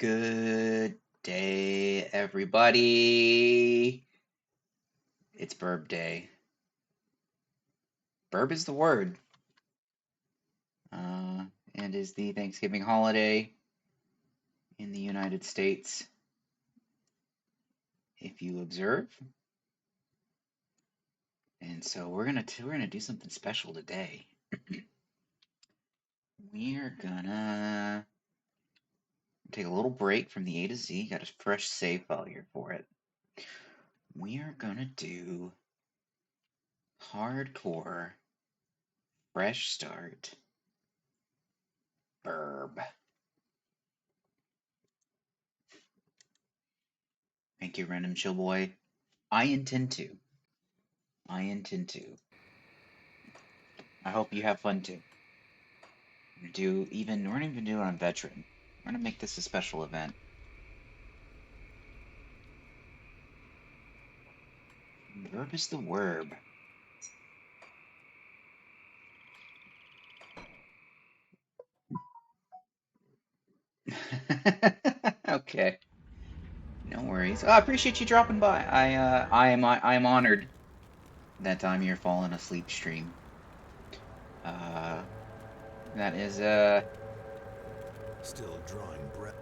Good day, everybody. It's Burb Day. Burb is the word, and is the Thanksgiving holiday in the United States, if you observe. And so we're gonna do something special today. We're gonna take a little break from the A to Z. Got a fresh save file here for it. We are gonna do hardcore fresh start Burb. Thank you, Random Chill Boy. I intend to. I hope you have fun too. We're gonna even do it on Veteran. We're gonna make this a special event. Verb is the word. Okay. No worries. Oh, I appreciate you dropping by. I am honored that I'm your falling asleep stream. That is Still drawing breath.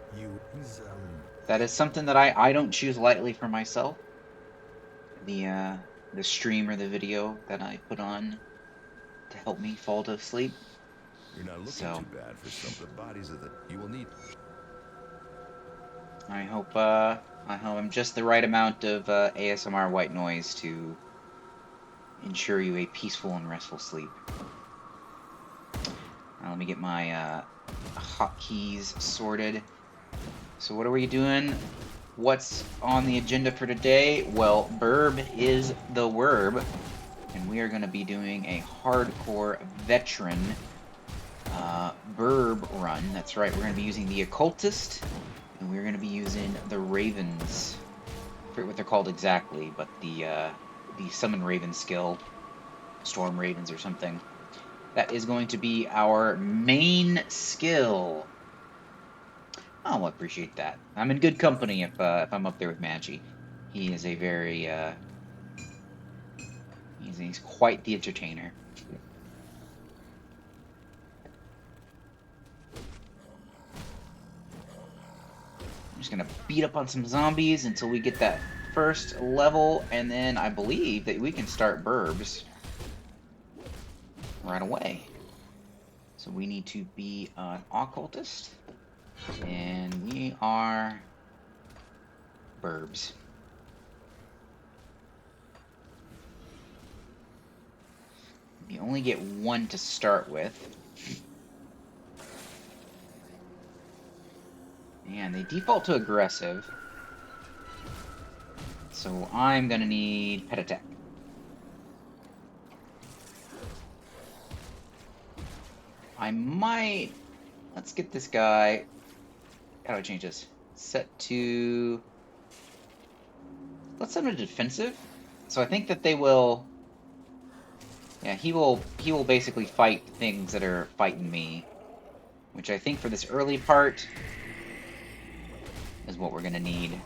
That is something that I don't choose lightly for myself. The stream or the video that I put on to help me fall to sleep. You're not looking too bad for some of the bodies of the. You will need. I hope I'm just the right amount of ASMR white noise to ensure you a peaceful and restful sleep. Now let me get my hotkeys sorted. So what are we doing? What's on the agenda for today? Well, Burb is the word, and we are going to be doing a hardcore veteran Burb run. That's right, we're going to be using the Occultist, and we're going to be using the Ravens. I forget what they're called exactly, but the Summon Raven skill, Storm Ravens or something. That is going to be our main skill. I'll appreciate that. I'm in good company if I'm up there with Magi. He is a very he's quite the entertainer. I'm just gonna beat up on some zombies until we get that first level, and then I believe that we can start burbs right away. So we need to be an occultist, and we are burbs. You only get one to start with. And they default to aggressive. So I'm gonna need pet attack. I might... Let's get this guy... How do I change this? Set to... Let's set him to defensive. So I think that they will... Yeah, he will basically fight things that are fighting me. Which I think for this early part is what we're gonna need.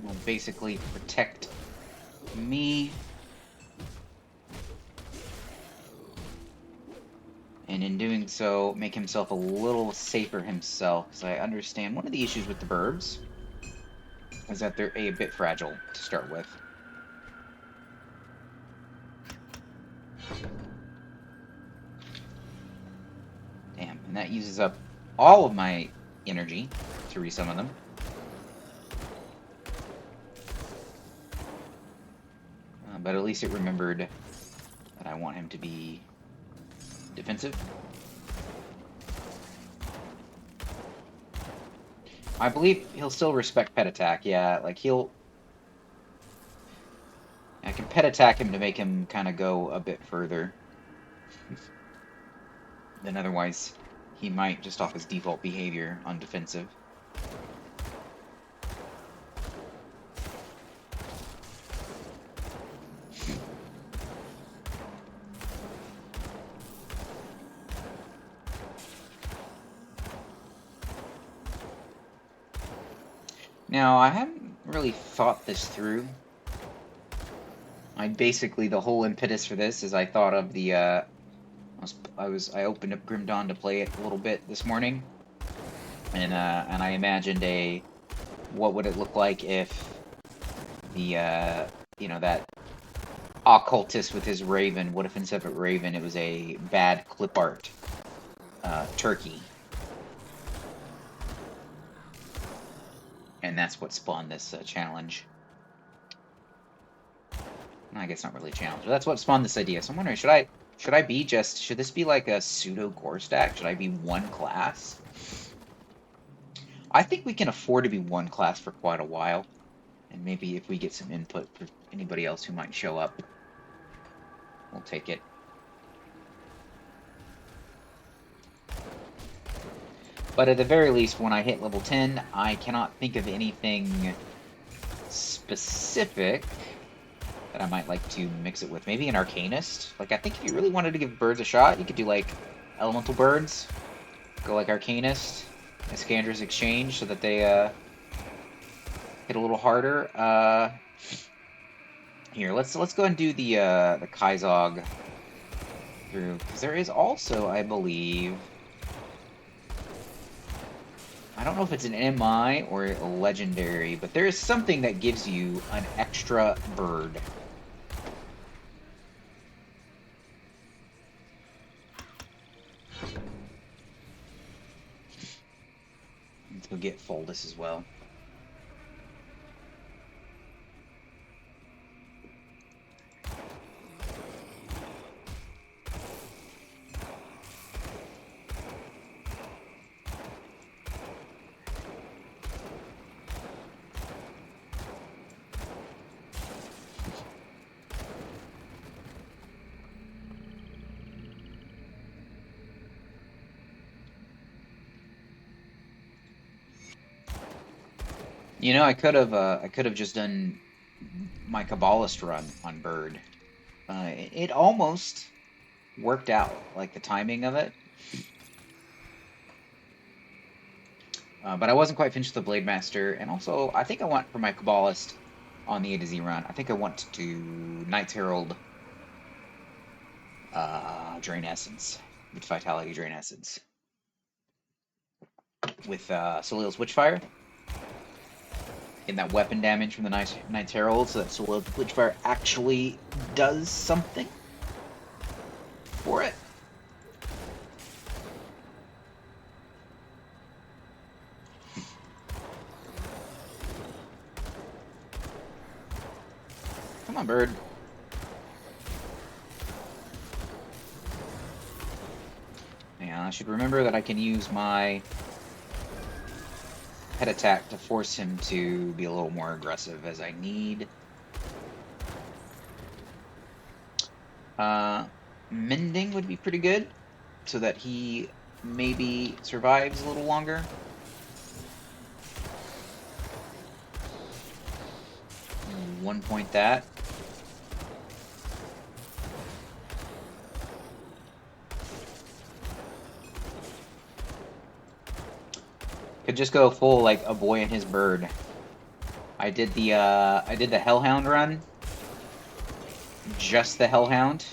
Will basically protect me. And in doing so, make himself a little safer himself, because I understand one of the issues with the burbs is that they're a bit fragile to start with. Damn, and that uses up all of my energy to resummon them. But at least it remembered that I want him to be defensive. I believe he'll still respect pet attack, yeah, like he'll... I can pet attack him to make him kind of go a bit further than otherwise he might just off his default behavior on defensive. Now, I haven't really thought this through. Basically, the whole impetus for this is I thought of the, I opened up Grim Dawn to play it a little bit this morning, and I imagined what would it look like if the, you know, that occultist with his raven, what if instead of a raven it was a bad clip art turkey? And that's what spawned this challenge. I guess not really a challenge, but that's what spawned this idea. So I'm wondering, should this be like a pseudo core stack? Should I be one class? I think we can afford to be one class for quite a while. And maybe if we get some input for anybody else who might show up, we'll take it. But at the very least, when I hit level 10, I cannot think of anything specific that I might like to mix it with. Maybe an Arcanist? Like, I think if you really wanted to give birds a shot, you could do, like, Elemental Birds. Go, like, Arcanist, Iskandra's Exchange, so that they, hit a little harder. Here, let's go ahead and do the Kaizog through. Because there is also, I believe... I don't know if it's an MI or a legendary, but there is something that gives you an extra bird. Let's go get Foldus as well. You know, I could have just done my Kabbalist run on Bird. It almost worked out, like the timing of it. But I wasn't quite finished with the Blade Master, and also I think I want for my Kabbalist on the A to Z run. I think I want to do Knight's Herald, Drain Essence, with Vitality Drain Essence, with Soleil's Witchfire. In that weapon damage from the Knight's Herald, so that Soleil's Witchfire actually does something for it. Come on, bird. Yeah, I should remember that I can use my pet attack to force him to be a little more aggressive as I need. Mending would be pretty good, so that he maybe survives a little longer. One point that. Could just go full, like, a boy and his bird. I did the Hellhound run. Just the Hellhound.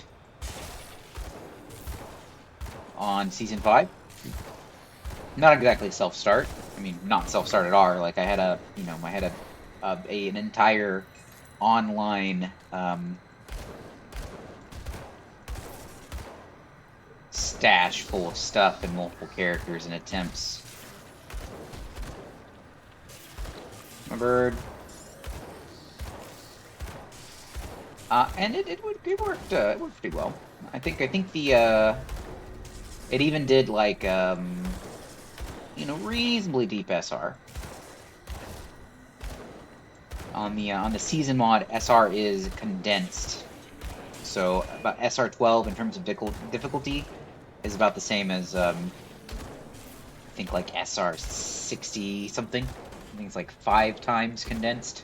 On Season 5. Not exactly self-start. I mean, not self-start at all. Like, I had an entire online, stash full of stuff and multiple characters and attempts. My bird. And it worked pretty well. I think the it even did like reasonably deep SR. On the season mod, SR is condensed, so about SR 12 in terms of difficulty is about the same as I think like SR 60 something. I think it's like 5 times condensed.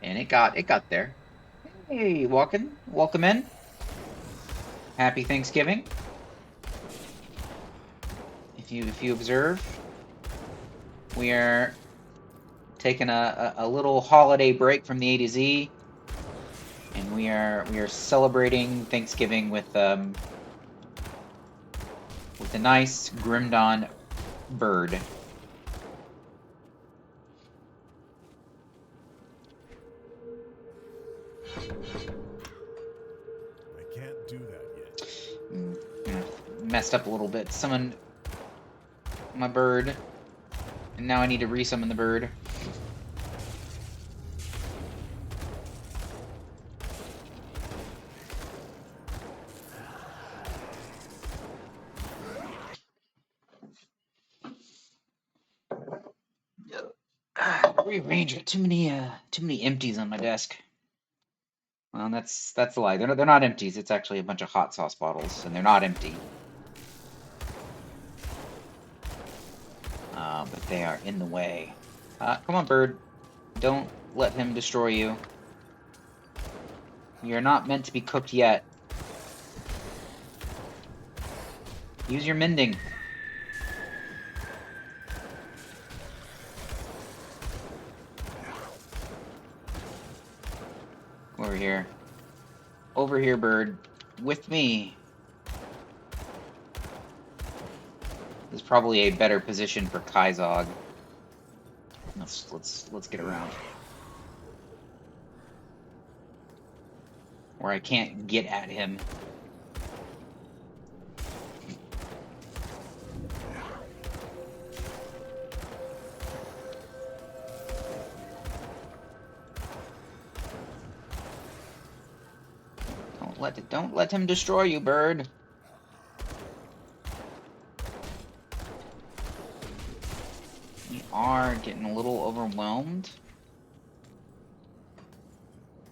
And it got there. Hey, welcome in. Happy Thanksgiving. If you observe. We are taking a little holiday break from the A to Z, and we are celebrating Thanksgiving with a nice Grim Dawn bird. I can't do that yet. Messed up a little bit. Summoned my bird, and now I need to resummon the bird. Rearrange it. Too many empties on my desk. Well, that's a lie. They're not empties. It's actually a bunch of hot sauce bottles, and they're not empty. But they are in the way. Come on, bird. Don't let him destroy you. You're not meant to be cooked yet. Use your mending. Over here. Over here, bird. With me. This is probably a better position for Kaizog. Let's get around. Where I can't get at him. Don't let him destroy you, bird. We are getting a little overwhelmed.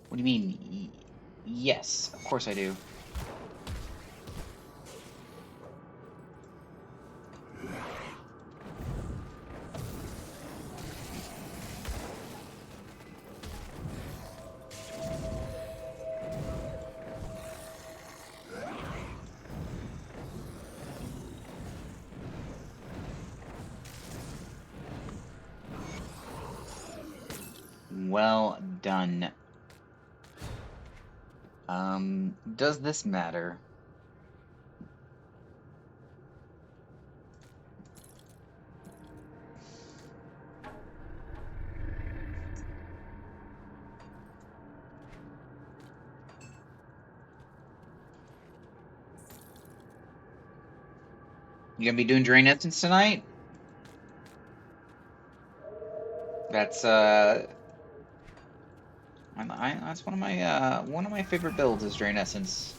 What do you mean? Yes, of course I do. Well done. Does this matter? You gonna be doing Drain Essence tonight? That's that's one of my favorite builds is Drain Essence.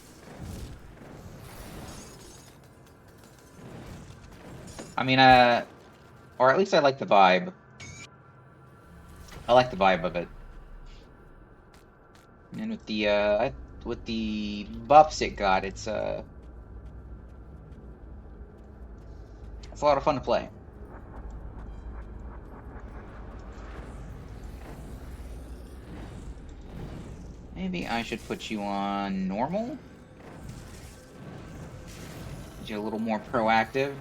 I mean, or at least I like the vibe. I like the vibe of it. And with the buffs it got, it's a lot of fun to play. Maybe I should put you on normal? Get you a little more proactive.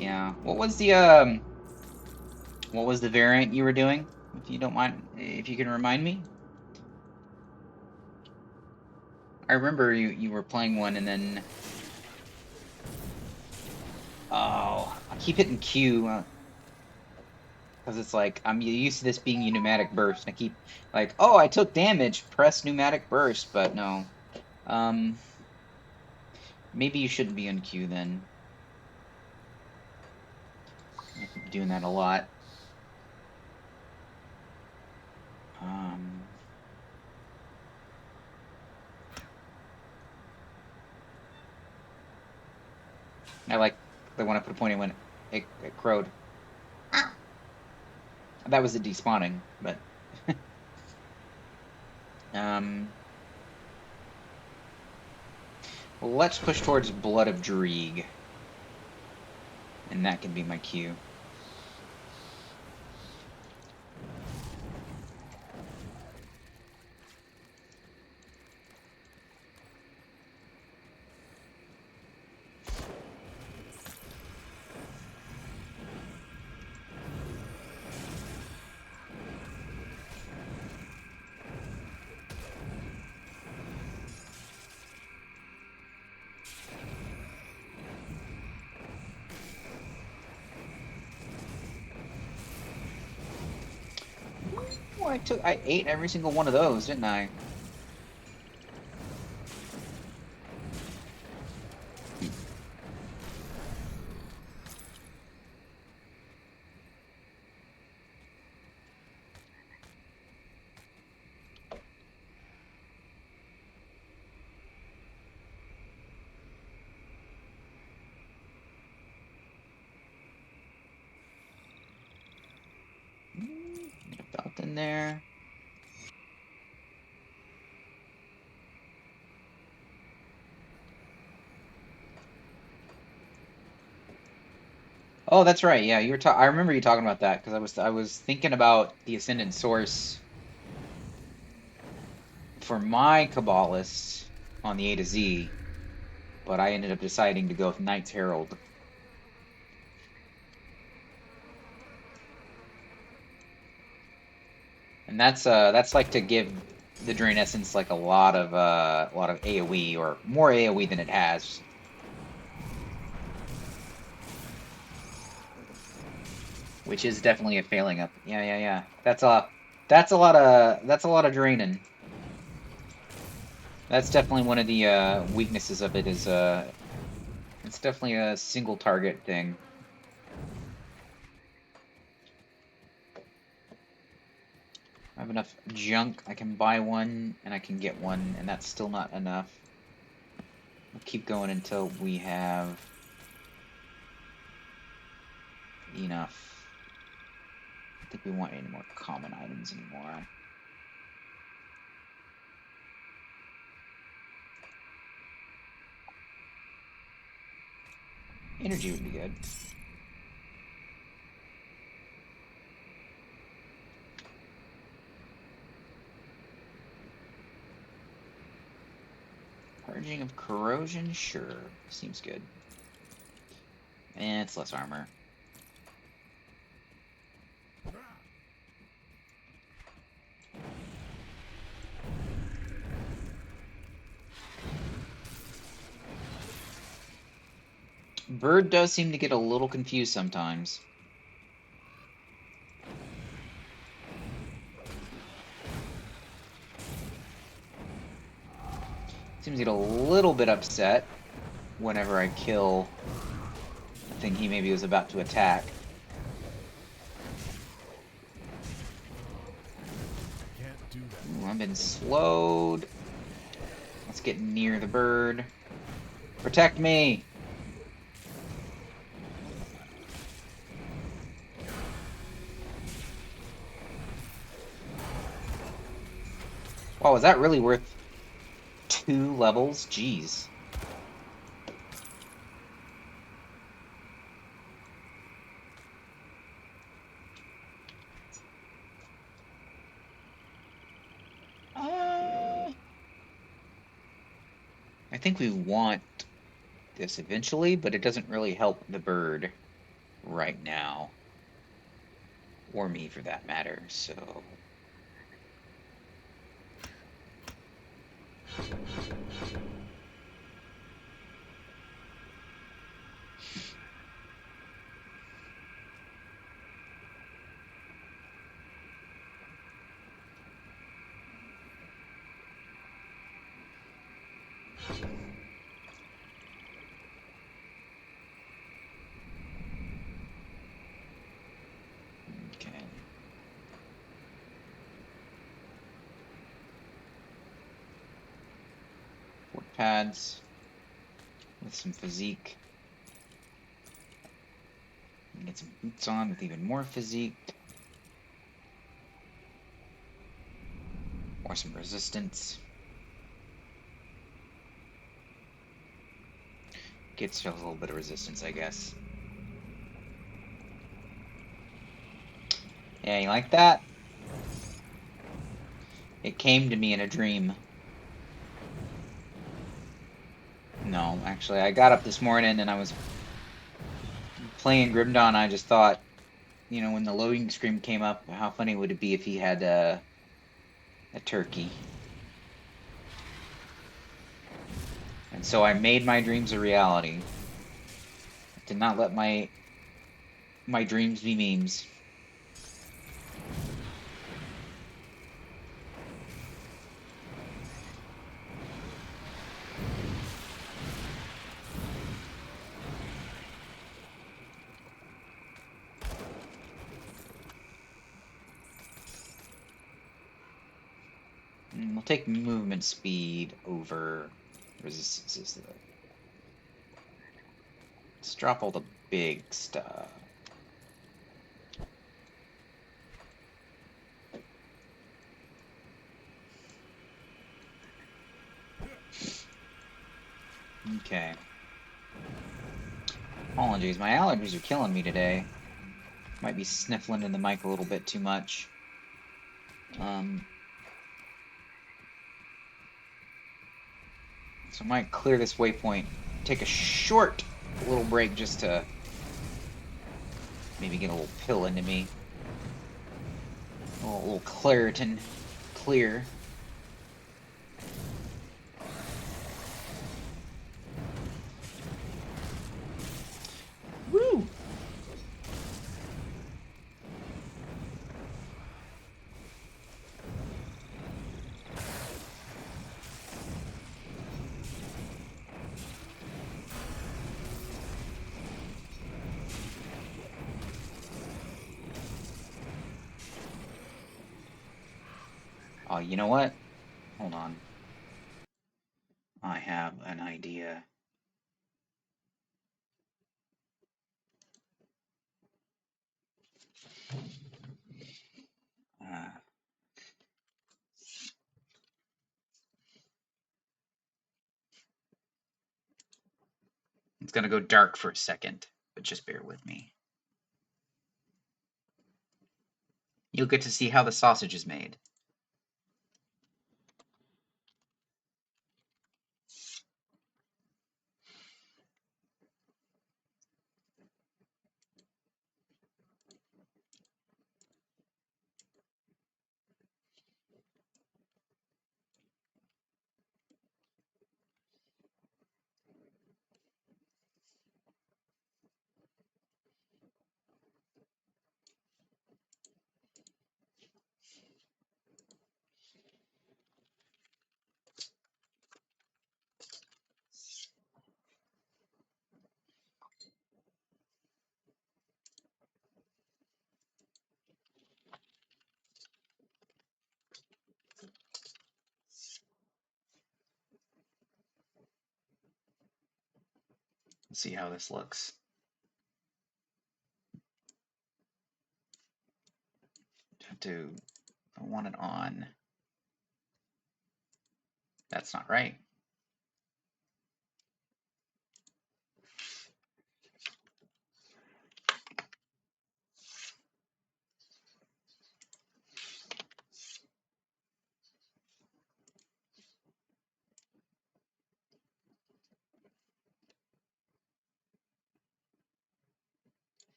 Yeah. What was the variant you were doing? If you don't mind, if you can remind me. I remember you were playing one and then oh, I keep hitting Q because it's like I'm used to this being a pneumatic burst. And I keep like, oh, I took damage. Press pneumatic burst, but no. Maybe you shouldn't be on Q then. I keep doing that a lot. I like the one I put a point in when it crowed. That was a despawning, but Well, let's push towards Blood of Dreeg. And that can be my cue. Oh, I ate every single one of those, didn't I? Get a belt in there. Oh, that's right. Yeah, you were I remember you talking about that because I was thinking about the Ascendant Source for my Kabbalist on the A to Z, but I ended up deciding to go with Knight's Herald. And that's like to give the Drain Essence like a lot of AoE or more AoE than it has. Which is definitely a failing up. Yeah, yeah, yeah. That's a lot of draining. That's definitely one of the weaknesses of it is it's definitely a single target thing. I have enough junk. I can buy one and I can get one, and that's still not enough. We'll keep going until we have enough. I don't think we want any more common items anymore. Energy would be good. Purging of corrosion, sure. Seems good. And it's less armor. Bird does seem to get a little confused sometimes. Seems to get a little bit upset whenever I kill the thing he maybe was about to attack. Ooh, I've been slowed. Let's get near the bird. Protect me! Wow, is that really worth 2 levels? Jeez. I think we want this eventually, but it doesn't really help the bird right now. Or me, for that matter, so... Okay. Fort pads with some physique. Get some boots on with even more physique. Or some resistance. gets a little bit of resistance, I guess. Yeah, you like that? It came to me in a dream. No, actually, I got up this morning and I was playing Grim Dawn. I just thought, you know, when the loading screen came up, how funny would it be if he had a turkey? And so I made my dreams a reality. I did not let my dreams be memes. We'll take movement speed over resistances. Let's drop all the big stuff. Okay. Apologies, my allergies are killing me today. Might be sniffling in the mic a little bit too much. So I might clear this waypoint, take a short little break just to maybe get a little pill into me. A little Claritin clear. Woo! Oh, you know what? Hold on. I have an idea. It's gonna go dark for a second, but just bear with me. You'll get to see how the sausage is made. Let's see how this looks. I want it on. That's not right.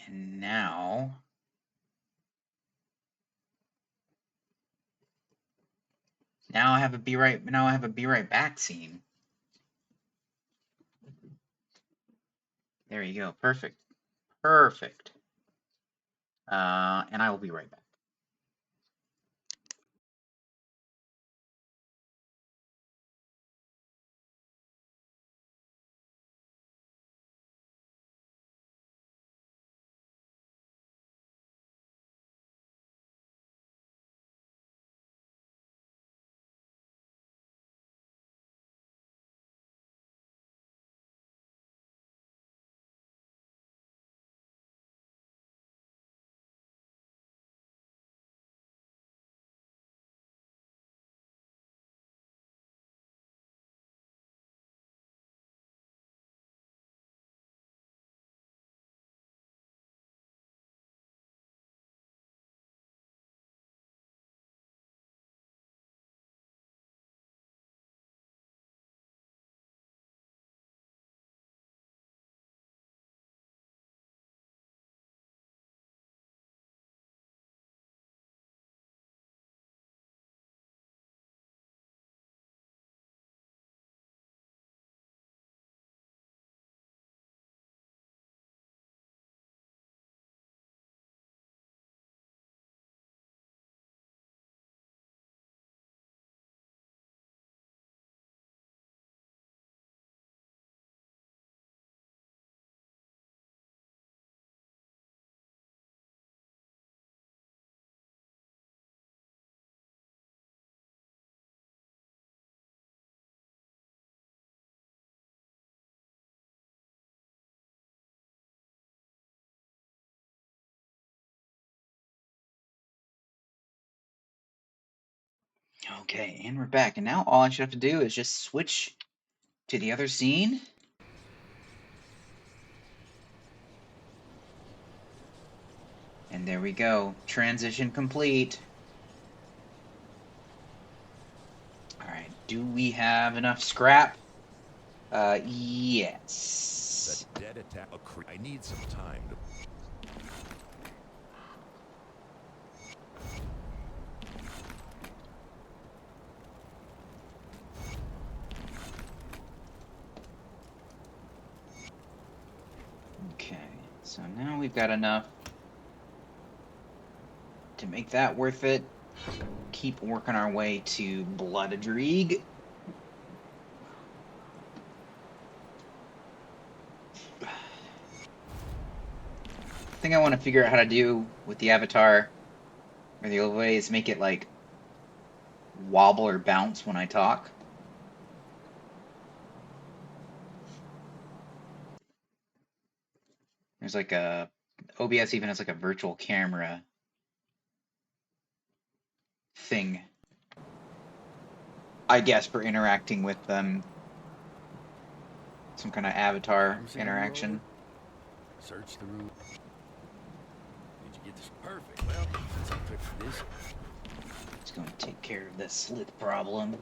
And now I have a be right back scene. There you go. Perfect. Perfect. And I will be right back. Okay, and we're back. And now all I should have to do is just switch to the other scene. And there we go. Transition complete. Alright, do we have enough scrap? Yes. The dead attack. I need some time to. Okay, so now we've got enough to make that worth it. Keep working our way to Bloodedreeg. I think I want to figure out how to do with the avatar, or the old way is make it like wobble or bounce when I talk. There's like a OBS even has like a virtual camera thing, I guess, for interacting with them. Some kind of avatar interaction. Search the room. Did you get this? Perfect. Well, since I'm fixing this. It's going to take care of this slit problem.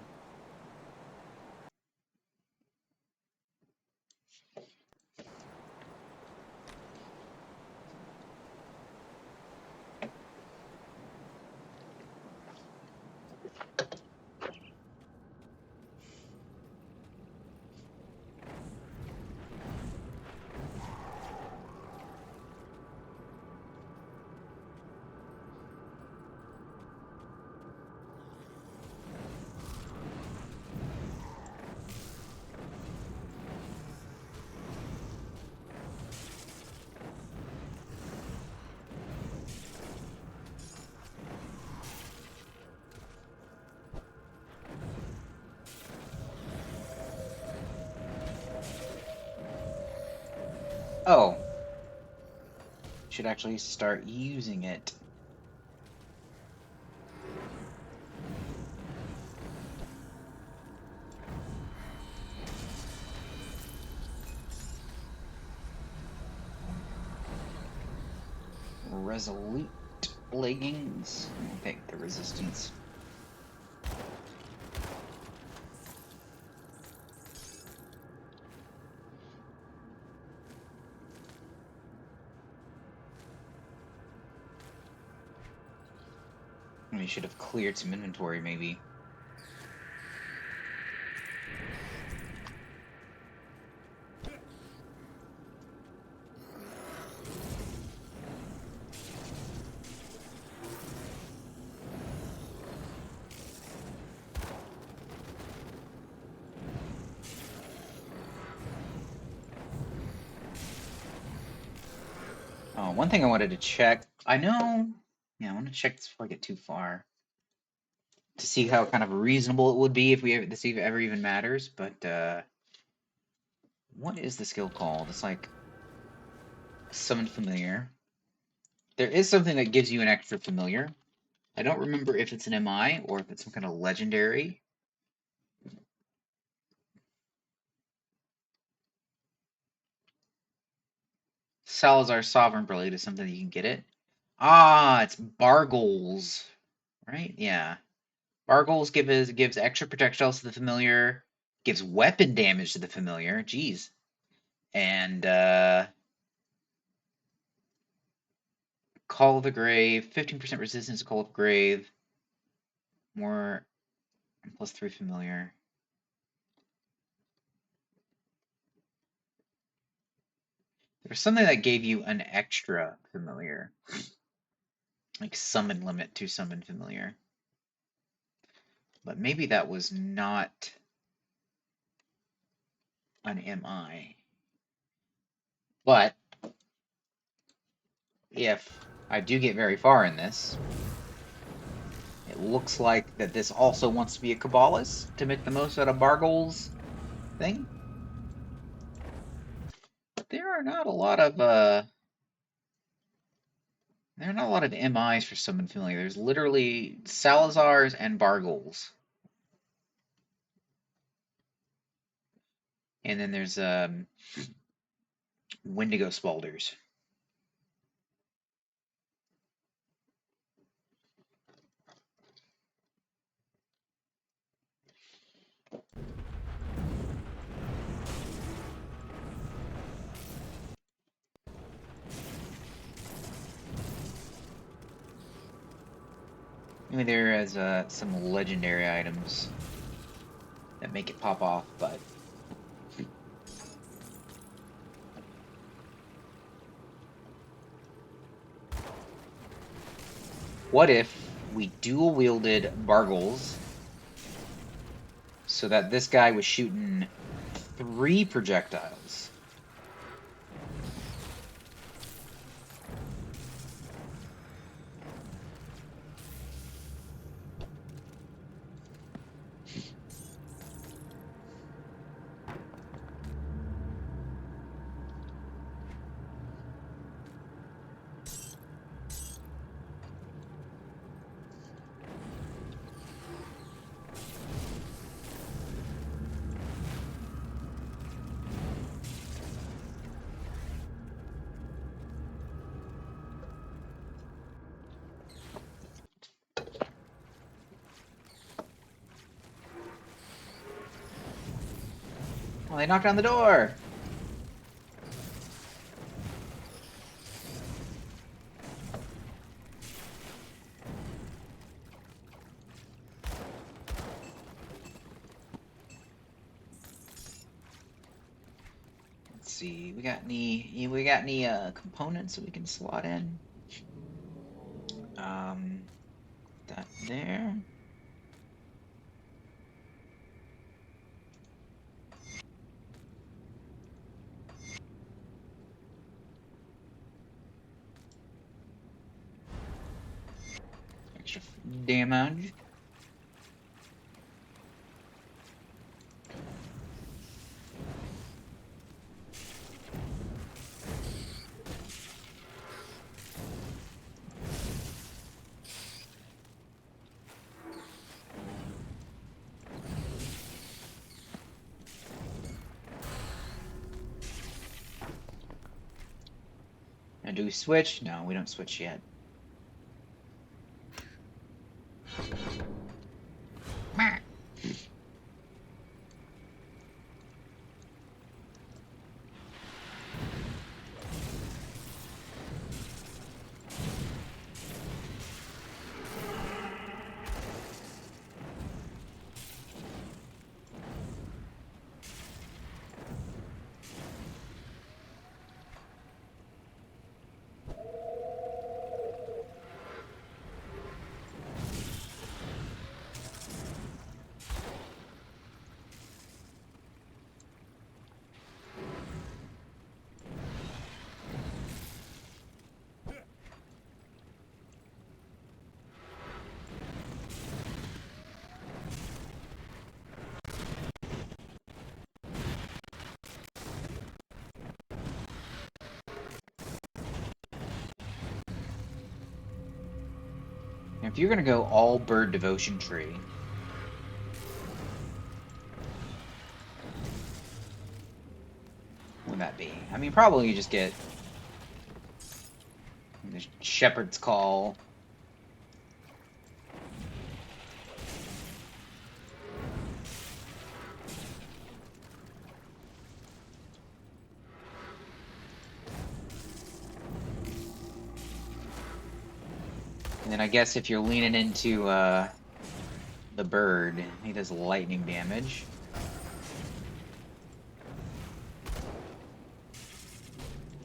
Oh. Should actually start using it. Resolute leggings. I'll take the resistance. We should have cleared some inventory, maybe. Oh, one thing I wanted to check. I know. Yeah, I want to check this before I get too far. To see how kind of reasonable it would be if this ever even matters. But what is the skill called? It's like summon familiar. There is something that gives you an extra familiar. I don't remember if it's an MI or if it's some kind of legendary. Salazar Sovereign Blade is something that you can get it. Ah, it's Bargles, right? Yeah. Bargles gives extra projectiles to the familiar, gives weapon damage to the familiar. Jeez. And Call of the Grave, 15% resistance to Call of the Grave. More +3 familiar. There was something that gave you an extra familiar. Like summon limit to summon familiar. But maybe that was not an MI. But if I do get very far in this, it looks like that this also wants to be a Cabalist to make the most out of Bargle's thing. But there are not a lot of There are not a lot of MIs for Summon Familiar. There's literally Salazars and Bargles. And then there's Wendigo Spalders. I mean, there is some legendary items that make it pop off, but what if we dual wielded Bargles so that this guy was shooting 3 projectiles? Well, they knocked on the door. Let's see. We got any components that we can slot in? That there. Extra damage. Now, do we switch? No, we don't switch yet. If you're gonna go all bird devotion tree, what would that be? I mean, probably you just get the shepherd's call. And then I guess if you're leaning into the bird, he does lightning damage.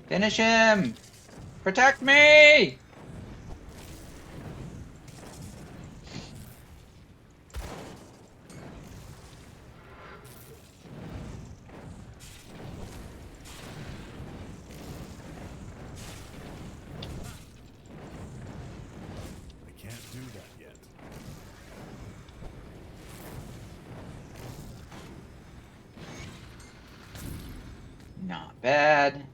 Finish him! Protect me! I can't do that yet. Not bad.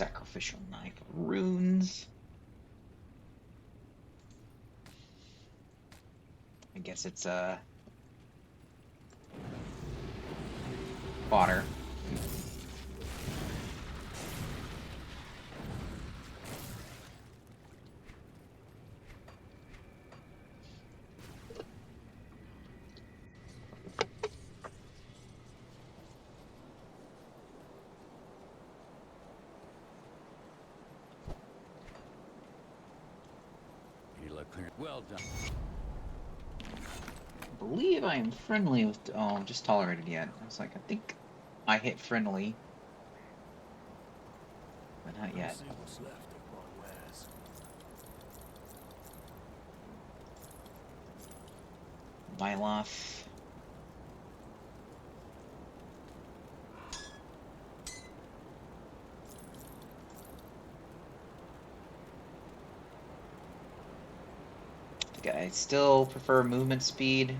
Sacrificial Knife of Runes. I guess it's fodder. Any luck clearing? Well done. I believe I am friendly with. Oh, just tolerated yet. I was like, I think I hit friendly, but not yet. See what's left of my wares. Myloth. I still prefer movement speed.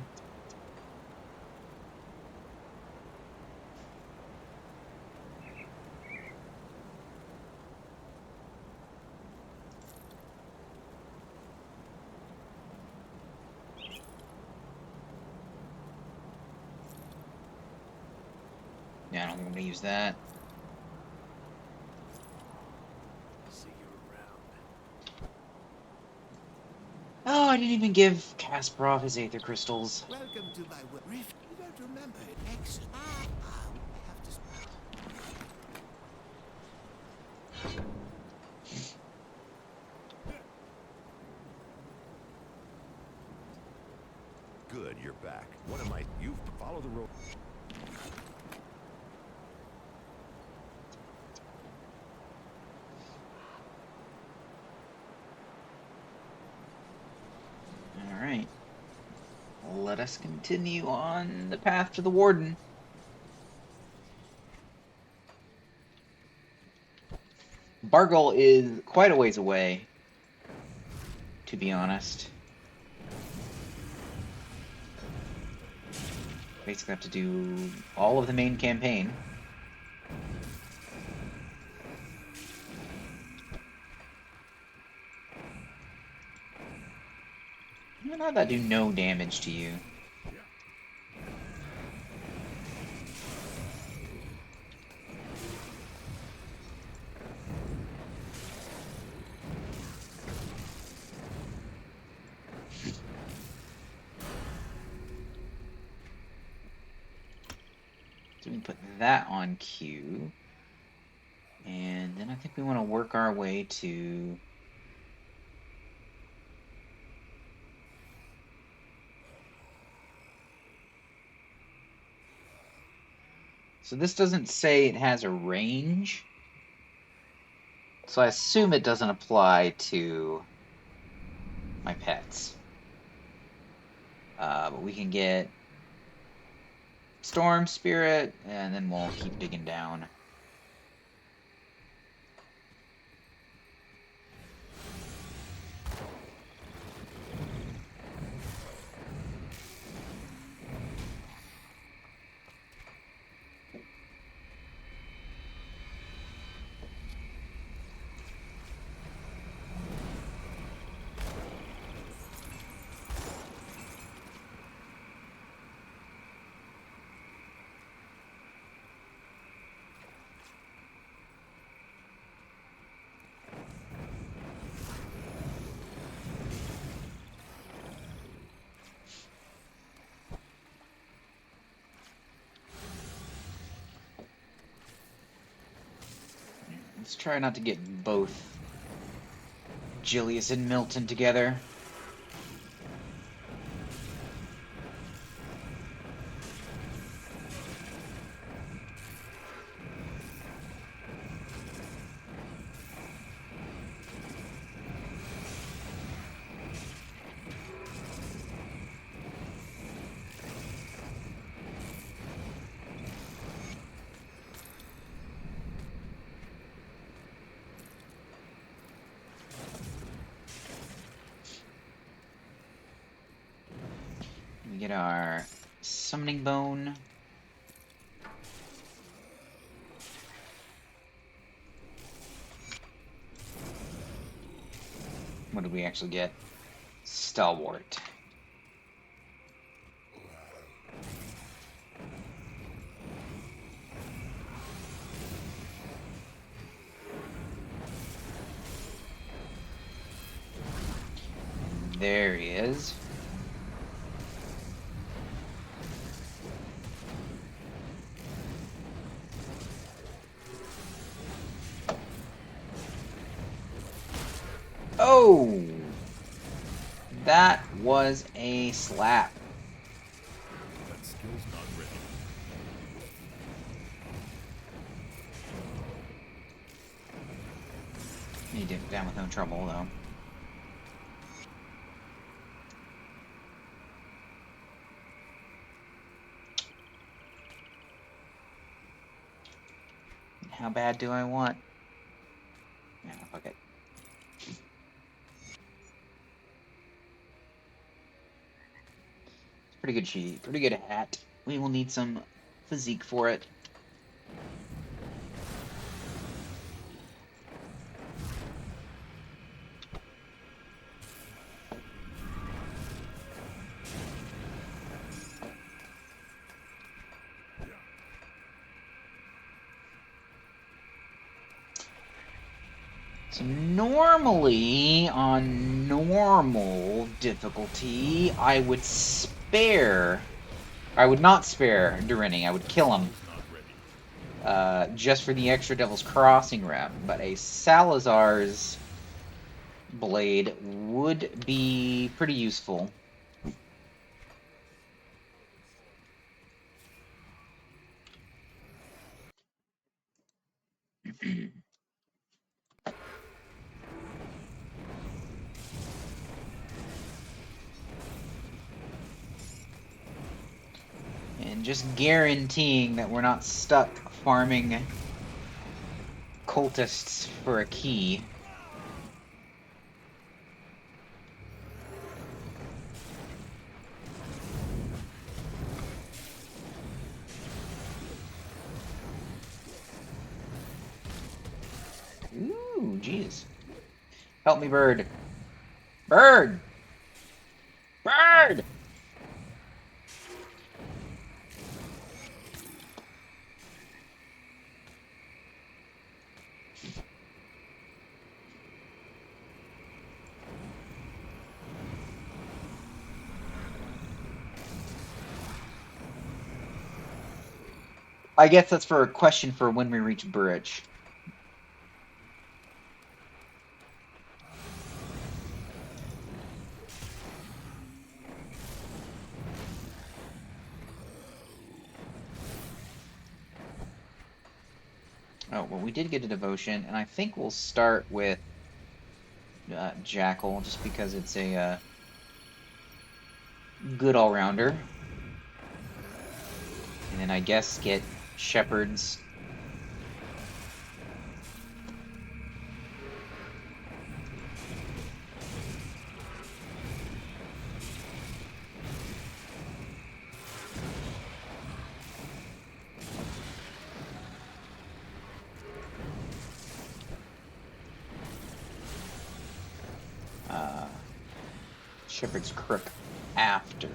Yeah, I don't think I'm gonna use that. See you around. Oh, I didn't even give Kasparov his Aether Crystals. Welcome to my world. Rift, you don't remember it. Excellent. I have to. Good, you're back. What am I? You follow the road. Alright. Let us continue on the path to the Warden. Bargol is quite a ways away, to be honest. Basically have to do all of the main campaign. How did that do no damage to you? So we can put that on Q. And then I think we want to work our way to... So this doesn't say it has a range. So I assume it doesn't apply to my pets. But we can get Storm Spirit, and then we'll keep digging down. Let's try not to get both Jilius and Milton together. We get our Summoning Bone. What did we actually get? Stalwart. There he is. Oh! That was a slap. That skill's not ready. He did down with no trouble, though. How bad do I want? Yeah, fuck it. Pretty good sheet, pretty good hat. We will need some physique for it. So normally, on normal difficulty, I would spare... I would not spare Durini, I would kill him. Just for the extra Devil's Crossing rep, but a Salazar's blade would be pretty useful. And just guaranteeing that we're not stuck farming cultists for a key. Ooh, jeez. Help me, bird. Bird! Bird! I guess that's for a question for when we reach Burrich. Oh, well, we did get a devotion, and I think we'll start with Jackal, just because it's a good all-rounder. And then I guess get Shepherds. Shepherd's Crook after.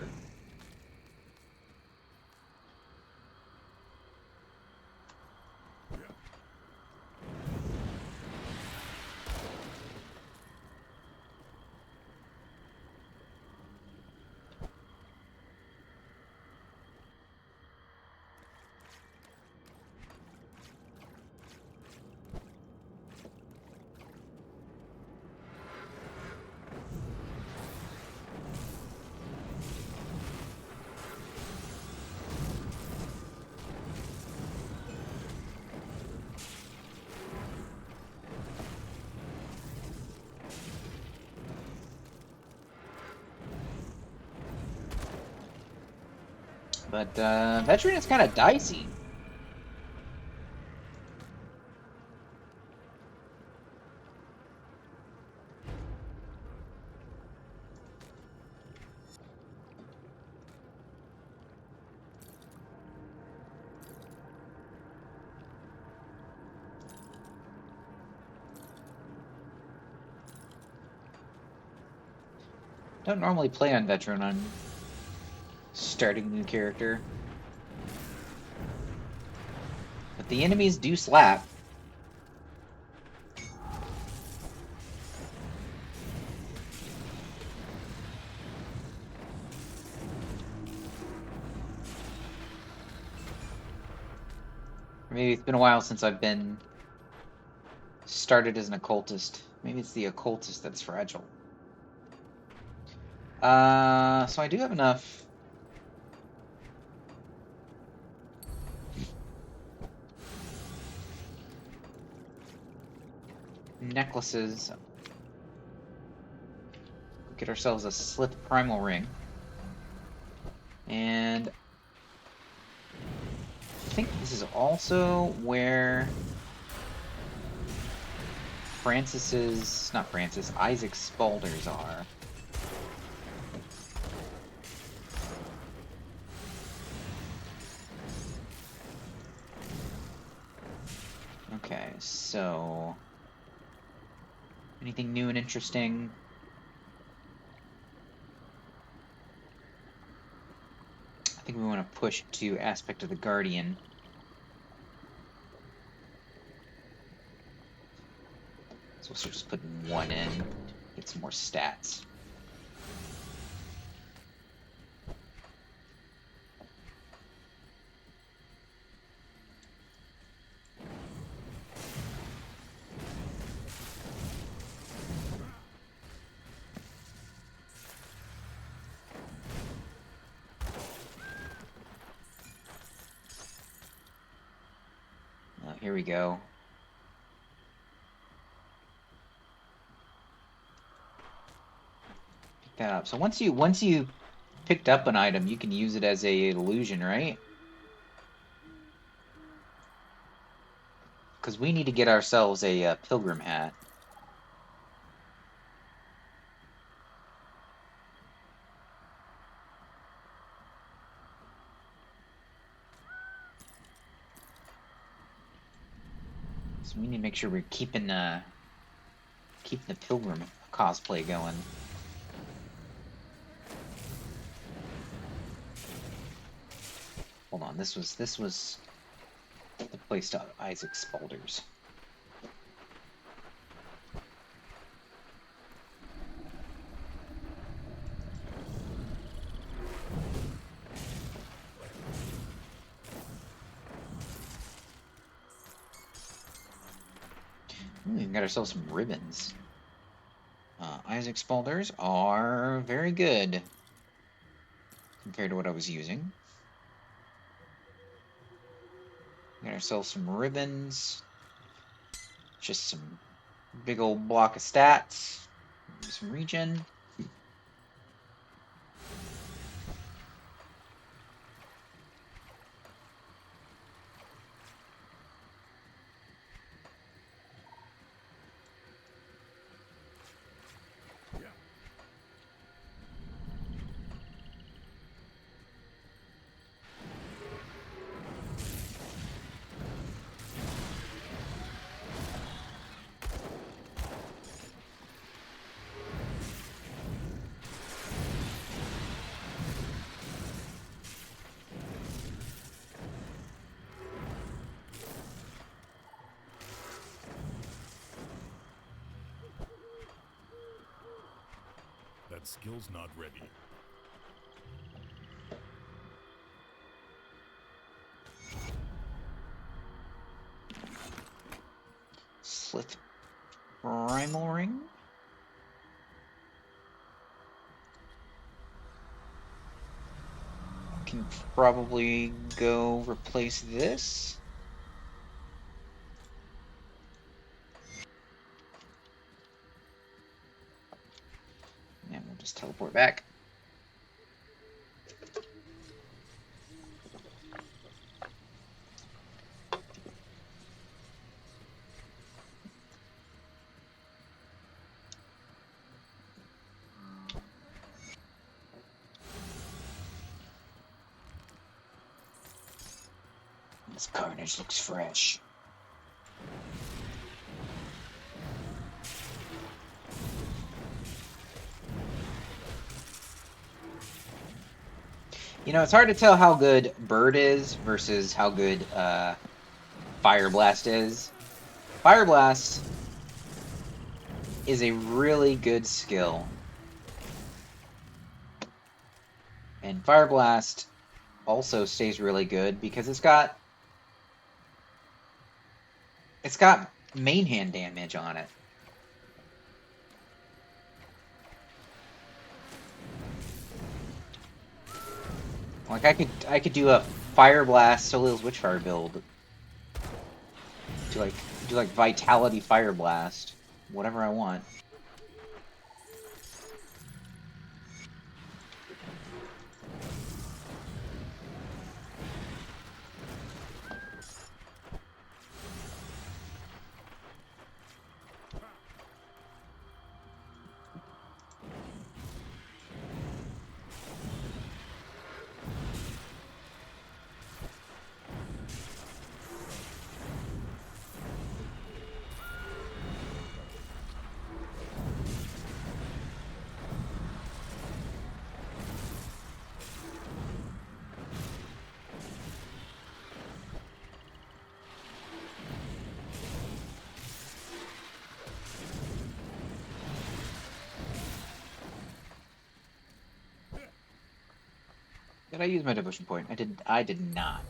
But Veteran is kind of dicey. Don't normally play on veteran on starting a new character. But the enemies do slap. Maybe it's been a while since I've been started as an occultist. Maybe it's the occultist that's fragile. So I do have enough. Necklaces. Get ourselves a Slith Primal Ring. And I think this is also where Isaac Spalders are. Okay, so anything new and interesting? I think we want to push to Aspect of the Guardian. So we'll just put one in, get some more stats. Here we go. Pick that up. So once you picked up an item, you can use it as a illusion, right? Because we need to get ourselves a pilgrim hat. So we need to make sure we're keeping the pilgrim cosplay going. Hold on, this was the place to Isaac Spalders. Ooh, we got ourselves some ribbons. Isaac Spalders are very good compared to what I was using. Got ourselves some ribbons. Just some big old block of stats. Some regen. That skill's not ready. Slith Primal Ring. Can probably go replace this. And we'll just teleport back. This carnage looks fresh. You know, it's hard to tell how good Bird is versus how good Fire Blast is. Fire Blast is a really good skill. And Fire Blast also stays really good because it's got main hand damage on it. Like I could do a Fire Blast Soleil's Witchfire build. Do like Vitality Fire Blast. Whatever I want. Did I use my devotion point? I did not.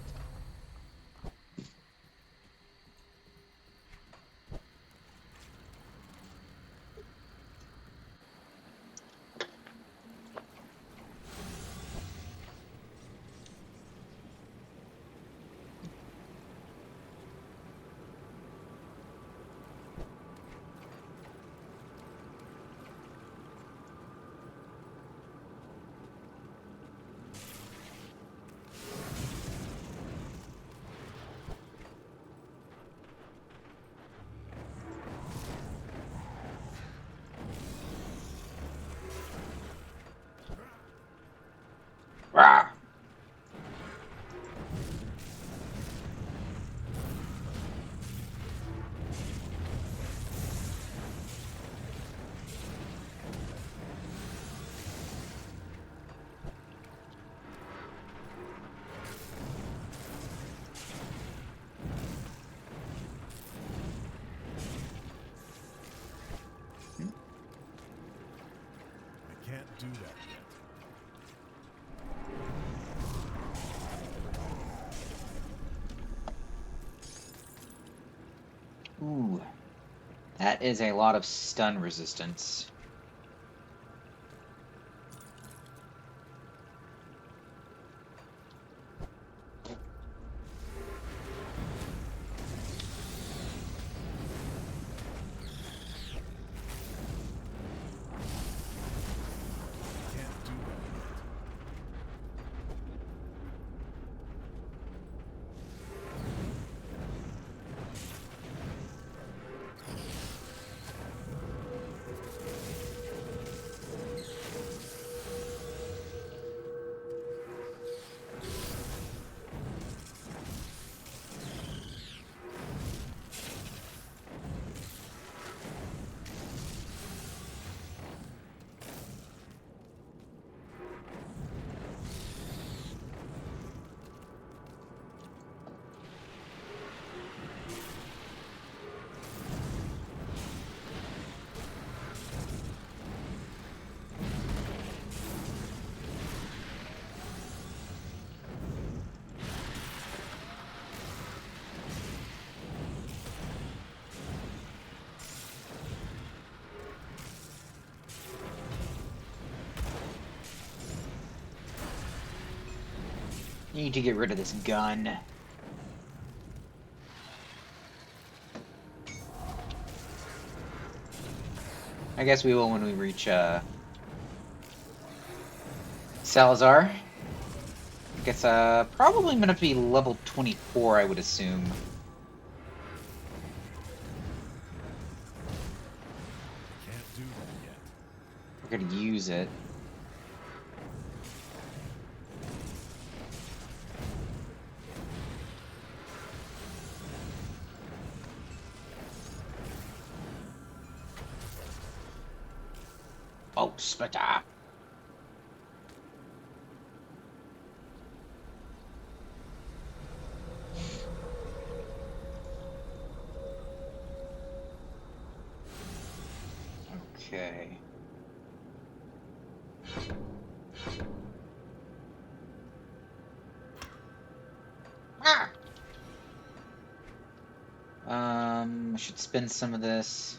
Rah! I can't do that yet. Ooh. That is a lot of stun resistance. Can't do that yet. You need to get rid of this gun. I guess we will when we reach Salazar. I guess probably gonna be level 24, I would assume. Can't do that yet. We're gonna use it. Oh, splitter. Okay. Ah! I should spend some of this.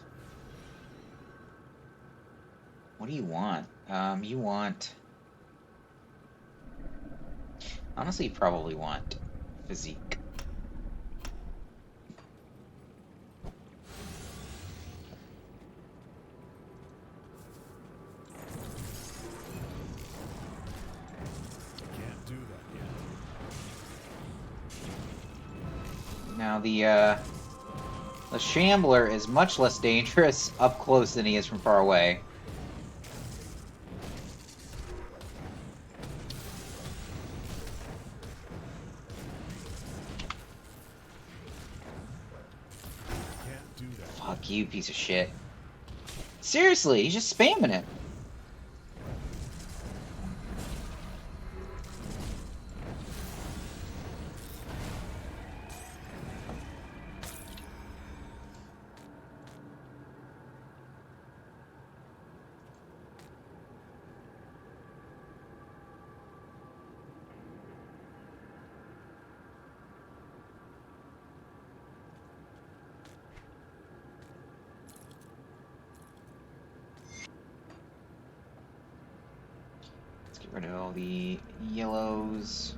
What do you want? You want... Honestly, you probably want physique. Can't do that yet. Now the Shambler is much less dangerous up close than he is from far away. Can't do that. Fuck you, piece of shit. Seriously, he's just spamming it. Let's get rid of all the yellows.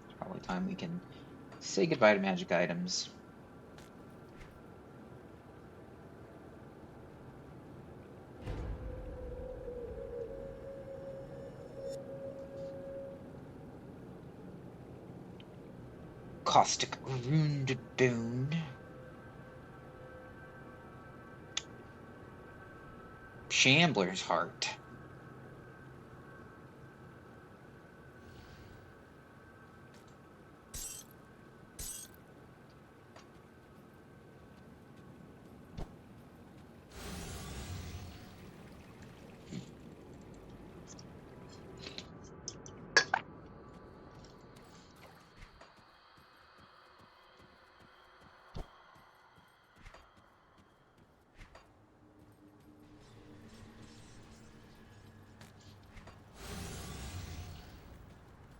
It's probably time we can say goodbye to magic items. Caustic Runedbone. Shambler's Heart.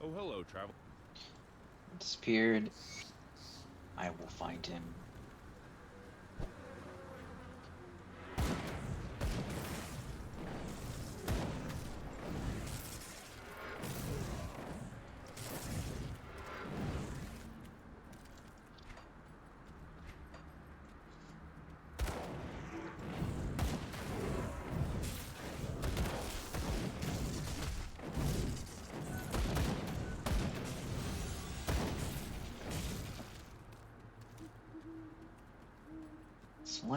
Oh, hello, travel. Disappeared. I will find him.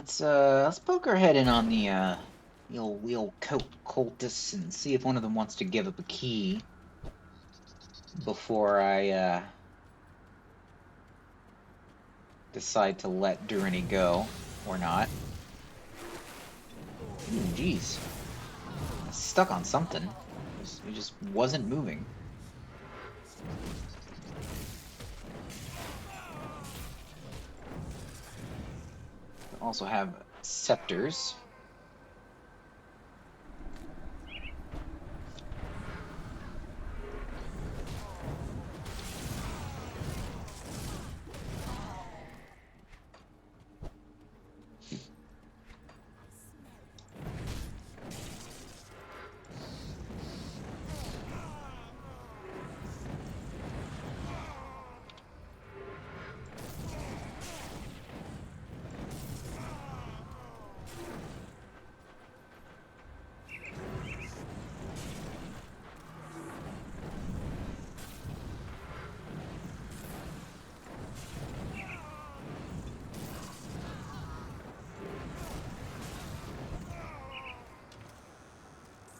So let's poke our head in on the old wheel cultists and see if one of them wants to give up a key before I decide to let Durini go or not. Ooh, jeez. Stuck on something. It just wasn't moving. We also have scepters.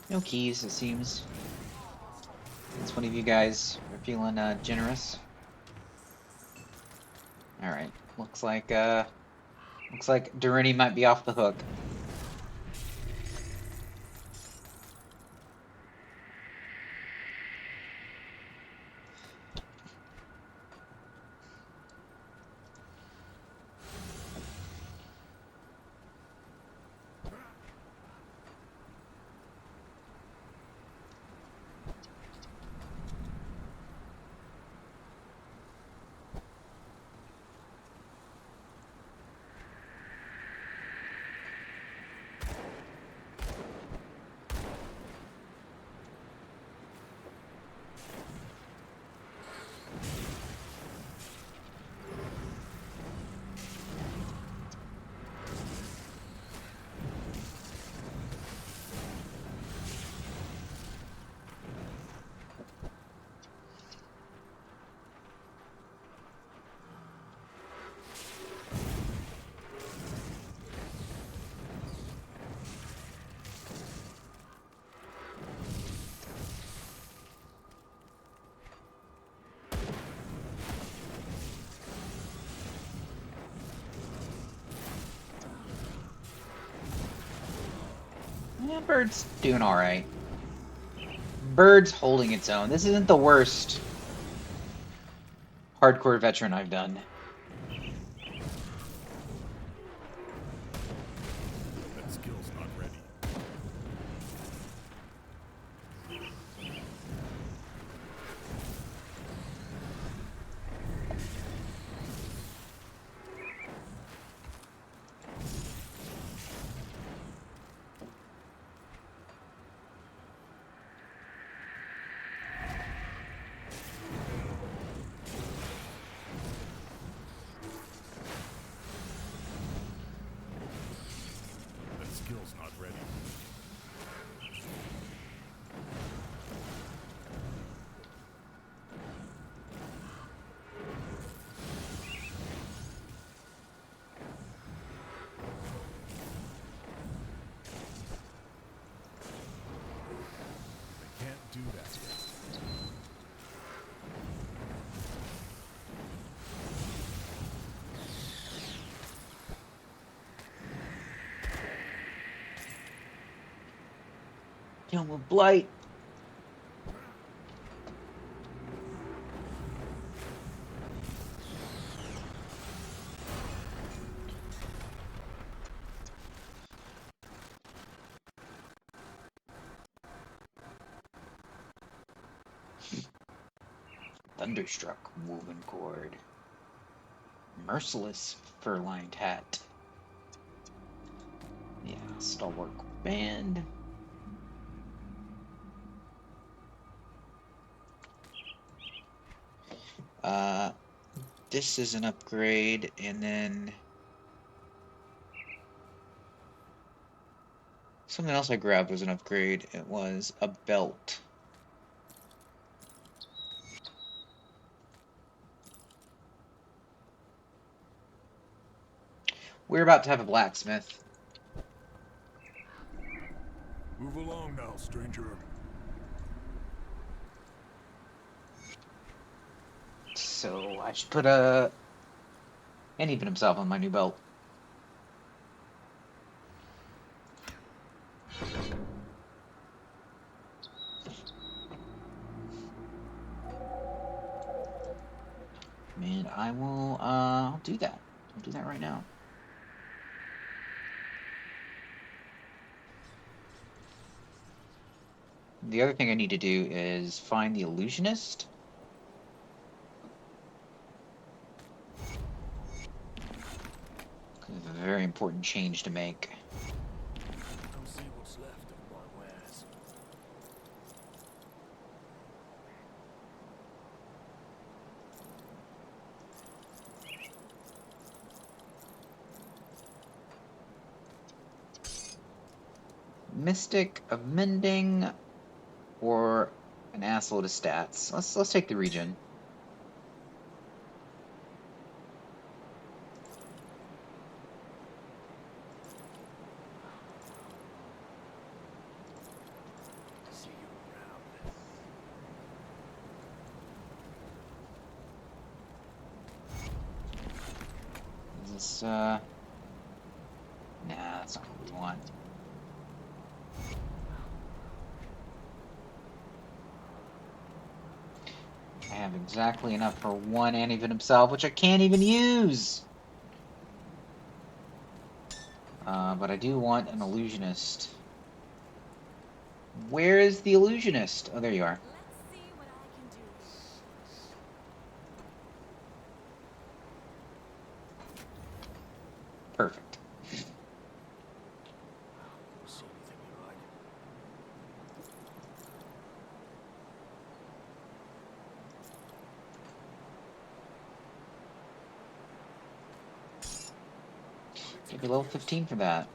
No keys, it seems. Since one of you guys are feeling generous. Alright. Looks like Durini might be off the hook. Yeah, Bird's doing alright. Bird's holding its own. This isn't the worst hardcore veteran I've done. That skill's not ready. That skill's not ready. I can't do that yet. Kill him with Blight. Thunderstruck woven cord. Merciless fur-lined hat. Yeah, stalwart band. This is an upgrade, and then something else I grabbed was an upgrade. It was a belt. We're about to have a blacksmith. Move along now, stranger. So I should put a and even himself on my new belt. And I will do that. I'll do that right now. The other thing I need to do is find the illusionist. It's a very important change to make. Come see what's left of my wares. Mystic of Mending or an asshole to stats. Let's take the regen. See you around. Is this nah, that's not what we want. I have exactly enough for one Antiven himself, which I can't even use! But I do want an illusionist. Where is the illusionist? Oh, there you are. Let's see what I can do. Perfect. See anything you like? Take a level 15 for that.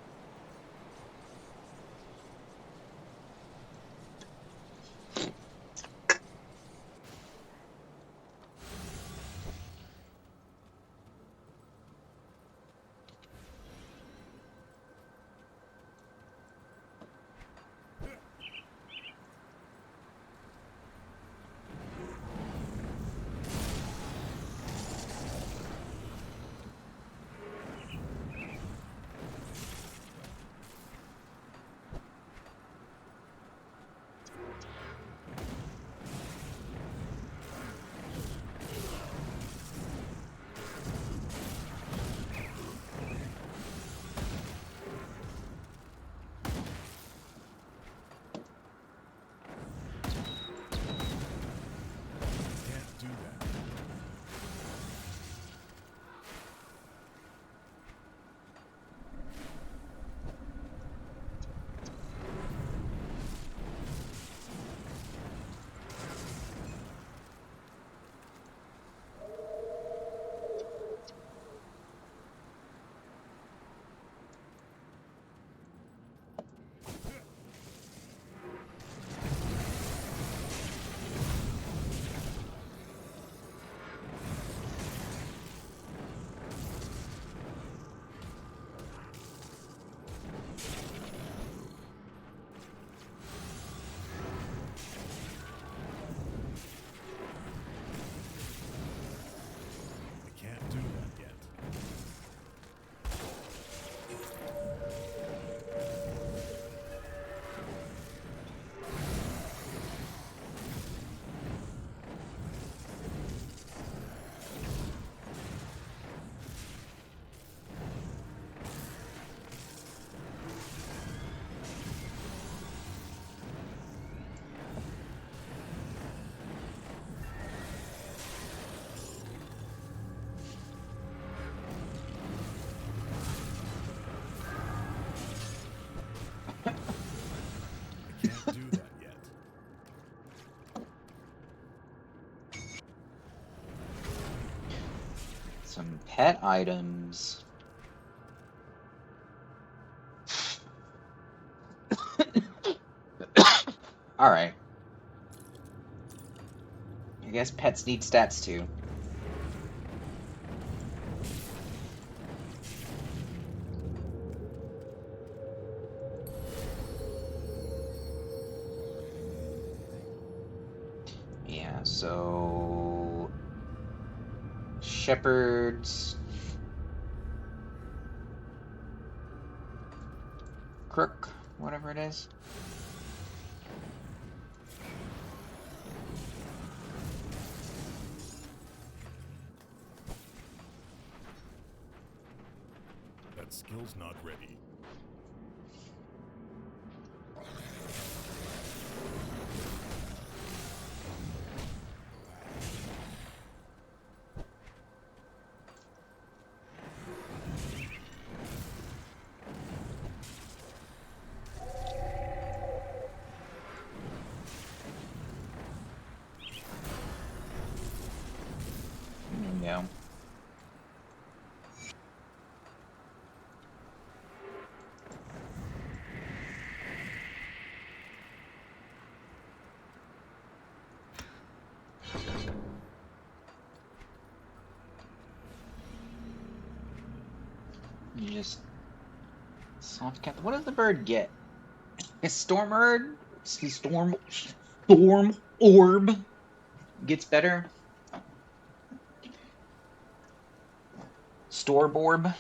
pet items. Alright. I guess pets need stats too. Yeah, so... Shepherds... Crook, whatever it is. That skill's not ready. Yeah. You just soft cap. What does the bird get? A storm bird? Storm orb gets better. Storb orb.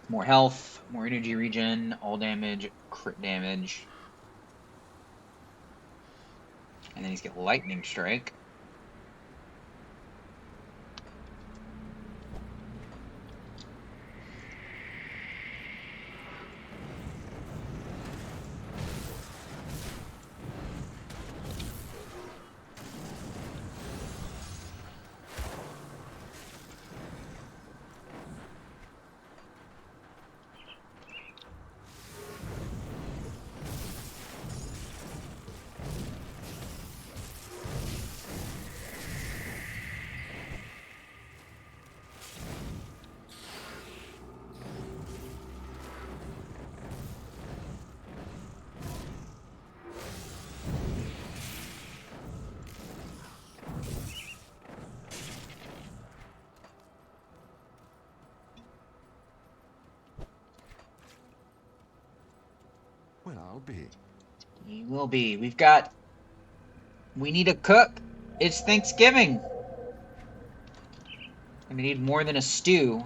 More health, more energy regen, all damage, crit damage. And then he's got lightning strike. Well, I'll be. He will be. We need a cook. It's Thanksgiving. And we need more than a stew.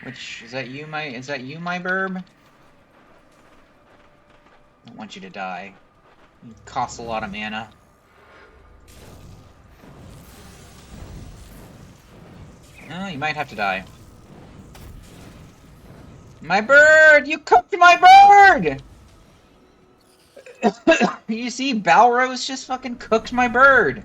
Which is that you, my burb? I don't want you to die. You cost a lot of mana. Oh, you might have to die. My bird! You cooked my bird! You see, Balrose just fucking cooked my bird.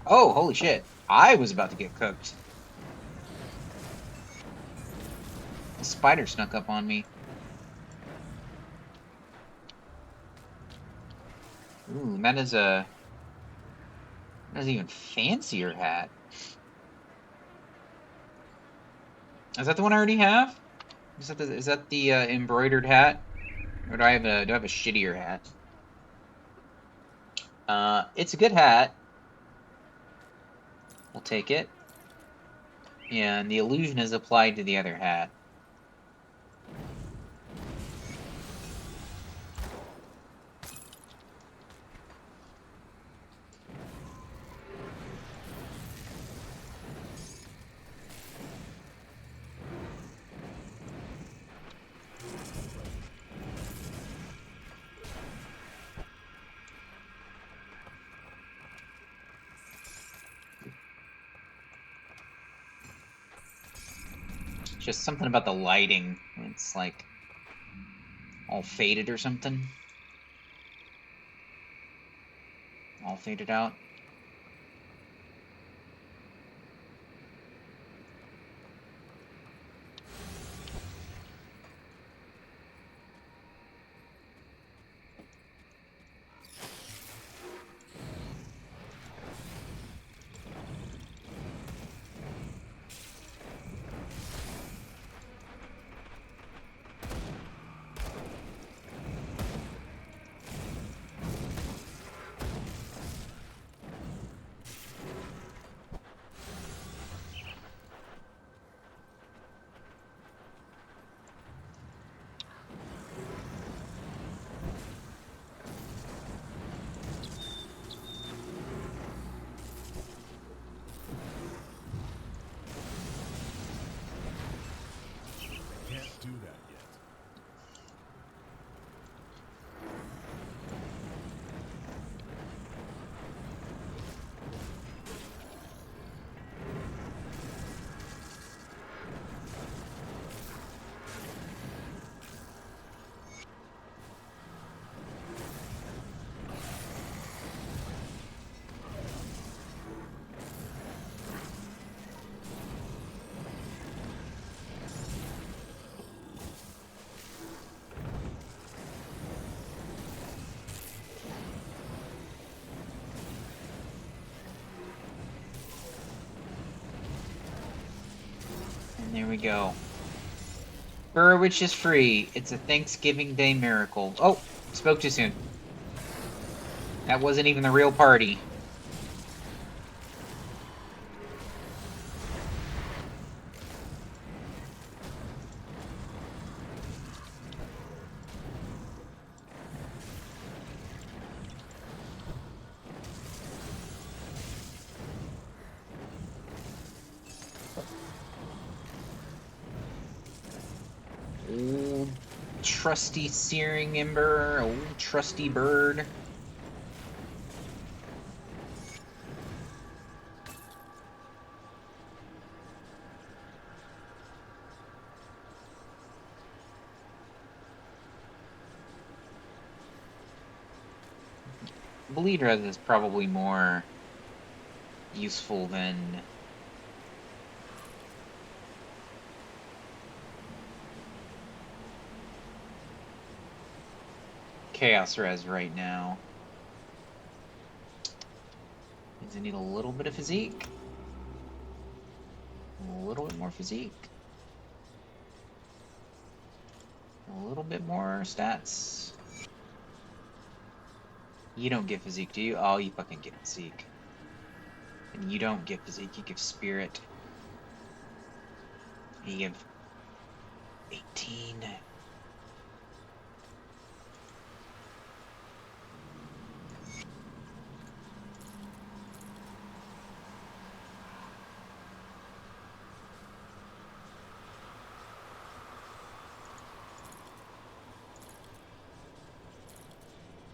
Oh, holy shit. I was about to get cooked. A spider snuck up on me. Ooh, that is a... That's an even fancier hat. Is that the one I already have? Is that the embroidered hat? Or do I have a shittier hat? It's a good hat. We'll take it. And the illusion is applied to the other hat. Just something about the lighting. It's like all faded or something. All faded out. Can't do that yet. And there we go. Burrowitch is free. It's a Thanksgiving Day miracle. Oh, spoke too soon. That wasn't even the real party. Old trusty searing ember, old trusty bird. Bleed res is probably more useful than Chaos res right now. Means I need a little bit of physique. A little bit more physique. A little bit more stats. You don't get physique, do you? Oh, you fucking get physique. And you don't get physique, you give spirit. You give 18.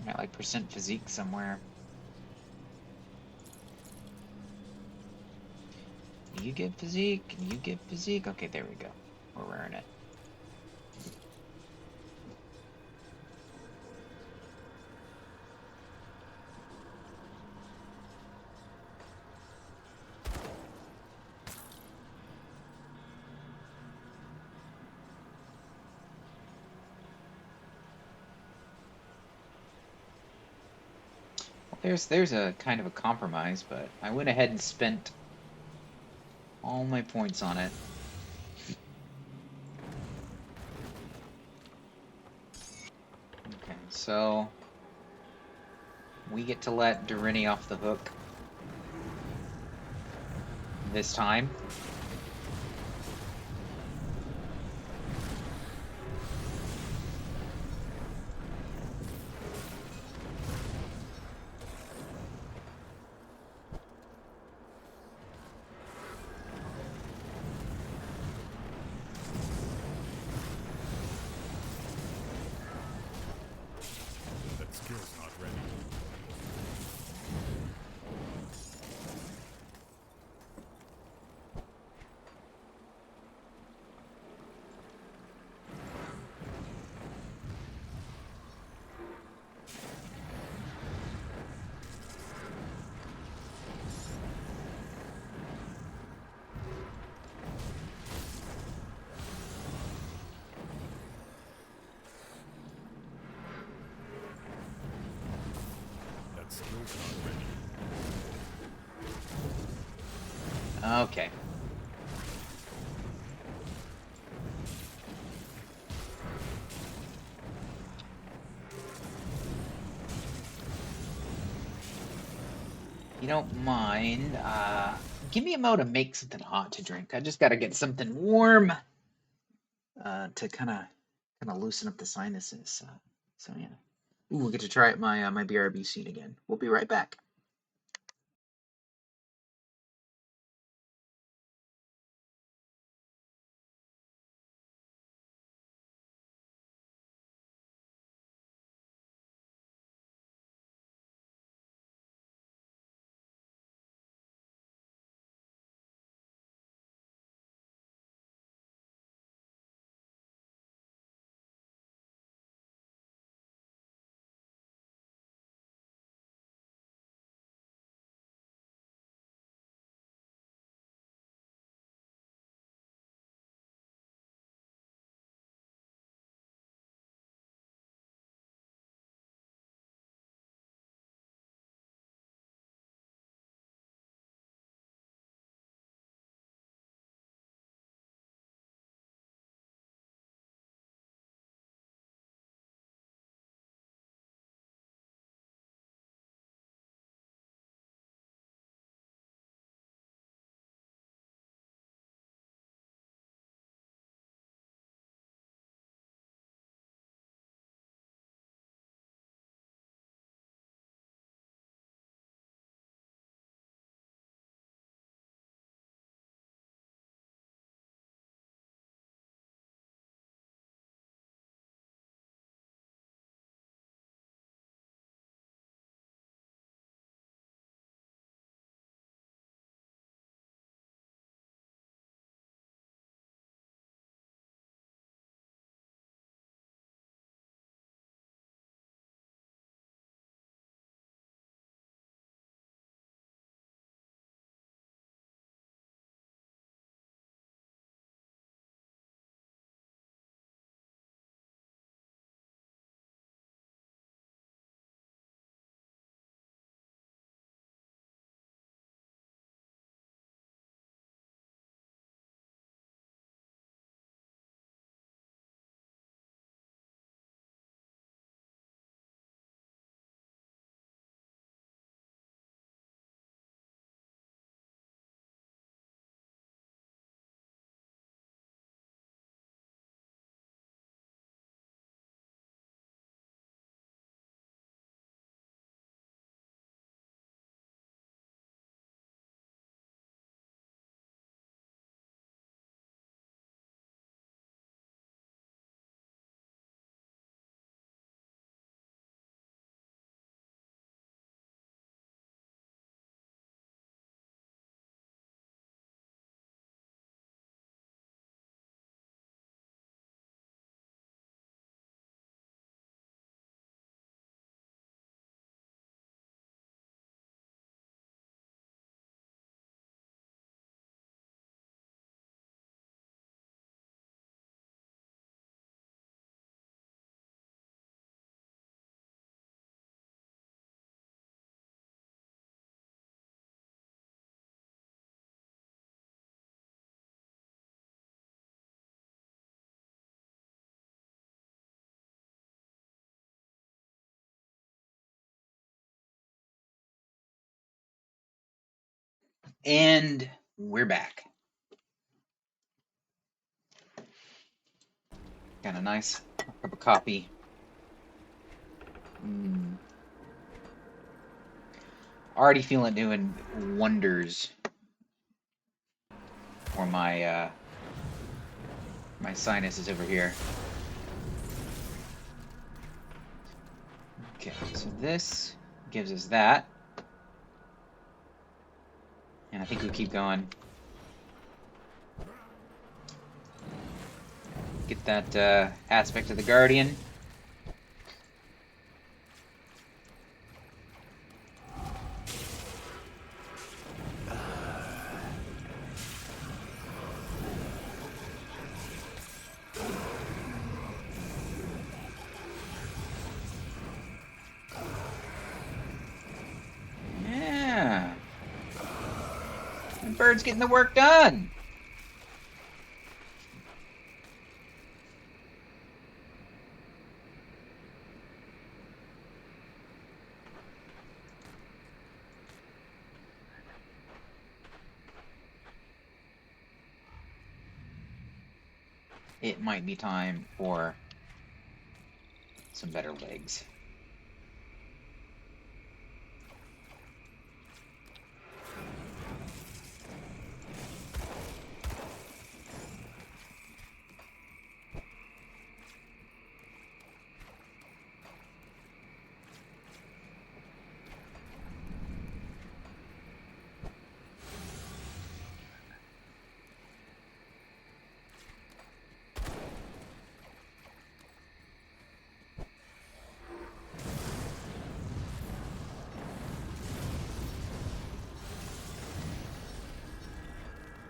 Got like percent physique somewhere. You get physique, and you get physique. Okay, there we go. We're wearing it. there's a kind of a compromise, but I went ahead and spent all my points on it. Okay, so we get to let Durini off the hook this time. That skill's not ready. That skill's not ready. Okay. You don't mind, give me a mo to make something hot to drink. I just gotta get something warm, to kinda loosen up the sinuses. So yeah. Ooh, we'll get to try out my BRB seed again. We'll be right back. And we're back. Got a nice cup of coffee. Already feeling doing wonders for my my sinuses over here. Okay, so this gives us that. And I think we keep going. Get that aspect of the Guardian. Yeah. The bird's getting the work done. It might be time for some better legs.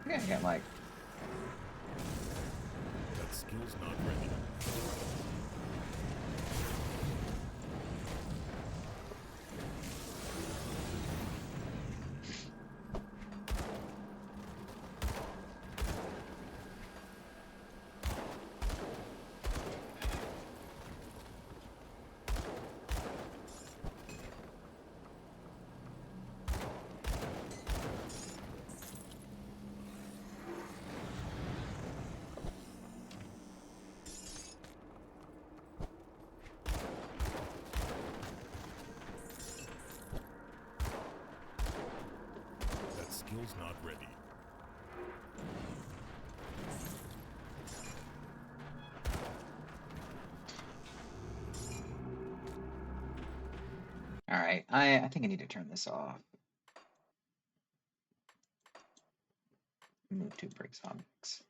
Yeah, I got like That skill's not ready. That skill's not ready. all right. I think I need to turn this off. Move to break objects.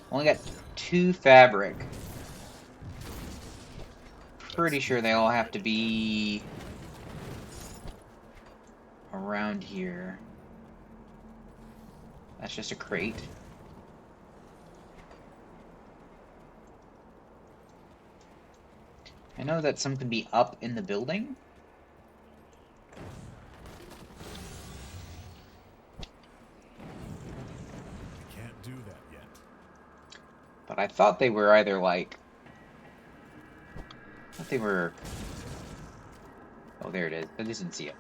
Only got 2 fabric. Pretty sure they all have to be around here. That's just a crate. I know that some can be up in the building. Can't do that yet. But I thought they were either like... I thought they were... Oh, there it is. I just didn't see it.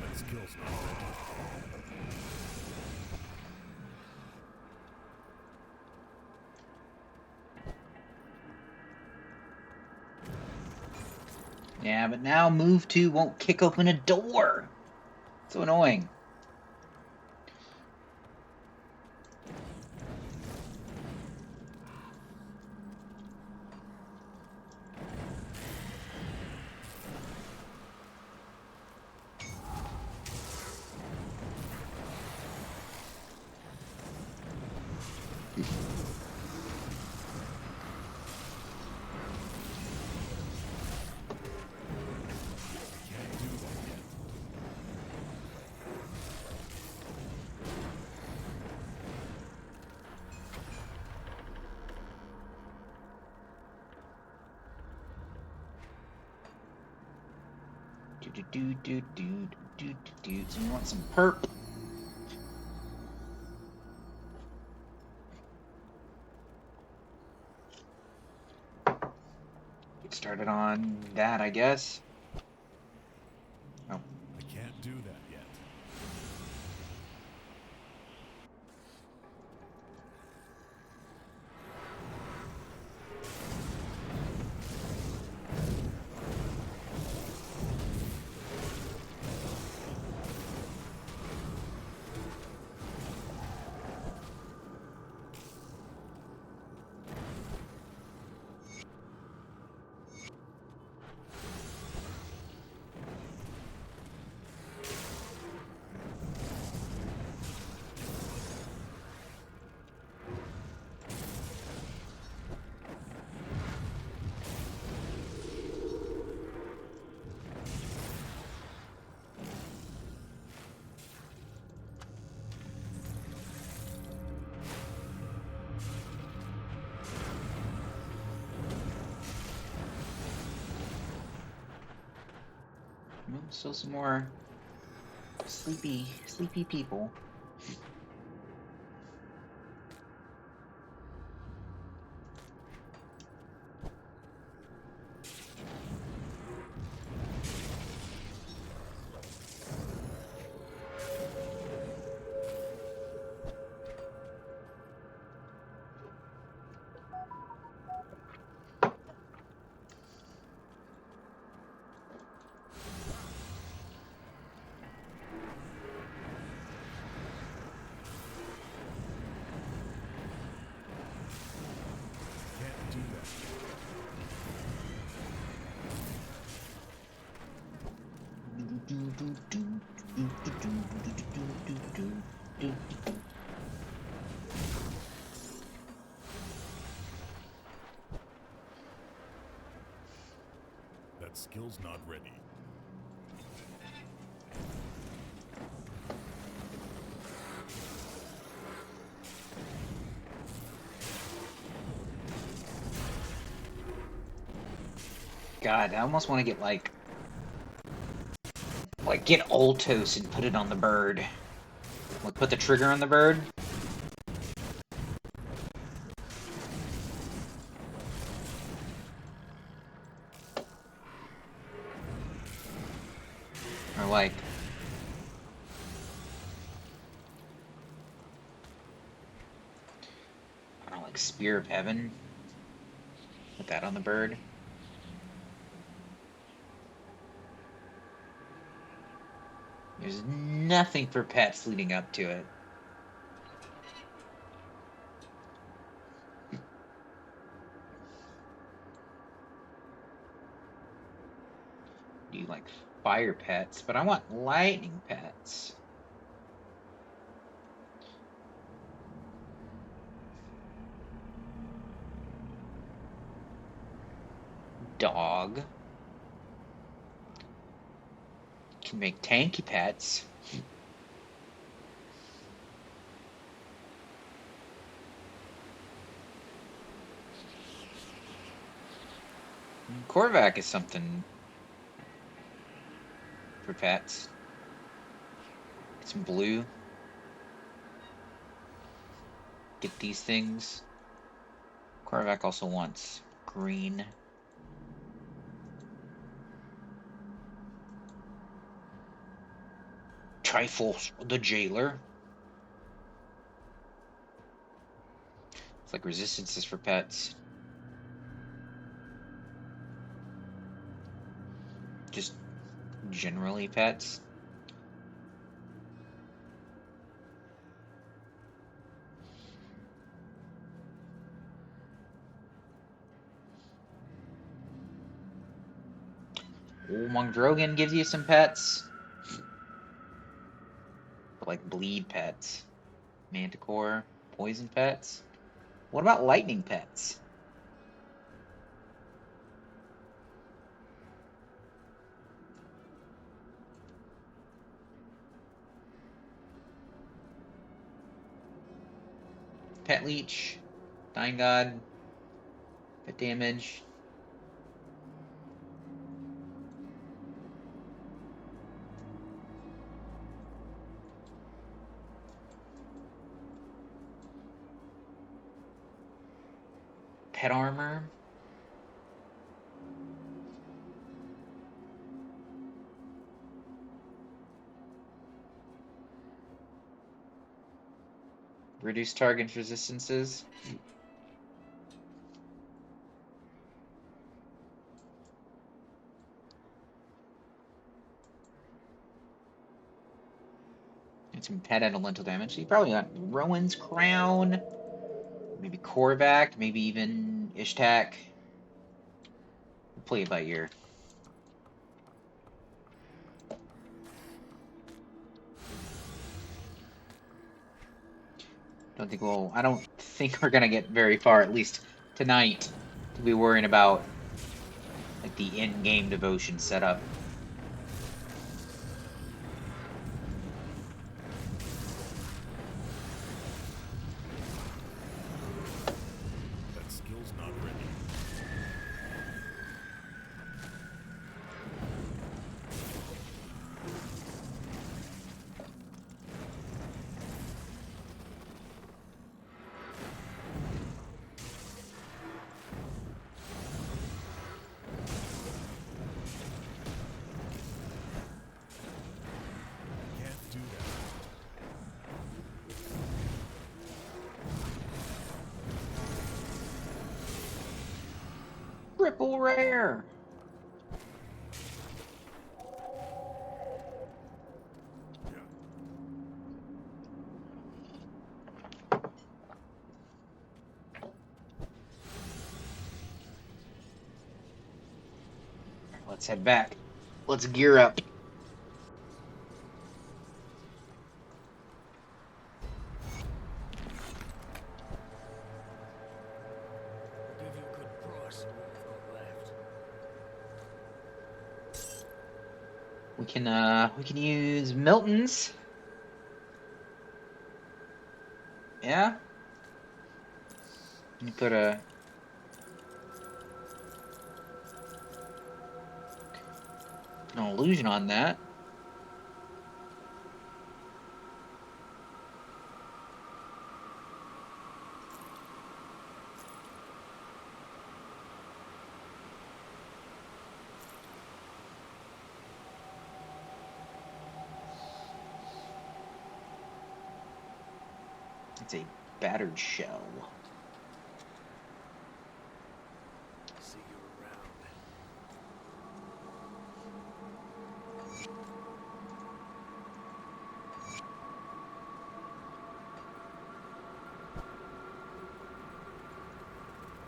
That skill's not ready. Yeah, but now move to won't kick open a door. So annoying. Can't do that yet. Do. So we want some perp. Get started on that, I guess. Oh, I can't do that yet. well, still some more sleepy people. Can't do that yet. That skill's not ready. God, I almost want to get like get Altos and put it on the bird. Like put the trigger on the bird. Or like I don't know, like Spear of Heaven. Put that on the bird. There's nothing for pets leading up to it. Do you like fire pets? But I want lightning pets. Dog. Can make tanky pets. Korvac is something for pets. Get some blue. Get these things. Korvac also wants green. Triforce the Jailer. It's like resistances for pets. just generally pets. Mongdrogan gives you some pets. But like bleed pets. Manticore, poison pets. What about lightning pets? Pet leech, Dying God, pet damage. Pet armor. Reduce target resistances. And some pet elemental damage. So you probably got Rowan's Crown, maybe Korvac, maybe even Ishtak. We'll play it by ear. I don't think we're gonna get very far, at least tonight, to be worrying about like the in-game devotion setup. That skill's not ready. Can't do that. Triple rare! Yeah. Let's head back. Let's gear up. I'll give you a good price on what I've got left. We can use Milton's. Yeah? You put an illusion on that. It's a battered shell. See you around.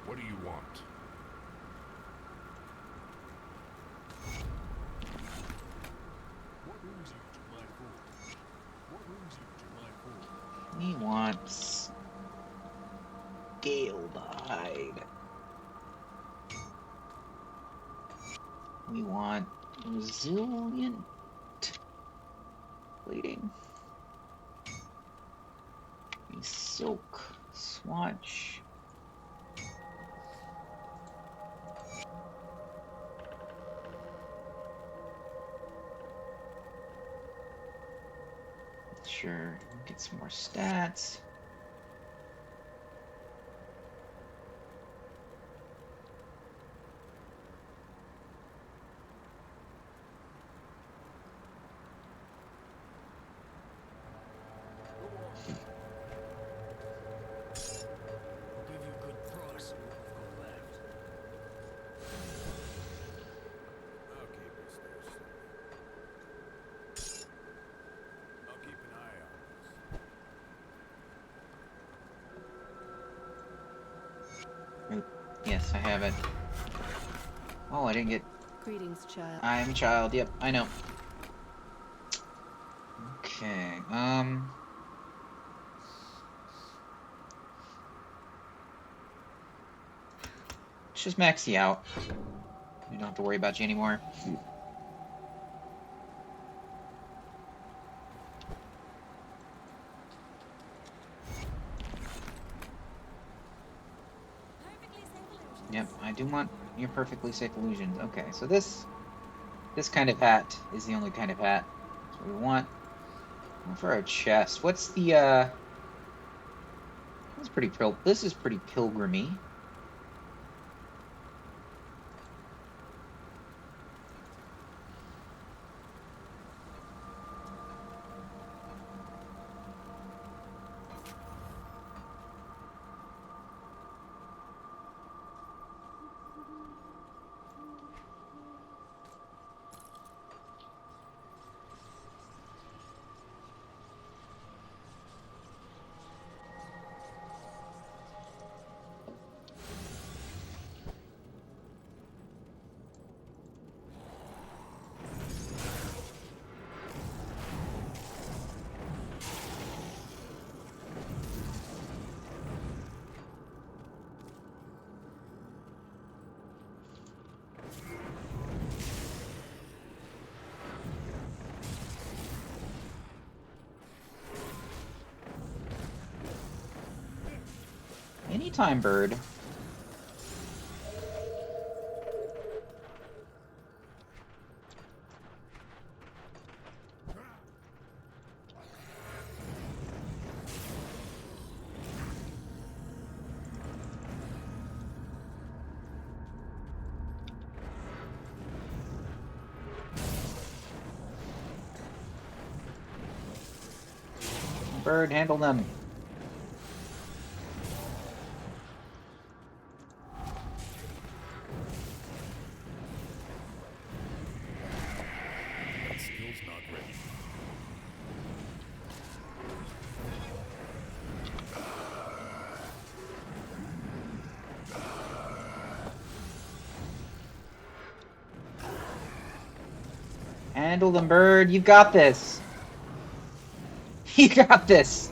What do you want? What brings you to my forge? What brings you to my forge? We want scaled hide. We want resilient plating. A silk swatch. Sure, get some more stats. I'll give you a good price on what I've got left. Okay, Mr. I have it. Oh, I didn't get... Greetings, child. I am a child. Yep, I know. Okay, let's just max you out. We don't have to worry about you anymore. Yep, I do want your perfectly safe illusions. Okay, so this kind of hat is the only kind of hat. That's what we want. For our chest, what's the this is pretty pilgrimy. Anytime, bird. Bird, handle them. That skill's not ready. Handle them, bird. You got this. You got this.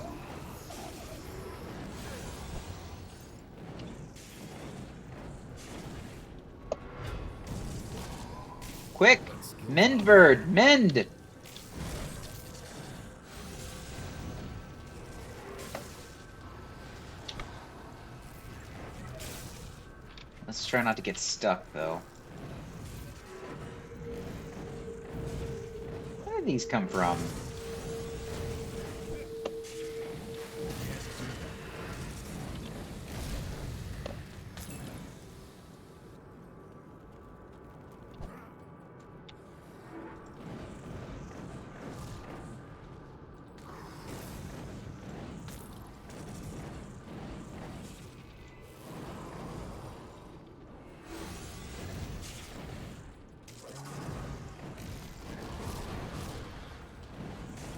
Quick! Mend, bird! Mend! Let's try not to get stuck, though. Where did these come from?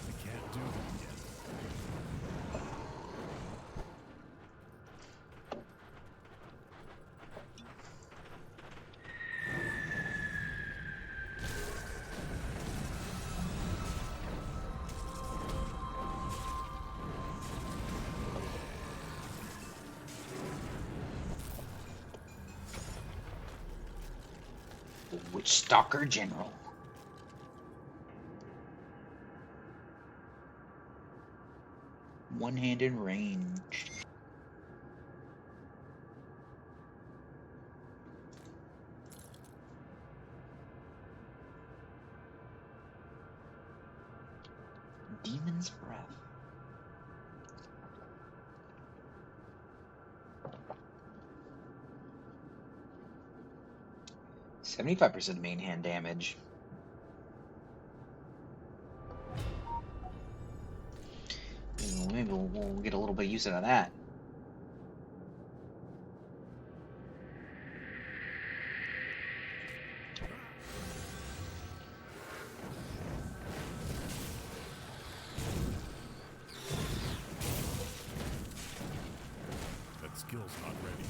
I can't do that yet. The Witch Stalker General. One-handed range. Demon's Breath. %75 main hand damage. Maybe we'll get a little bit of use out of that. That skill's not ready.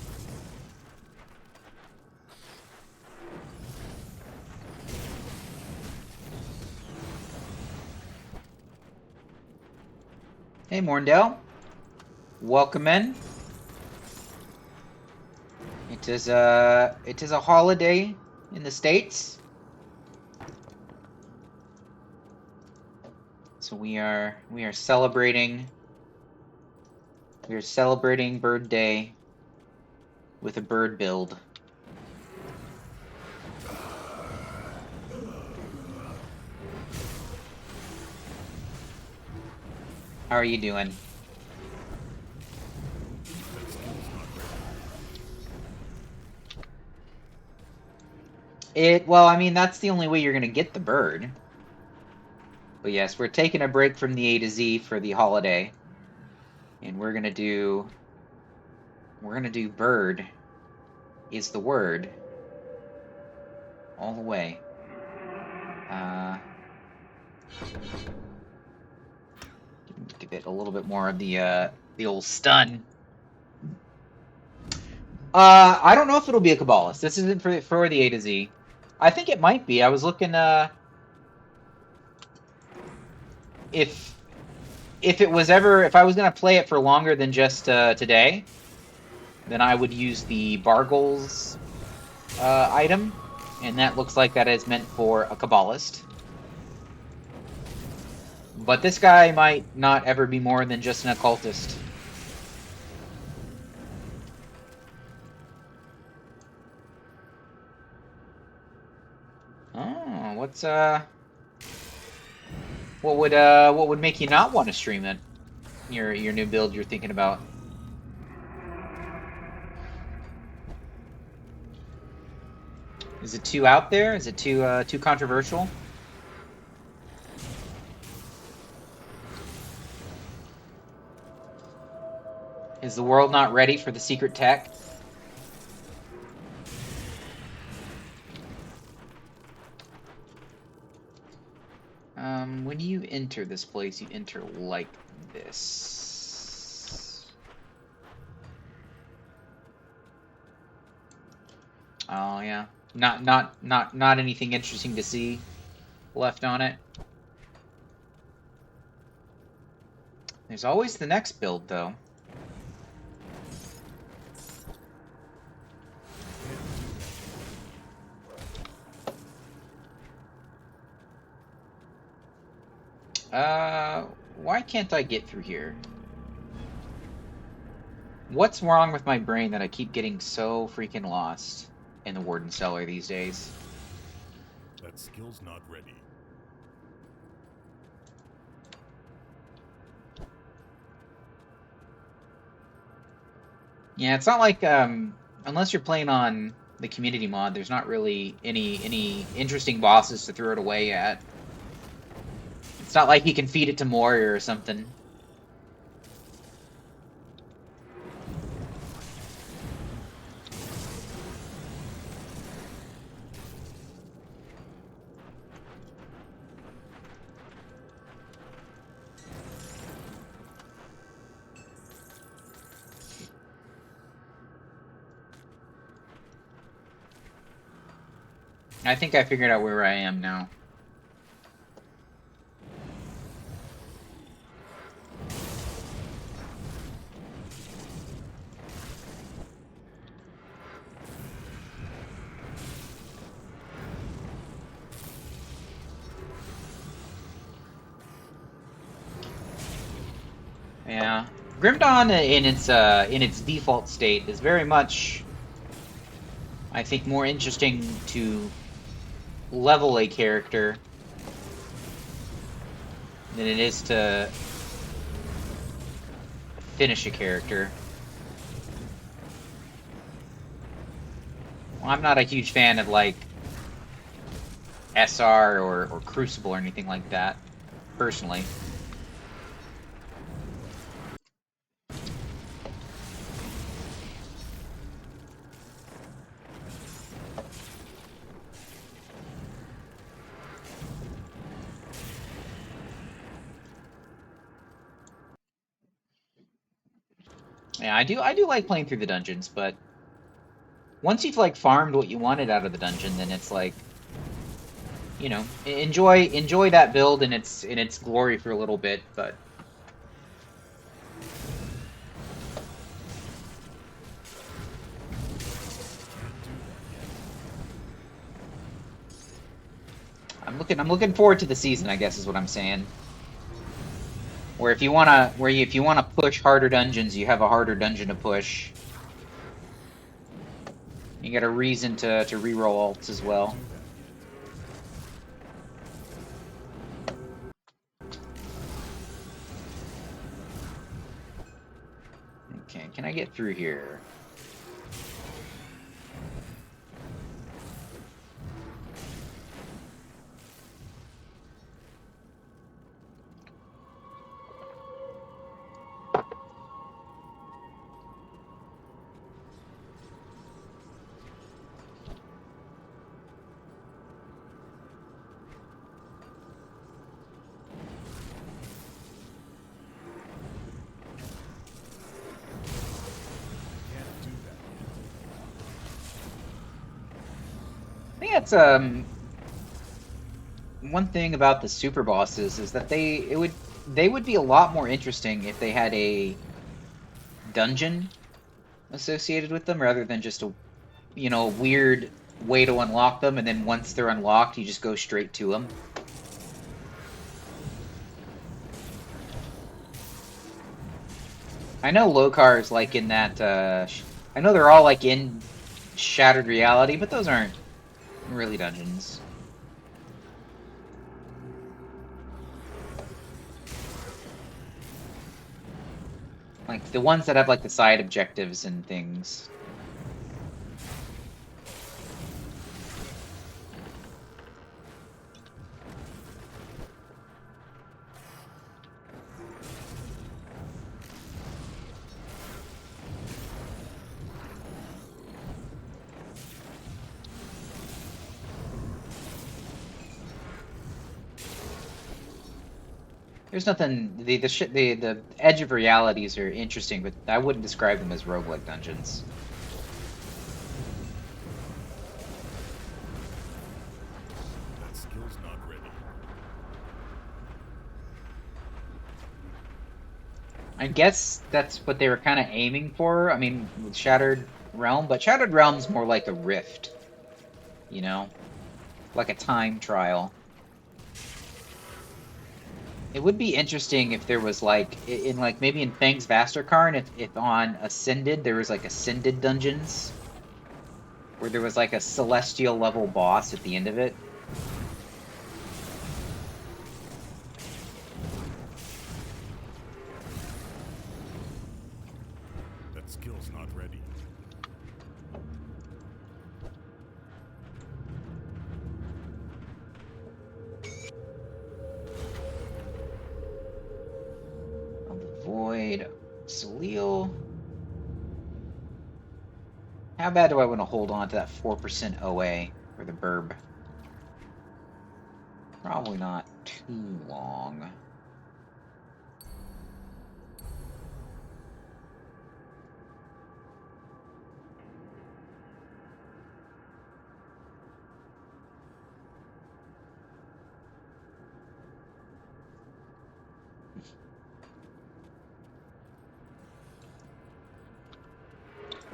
Hey, Morndell. Welcome in. It is a holiday in the States. So we are celebrating Bird Day with a bird build. How are you doing? Well, I mean, that's the only way you're gonna get the bird. But yes, we're taking a break from the A to Z for the holiday. And we're gonna do bird is the word all the way. Give it a little bit more of the old stun. I don't know if it'll be a Kabbalist. This isn't for the A to Z. I think it might be. I was looking if I was gonna play it for longer than just today, then I would use the Bargles item, and that looks like that is meant for a Kabbalist. But this guy might not ever be more than just an occultist. Oh, what would make you not want to stream it? Your new build you're thinking about? Is it too out there? Is it too controversial? Is the world not ready for the secret tech? When you enter this place, you enter like this. Oh yeah, not anything interesting to see left on it. There's always the next build, though. Why can't I get through here? What's wrong with my brain that I keep getting so freaking lost in the Warden Cellar these days? That skill's not ready. Yeah, it's not like, unless you're playing on the community mod, there's not really any interesting bosses to throw it away at. It's not like you can feed it to Moria or something. I think I figured out where I am now. Yeah, Grim Dawn in its default state is very much, I think, more interesting to level a character than it is to finish a character. Well, I'm not a huge fan of like SR or Crucible or anything like that, personally. Yeah, I do like playing through the dungeons, but once you've like farmed what you wanted out of the dungeon, then it's like, you know, enjoy that build in its glory for a little bit, but looking forward to the season, I guess is what I'm saying. Where if you wanna push harder dungeons, you have a harder dungeon to push. You get a reason to reroll alts as well. Okay, can I get through here? Can't do that I think that's one thing about the super bosses is that they would be a lot more interesting if they had a dungeon associated with them rather than just a weird way to unlock them, and then once they're unlocked you just go straight to them. I know Lokar's like in that I know they're all like in Shattered Reality, but those aren't really dungeons. Like the ones that have like the side objectives and things. There's nothing. The edge of realities are interesting, but I wouldn't describe them as roguelike dungeons. That skill's not ready. I guess that's what they were kind of aiming for. I mean, with Shattered Realm, but Shattered Realm's more like a rift, you know, like a time trial. It would be interesting if there was like in like maybe in Fang's Vasterkarn, if on Ascended there was like Ascended dungeons where there was like a celestial level boss at the end of it. That skill's not ready. Void, Salil. How bad do I want to hold on to that 4% OA for the burb? Probably not too long.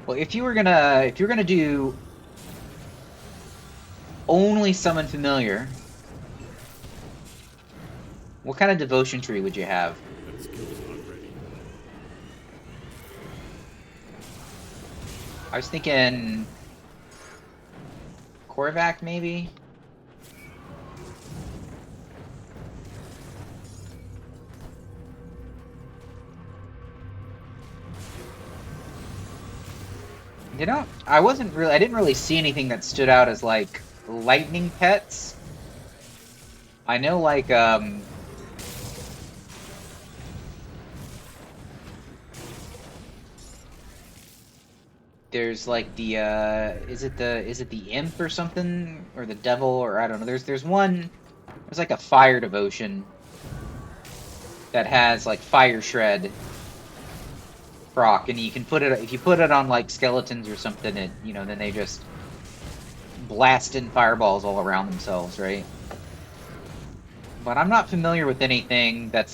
Well, if you're gonna do only summon familiar, what kind of devotion tree would you have? That skill's not ready. I was thinking Korvac maybe. I didn't really see anything that stood out as like lightning pets. I know like there's like the is it the imp or something, or the devil, or I don't know. There's like a fire devotion that has like fire shred proc, and you can put it, if you put it on like skeletons or something, then they just blast in fireballs all around themselves, right? But I'm not familiar with anything that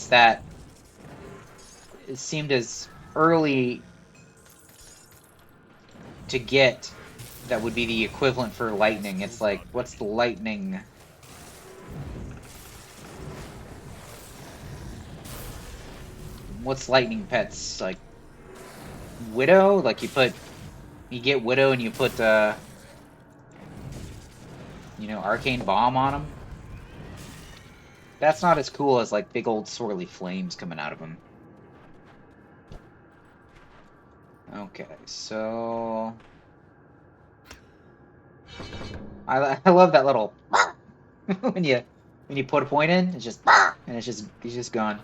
it seemed as early to get that would be the equivalent for lightning. It's like, what's the lightning what's lightning pets like? Widow? Like you get Widow and you put Arcane Bomb on him. That's not as cool as like big old swirly flames coming out of him. Okay, so I love that little when you put a point in, it's just and he's just gone.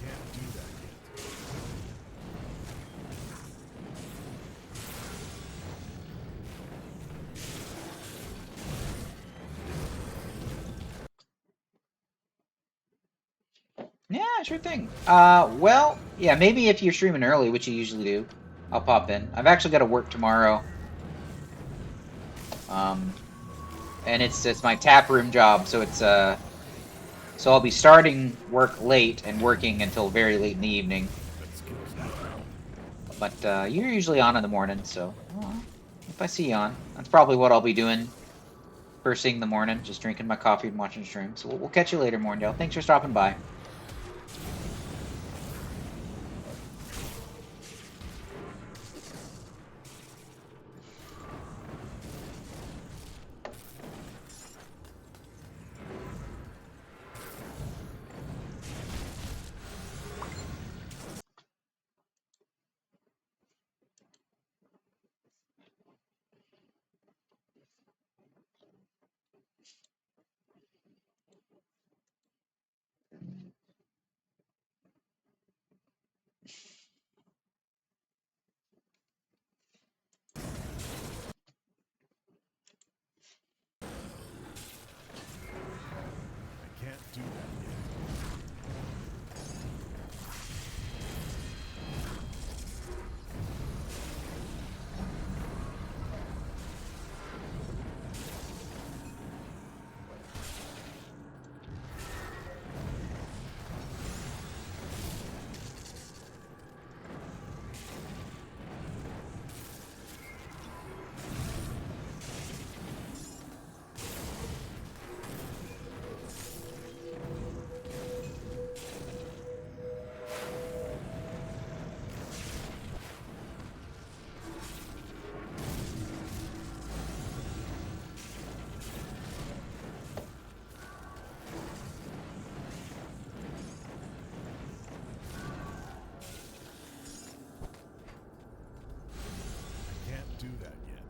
Can't do that yet. Yeah, sure thing. Well, yeah, maybe if you're streaming early, which you usually do, I'll pop in. I've actually got to work tomorrow. And it's my tap room job, so so I'll be starting work late and working until very late in the evening. But you're usually on in the morning, so if I see you on, that's probably what I'll be doing first thing in the morning, just drinking my coffee and watching stream. So we'll catch you later, Morndale. Thanks for stopping by. I can't do that yet. I can't do that yet.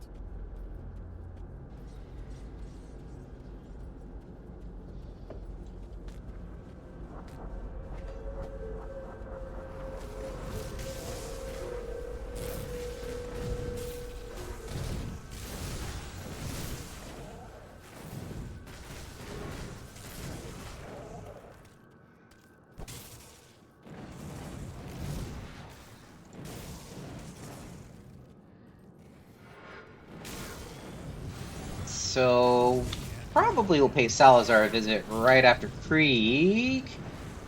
So probably we'll pay Salazar a visit right after Krieg.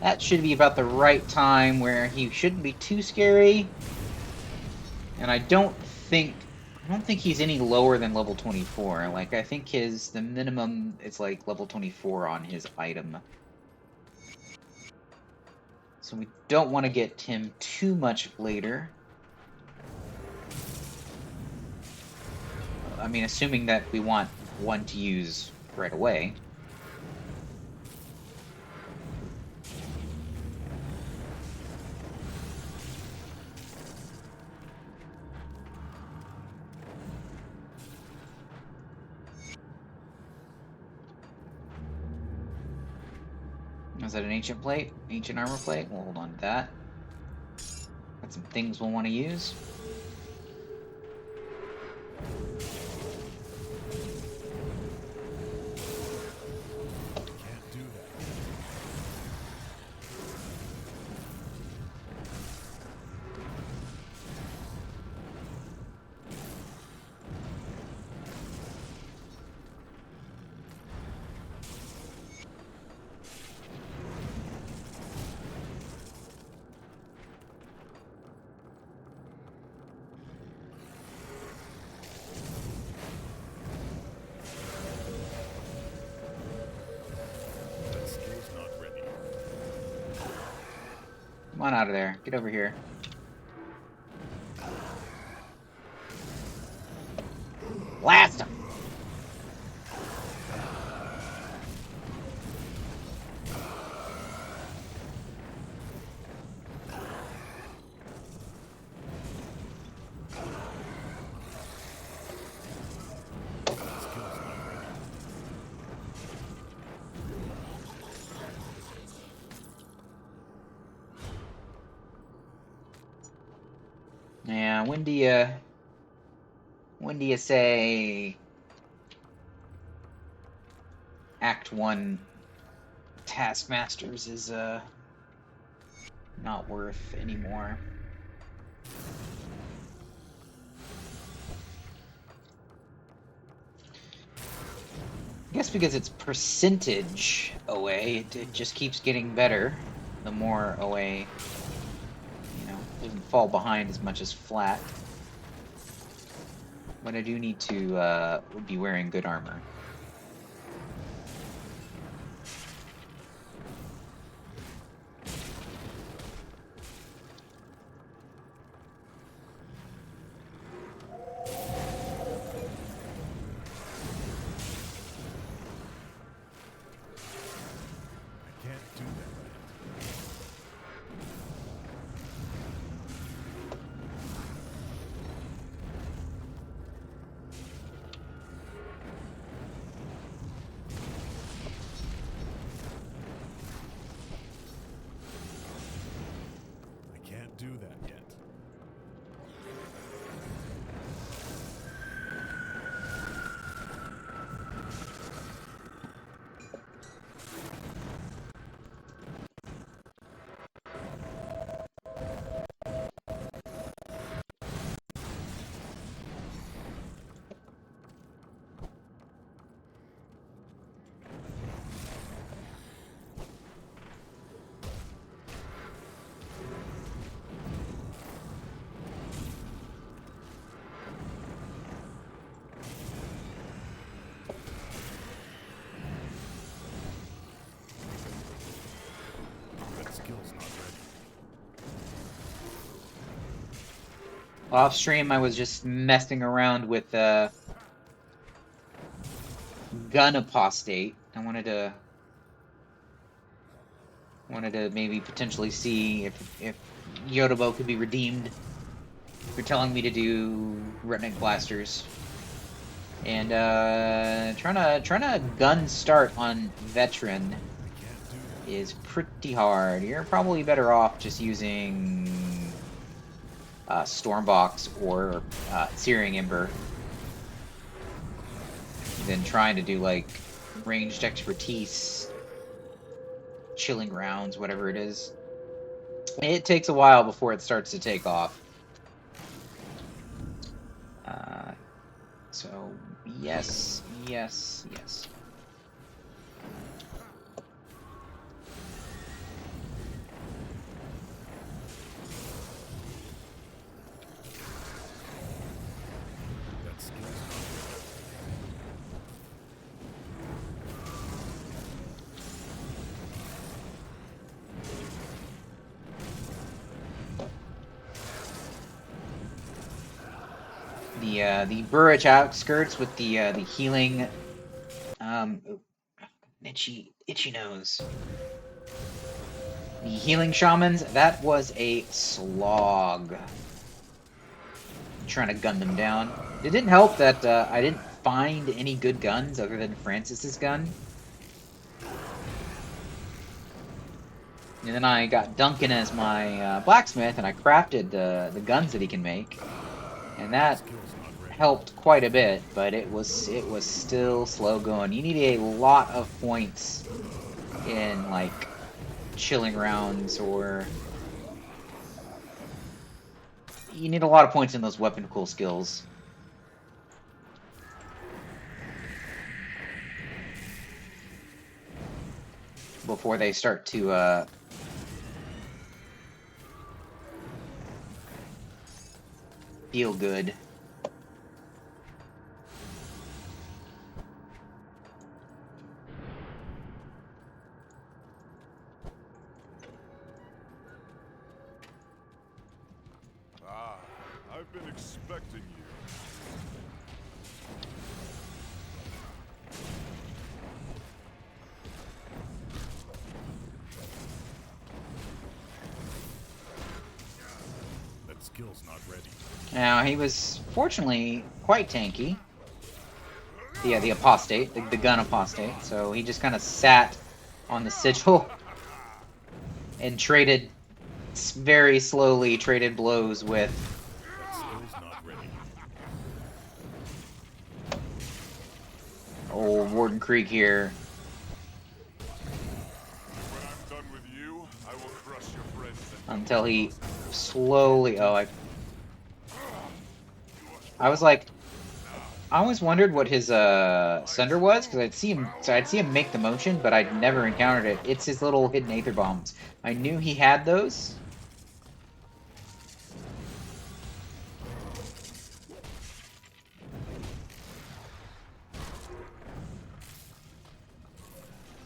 That should be about the right time where he shouldn't be too scary. And I don't think he's any lower than level 24. Like I think the minimum is like level 24 on his item. So we don't want to get him too much later. I mean, assuming that we want one to use right away. Is that an ancient plate? Ancient armor plate? We'll hold on to that. Got some things we'll want to use. Can't do that. Come on out of there. Get over here. Blast him! Yeah, when do you say Act 1 Taskmasters is not worth anymore? I guess because it's percentage OA, it just keeps getting better the more OA, you know, doesn't fall behind as much as flat. But I do need to be wearing good armor. I can't do that. I can't do that yet. That skill's not ready. Off stream, I was just messing around with Gun Apostate. I wanted to maybe potentially see if Yotobo could be redeemed for telling me to do Retinic Blasters. And trying to gun start on Veteran I can't do that. is pretty hard. You're probably better off just using Stormbox or Searing Ember than trying to do like ranged expertise, chilling rounds, whatever it is. It takes a while before it starts to take off. So yes, yes, yes. That skill's not ready. The Burridge outskirts with the healing itchy nose. The healing shamans, that was a slog. Trying to gun them down. It didn't help that I didn't find any good guns other than Francis's gun. And then I got Duncan as my blacksmith, and I crafted the guns that he can make, and that Skill's not ready. helped quite a bit. But it was still slow going. You need a lot of points in like chilling rounds, or you need a lot of points in those weapon cool skills. Before they start to feel good. been expecting you. That skill's not ready. Now, he was fortunately quite tanky. Yeah, the apostate, the gun apostate. So he just kind of sat on the sigil and traded very slowly, traded blows with. That skill's not ready. Old Warden Creek here. When I'm done with you, I will crush your friends and Until he slowly. Oh, I was like, I always wondered what his Sunder was, because I'd see him make the motion, but I'd never encountered it. It's his little hidden Aether Bombs. I knew he had those.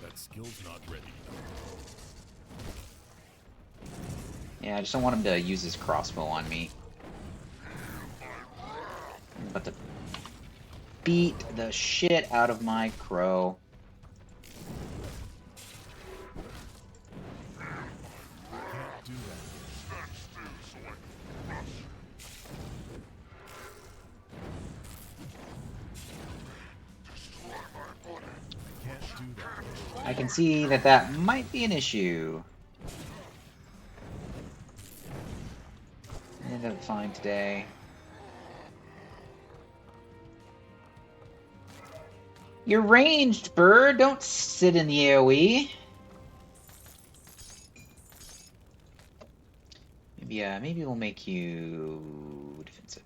That skill's not ready. Yeah, I just don't want him to use his crossbow on me. I'm about to beat the shit out of my crow. Can't do that. Can't do that. I can see that that might be an issue. Ended up fine today. You're ranged, bird. Don't sit in the AoE. Maybe we'll make you defensive.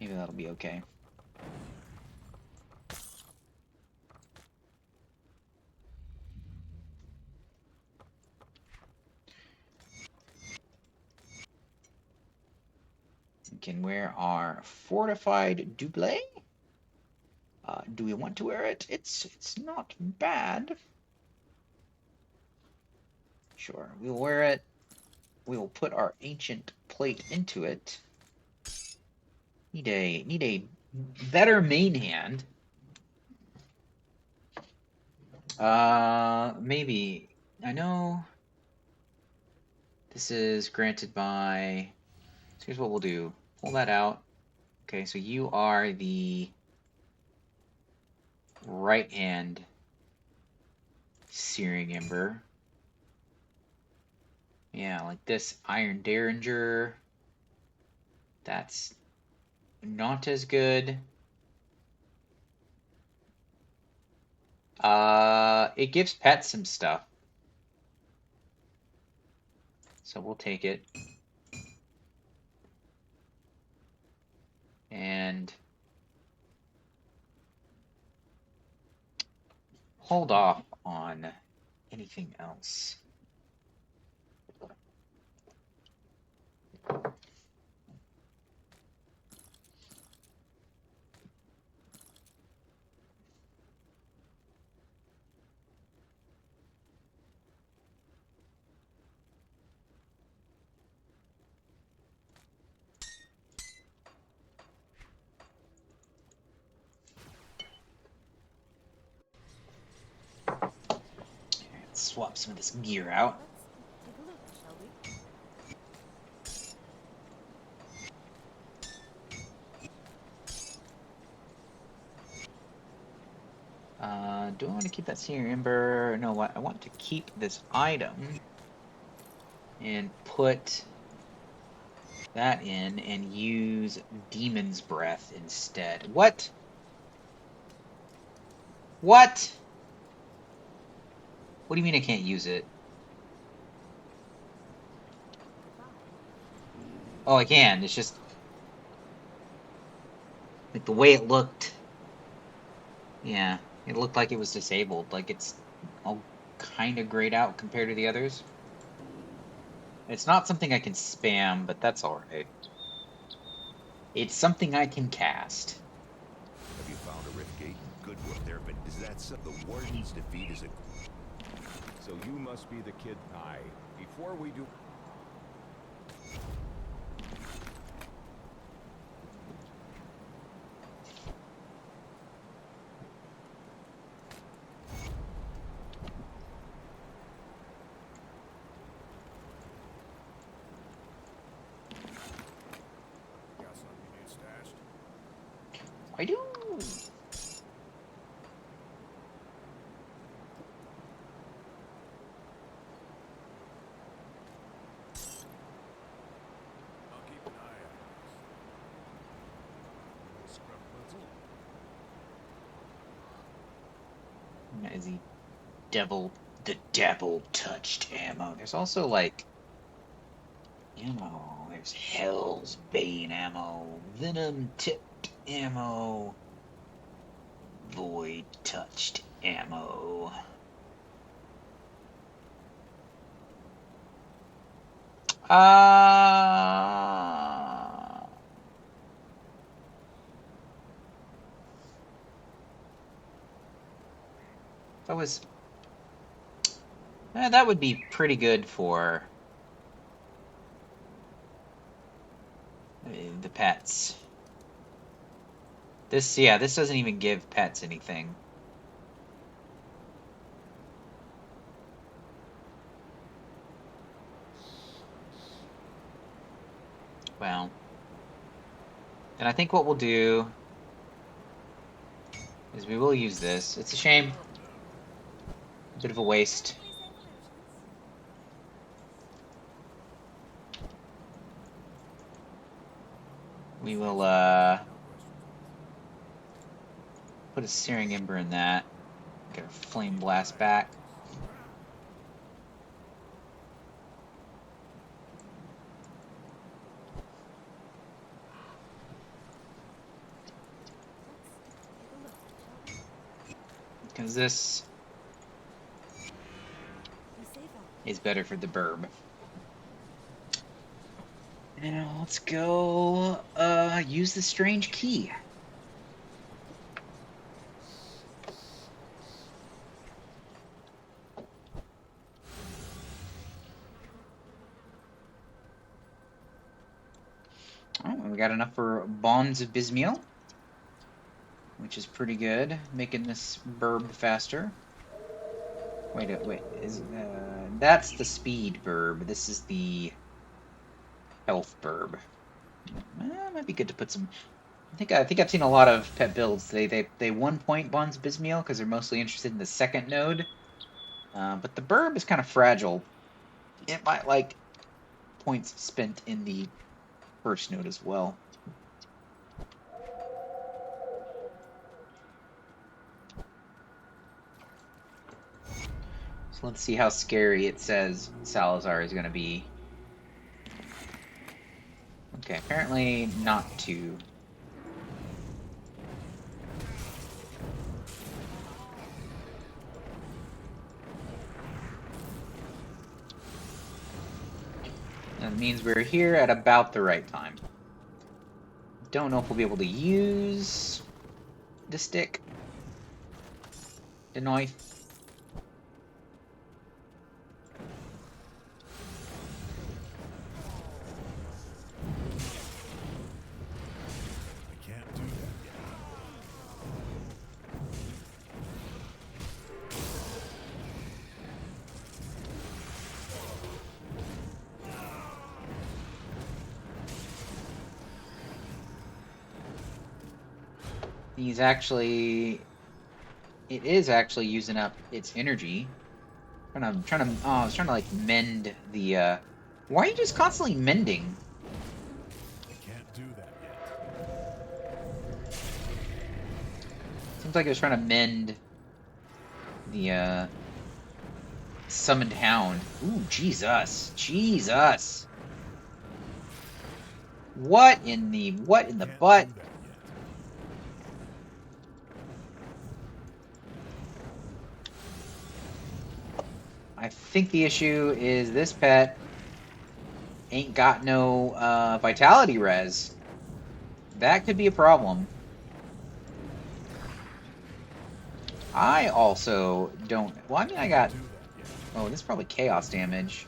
Maybe that'll be okay. We can wear our fortified doublet. Do we want to wear it? It's not bad. Sure, we'll wear it. We will put our ancient plate into it. Need a better main hand. Maybe. I know this is granted by. So here's what we'll do. Pull that out. Okay, so you are the right hand Searing Ember. Yeah, like this Iron Derringer. That's not as good. It gives pets some stuff. So we'll take it. And hold off on anything else. Let's swap some of this gear out. Take a look, shall we? Do I want to keep that Searing Ember? No, what I want to keep this item and put that in and use Demon's Breath instead. What? What? What do you mean I can't use it? Oh, I can. It's just like the way it looked. Yeah, it looked like it was disabled. Like it's all kind of grayed out compared to the others. It's not something I can spam, but that's alright. It's something I can cast. Have you found a rift gate? Good work there, but is that so? The Warden's defeat is a... So you must be the kid. Aye. Before we do... I do. I'll keep an eye out. Little scrap pretzel. Is he the devil touched ammo? There's also like ammo. There's Hell's Bane ammo, Venom tipped ammo, Void touched ammo. That was that would be pretty good for the pets. This doesn't even give pets anything. Well, and I think what we'll do is we will use this. It's a shame. A bit of a waste. We will put a Searing Ember in that. Get our Flame Blast back. Because this is better for the burb. Now let's go use the strange key. Oh, we got enough for Bonds of Bismiel, which is pretty good, making this burb faster. Wait, is that's the speed burb. This is the health burb. Might be good to put some. I think I've seen a lot of pet builds. They 1 point Bonds of Bismiel because they're mostly interested in the second node. But the burb is kind of fragile. It might like points spent in the first node as well. So let's see how scary it says Salazar is going to be. Okay, apparently not too. That means we're here at about the right time. Don't know if we'll be able to use the stick, the knife. I can't do that yet. It is actually using up its energy. I was trying to like mend the, why are you just constantly mending? I can't do that yet. Seems like it was trying to mend the, summoned hound. Ooh, Jesus. Jesus. What in the Can't butt? do that yet. I think the issue is this pet ain't got no vitality res. That could be a problem. I also don't. Well, I mean, I got. Do that yet. Oh, this is probably chaos damage.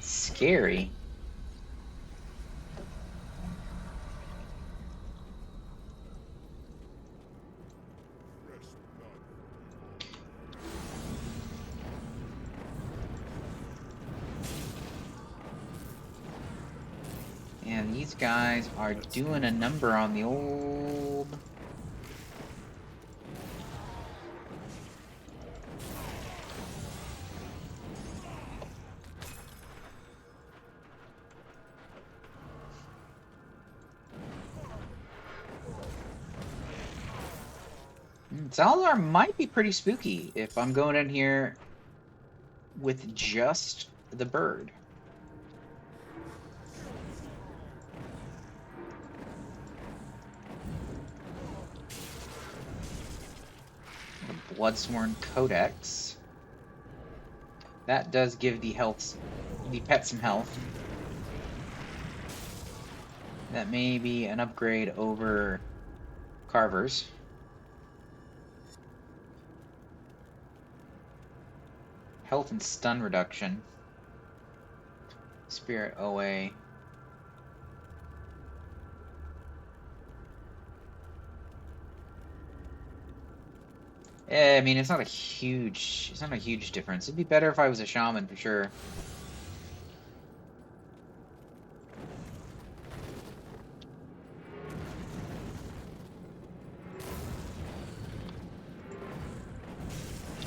Scary. And these guys are doing a number on the old... Salazar might be pretty spooky if I'm going in here with just the bird. A Bloodsworn Codex. That does give the pet some health. That may be an upgrade over Carver's. Health and stun reduction. Spirit OA. I mean, it's not a huge difference. It'd be better if I was a shaman for sure.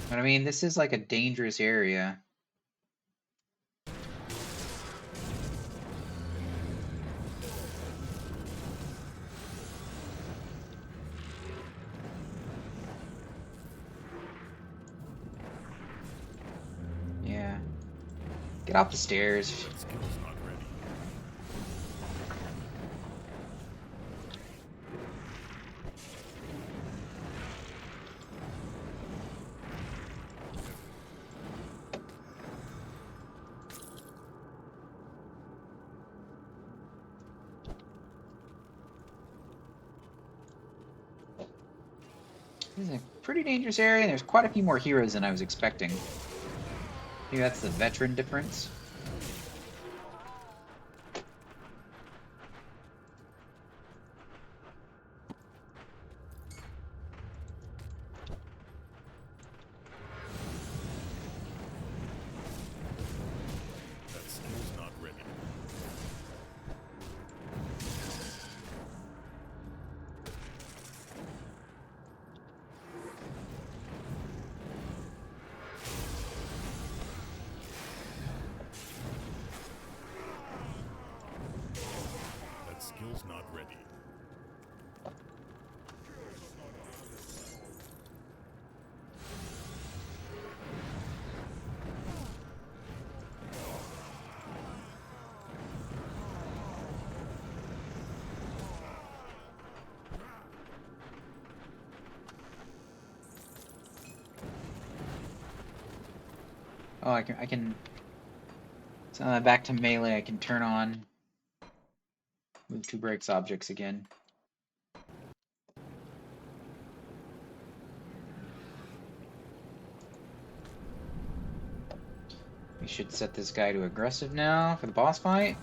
But I mean, this is like a dangerous area. Yeah. Get off the stairs. That skill's not ready. This is a pretty dangerous area, and there's quite a few more heroes than I was expecting. Maybe that's the veteran difference. That skill's not ready. That skill's not ready. Oh, I can. So back to melee. I can turn on. Move 2 breaks objects again. We should set this guy to aggressive now for the boss fight.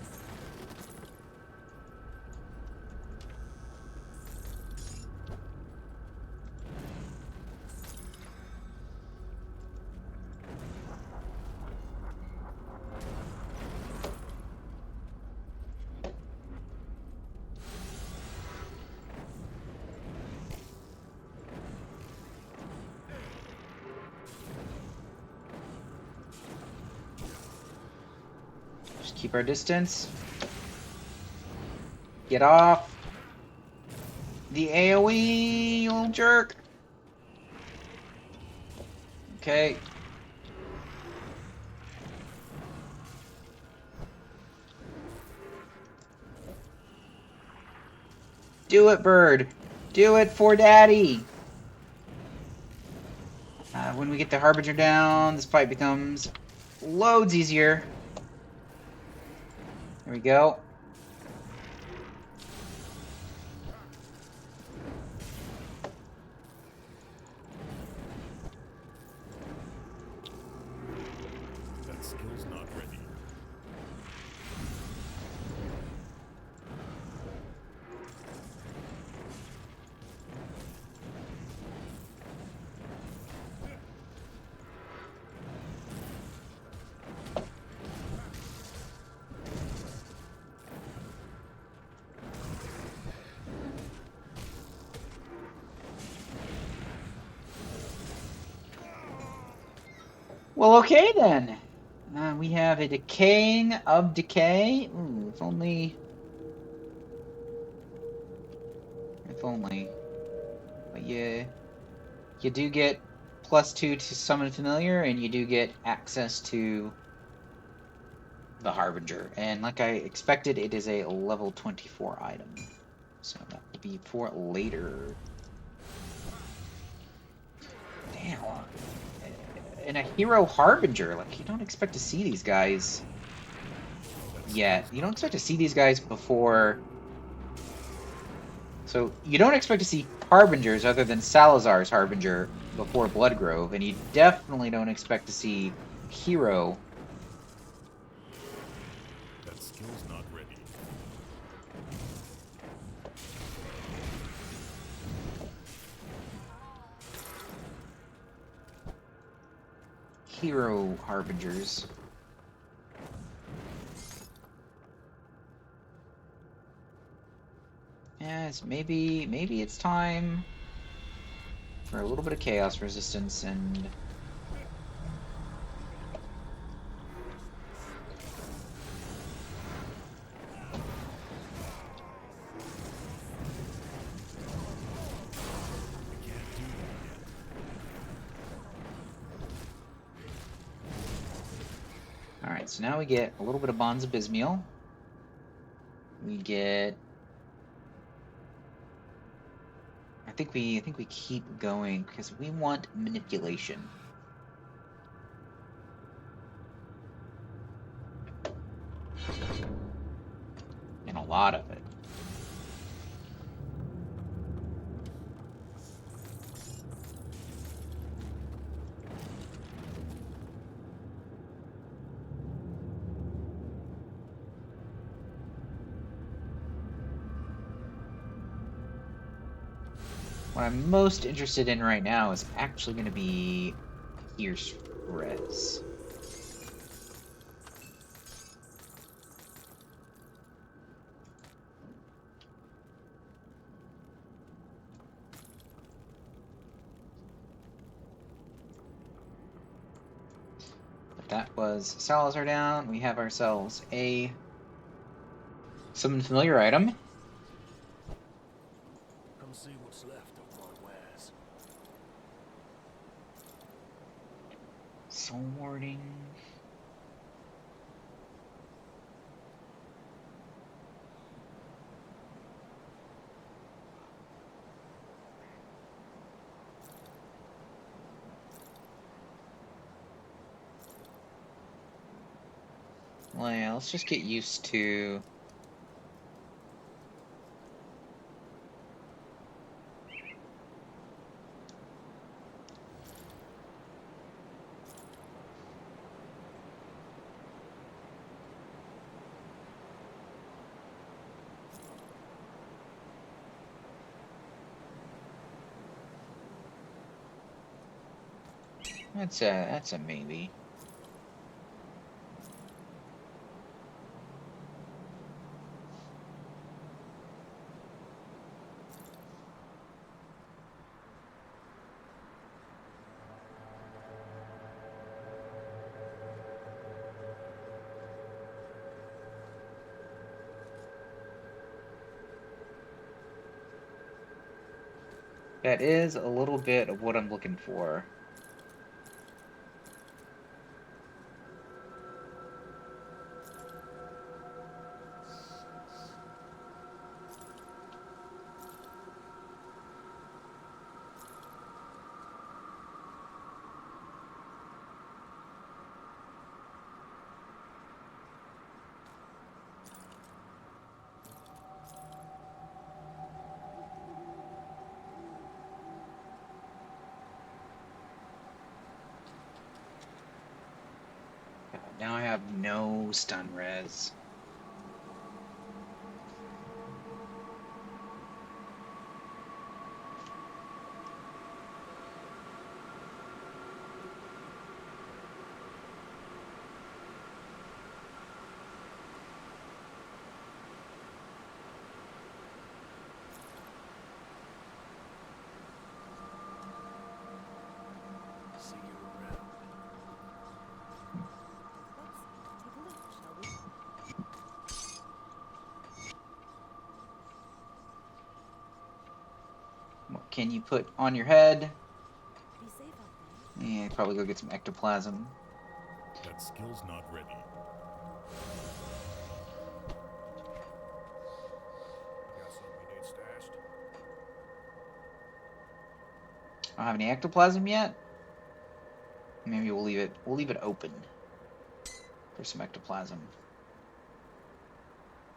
Just keep our distance. Get off the AoE, you little jerk. Okay. Do it, bird. Do it for daddy. When we get the Harbinger down, this fight becomes loads easier. There we go. That skill's not ready. Well, okay then. We have a decaying of decay. Ooh, if only. If only. But yeah, you do get +2 to summon familiar, and you do get access to the Harbinger. And like I expected, it is a level 24 item. So that will be for later. Damn. And a hero Harbinger, like, you don't expect to see these guys yet. You don't expect to see these guys before. So you don't expect to see Harbingers other than Salazar's Harbinger before Bloodgrove, and you definitely don't expect to see Hero. That skill's not ready. Hero Harbingers. Yes, maybe it's time for a little bit of chaos resistance and Alright, so now we get a little bit of Bonds of Bismiel. We get I think we keep going because we want manipulation. And a lot of it. What I'm most interested in right now is actually going to be Pierce Res. But that was Salazar down. We have ourselves a Summon Familiar item. Come see what's left of my wares. Soul Warding. Well, yeah, let's just get used to that's a maybe. That is a little bit of what I'm looking for. Now I have no stun res. See you around. can you put on your head? Be safe out there. Yeah, probably go get some ectoplasm. That skill's not ready. Got something we need stashed? I don't have any ectoplasm yet. Maybe we'll leave it open for some ectoplasm.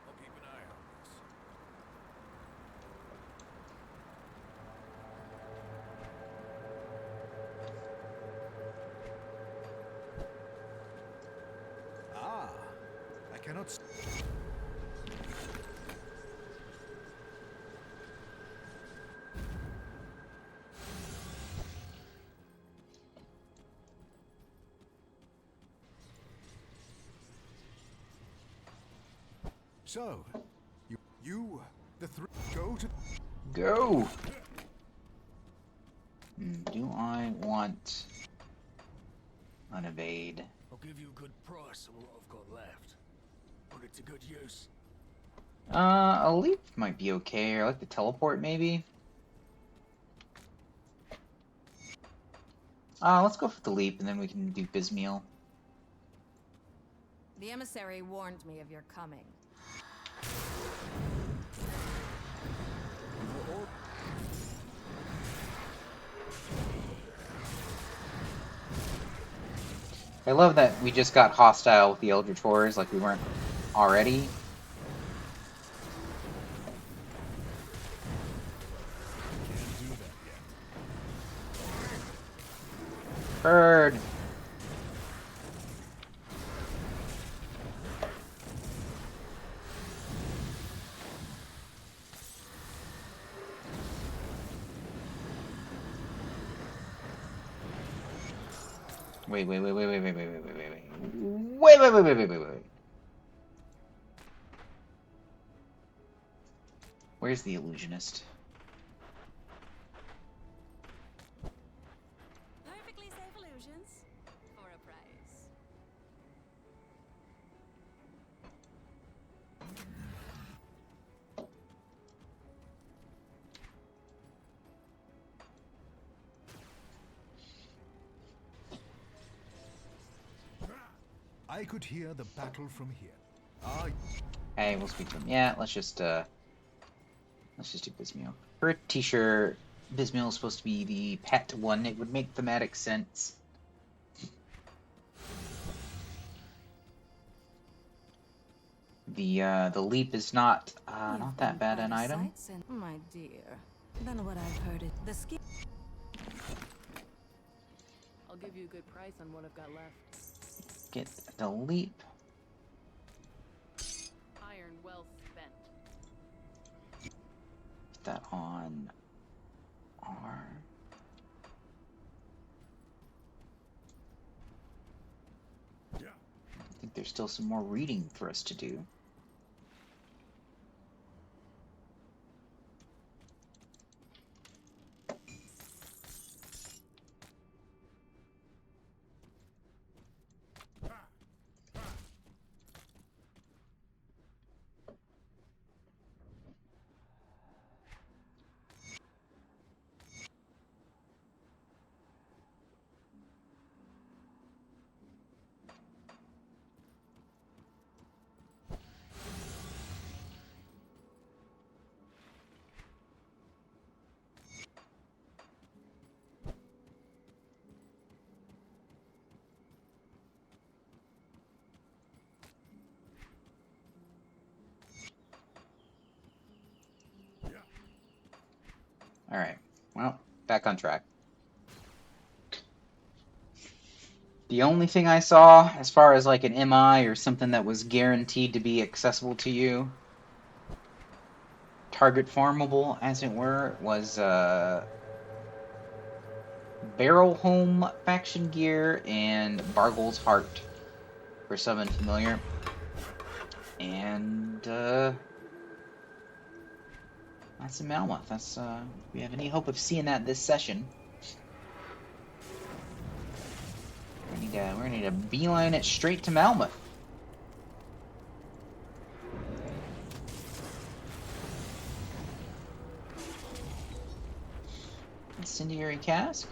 I'll keep an eye on this. Ah, I cannot. So, the three go to. Go! Do I want an evade? I'll give you a good price on what I've got left. Put it to good use. A leap might be okay, or like the teleport maybe. Let's go for the leap and then we can do Bismeal. The emissary warned me of your coming. I love that we just got hostile with the Eldritch Horrors like we weren't already. Can't do that yet. Bird! Wait. Where's the illusionist? Perfectly safe illusions for a price. I could hear the battle from here. Ah, Hey, we'll speak to him. Yeah, let's just do Bismeal. Pretty sure Bismeal is supposed to be the pet one. It would make thematic sense. The leap is not that bad an item. My dear. Then what I've heard is the ski. I'll give you a good price on what I've got left. Get the leap. Iron well spent. Put that on R. I think there's still some more reading for us to do. Alright, well, back on track. The only thing I saw, as far as like an MI or something that was guaranteed to be accessible to you, target farmable, as it were, was Barrelhome faction gear and Bargle's Heart for Summon Familiar. And that's in Malmoth. That's if we have any hope of seeing that this session. We're gonna need to beeline it straight to Malmoth. incendiary cask.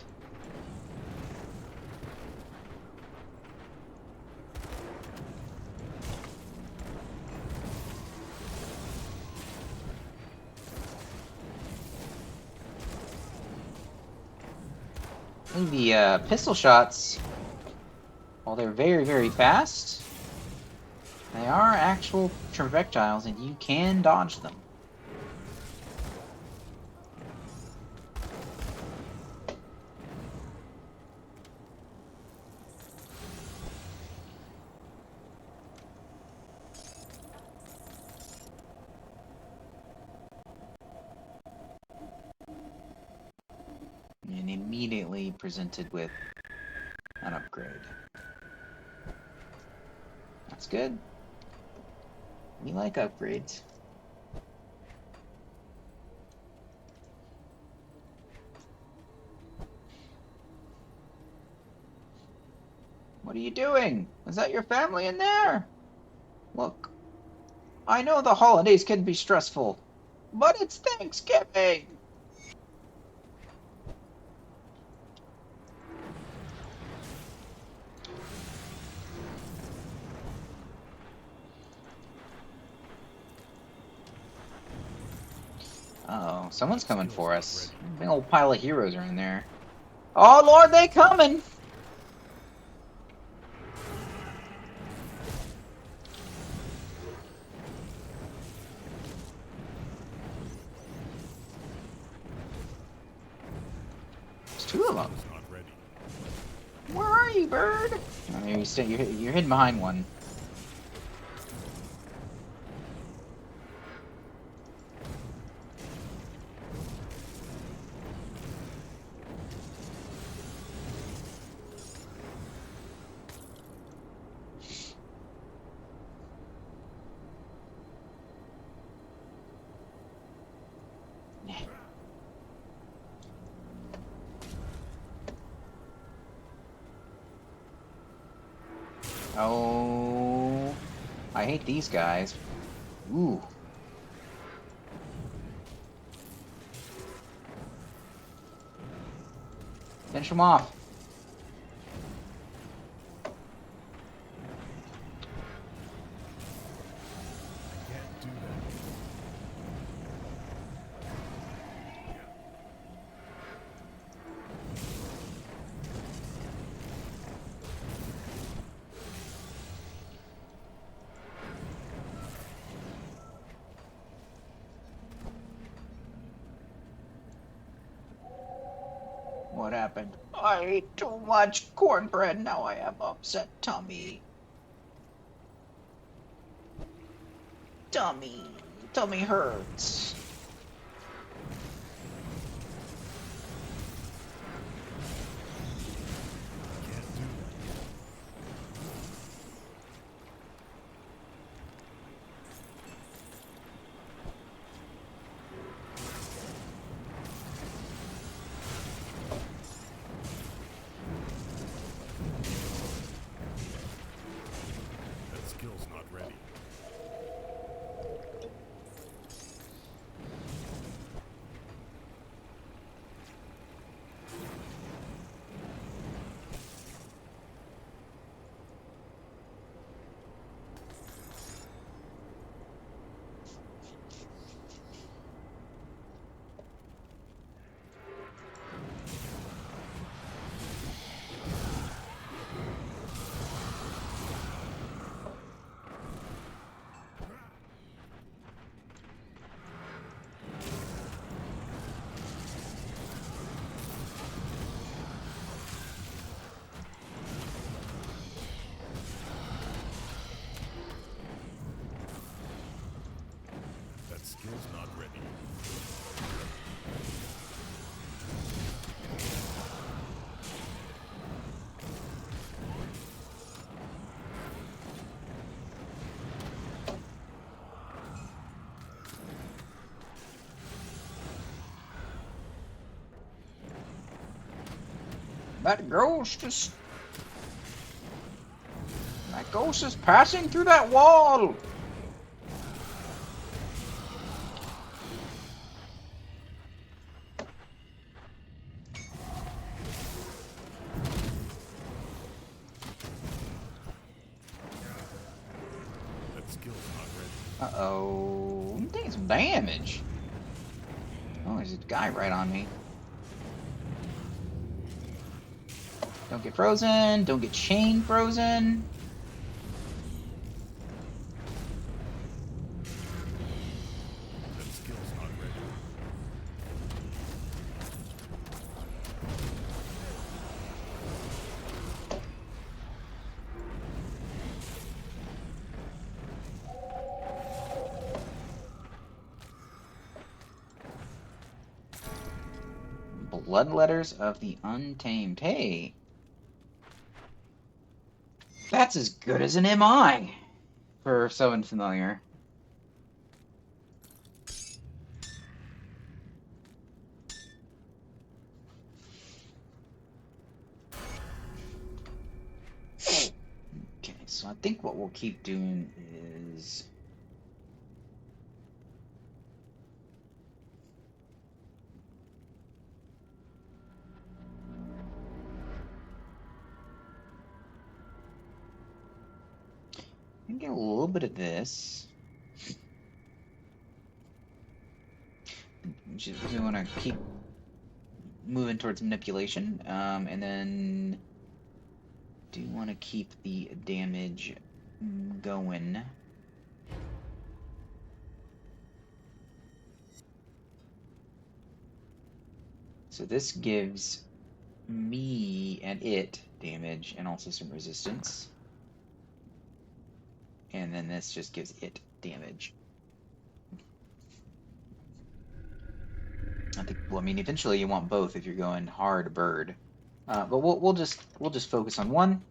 I think the pistol shots, while they're very, very fast, they are actual projectiles and you can dodge them. And immediately presented with an upgrade. That's good. We like upgrades. What are you doing? Is that your family in there? Look, I know the holidays can be stressful, but it's Thanksgiving! Uh-oh, someone's coming for us. A big old pile of heroes are in there. Oh lord, they coming! There's two of them. It's not ready. Where are you, bird? Oh, you're hidden behind one. Oh, I hate these guys. Ooh. Finish them off. I can't do that. What happened? I ate too much cornbread. Now I have upset tummy. Tummy hurts. Can't do that. That skill's not ready. That skill's not ready. That ghost is passing through that wall. Uh-oh. I'm taking some damage. Oh, there's a guy right on me. Don't get frozen. Don't get chain frozen. That skill's not ready. Bloodletters of the Untamed. Hey. That's as good as an MI. For someone familiar. Okay, so I think what we'll keep doing is... I can get a little bit of this. We want to keep moving towards manipulation, and then do want to keep the damage going. So this gives me and it damage and also some resistance. And then this just gives it damage. I think. Well, I mean, eventually you want both if you're going hard bird. But we'll just focus on one.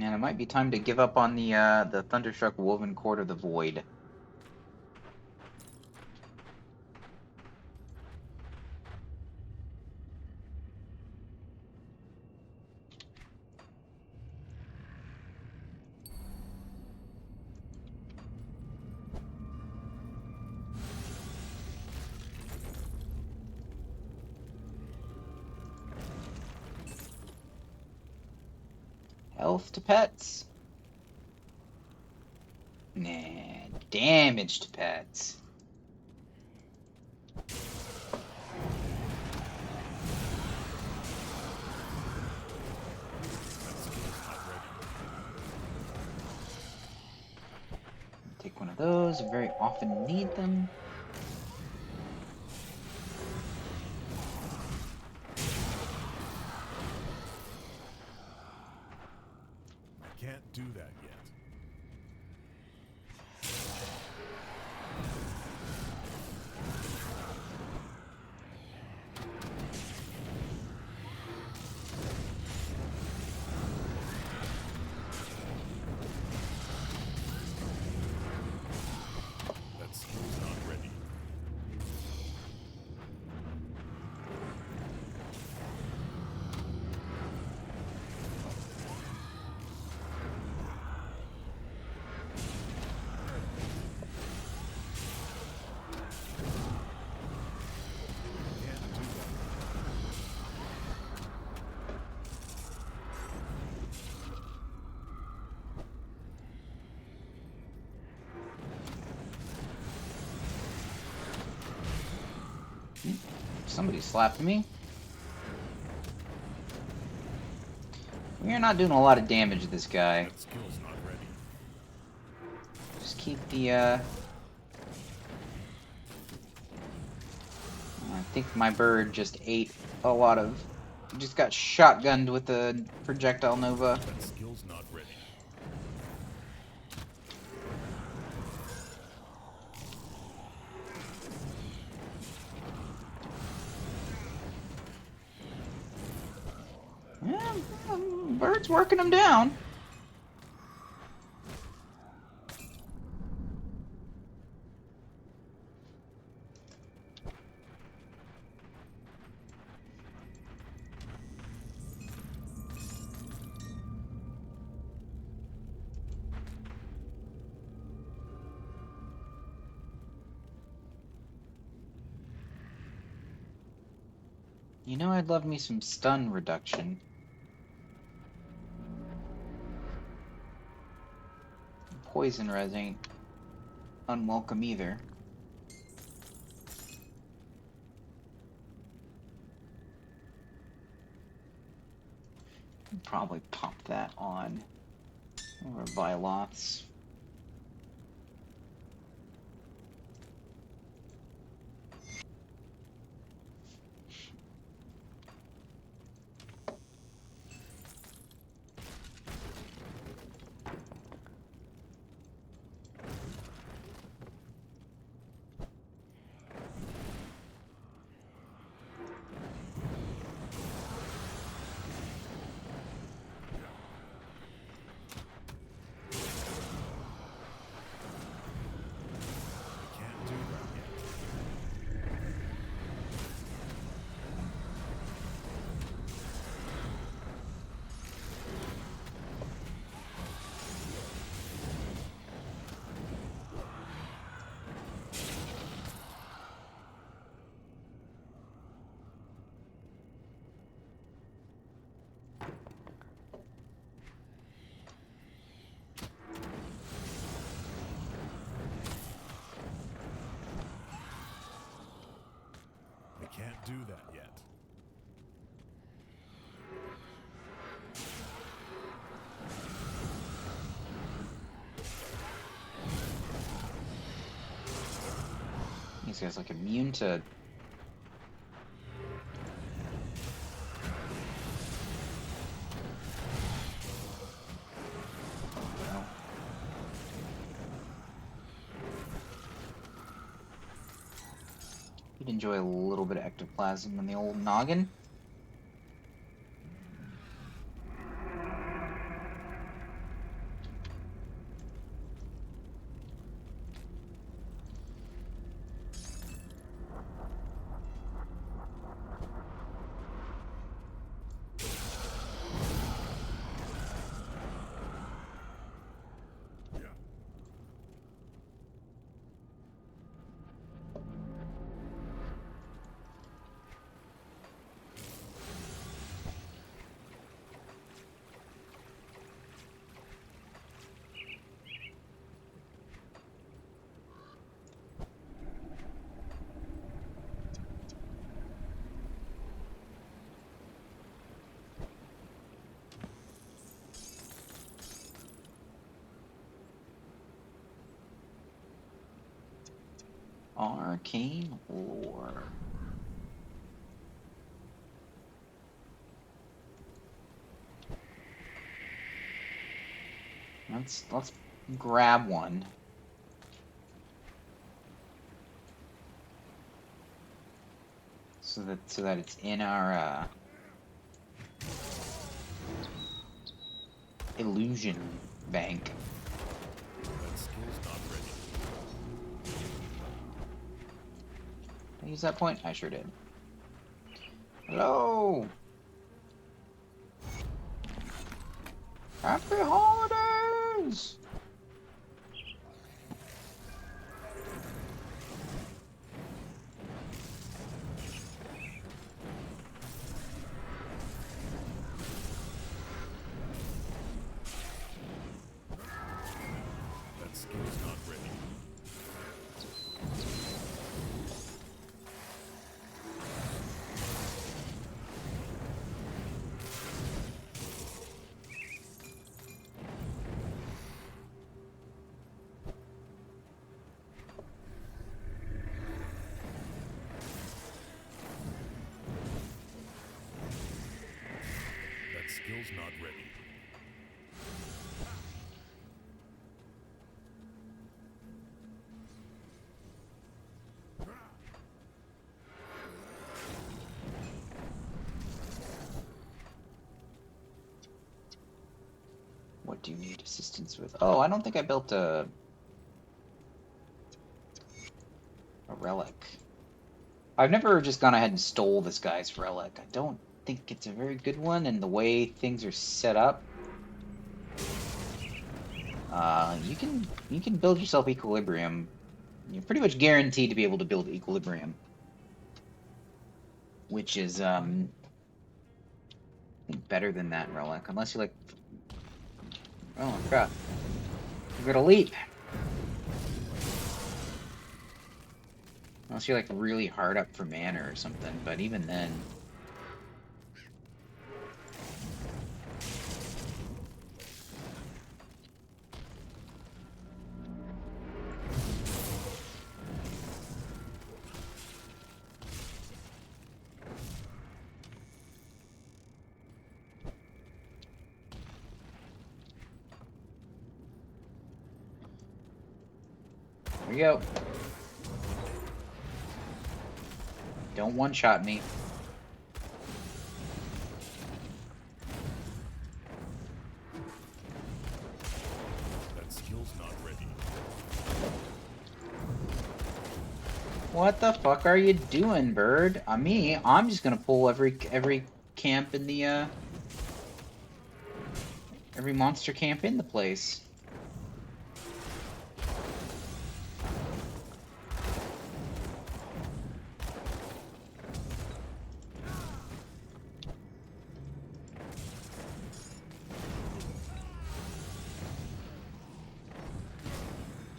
And it might be time to give up on the Thunderstruck Woven Cord of the Void. Health to pets? Nah, damage to pets. Take one of those, I very often need them. I can't do that yet. That skill's not ready. Can't do that. Somebody slapped me. We're not doing a lot of damage to this guy. That skill's not ready. Just keep the, I think my bird just ate a lot of... Just got shotgunned with the projectile nova. That skill's not ready. Yeah, bird's working him down. You know, I'd love me some stun reduction. Poison res ain't unwelcome either. Probably pop that on or Viloths. Can't do that yet. I can't do that yet. These guys like immune to. Well. You'd enjoy a little bit of ectoplasm in the old noggin. Arcane lore. Let's grab one. So that it's in our illusion bank. That skill's not ready. Did I use that point? I sure did. Hello! Happy holidays! That skill's not ready. That skill's not ready. What do you need assistance with? Oh, I don't think I built a relic. I've never just gone ahead and stole this guy's relic. I don't think it's a very good one, and the way things are set up, you can build yourself equilibrium. You're pretty much guaranteed to be able to build equilibrium. which is I think better than that relic, unless you like. Oh crap! We're gonna leap. Unless you're like really hard up for mana or something, but even then. Here we go. Don't one-shot me. That skill's not ready. What the fuck are you doing, bird? I'm just gonna pull every camp in the every monster camp in the place.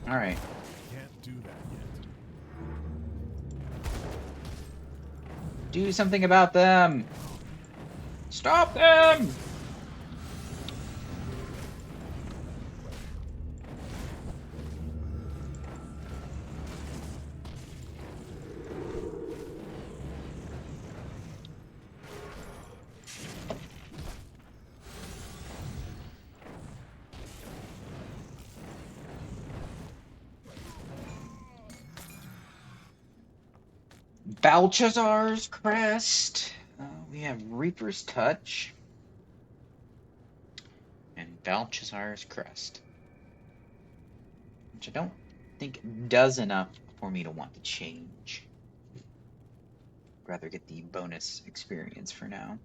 All right. Can't do that yet. Do something about them. Stop them. Belshazzar's Crest. We have Reaper's Touch. And Belshazzar's Crest. Which I don't think does enough for me to want to change. I'd rather get the bonus experience for now.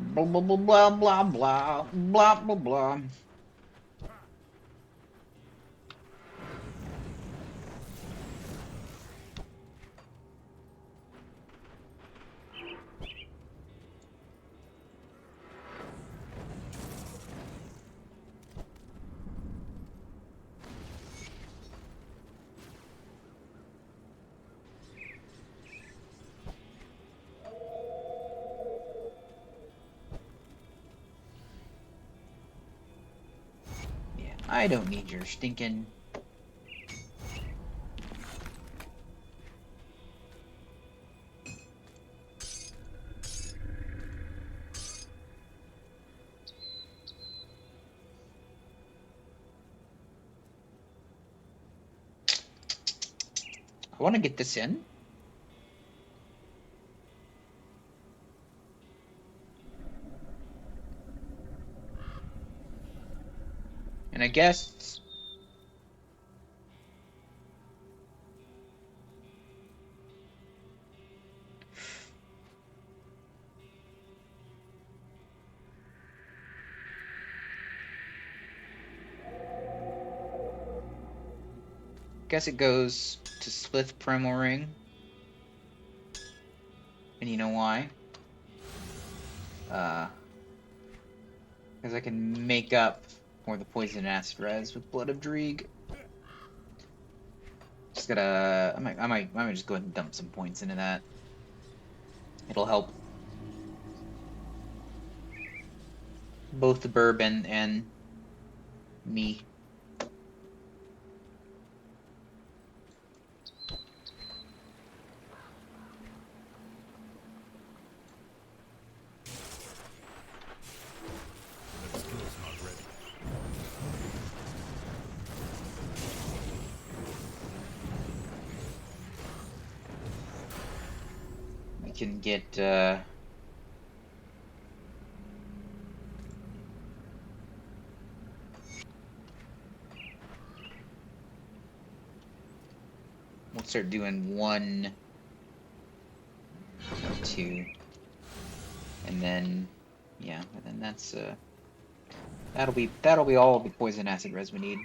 Blah blah blah blah blah blah blah blah blah. Yeah, I don't need your stinking. I want to get this in. And I guess guess it goes to Splith Primal Ring. And you know why? Because I can make up for the poison acid res with Blood of Dreeg. Just gotta, I might just go ahead and dump some points into that. It'll help both the burb and me. That skill's not ready. We can get we'll start doing 1, 2, and then yeah, and then that's that'll be all the poison acid res we need.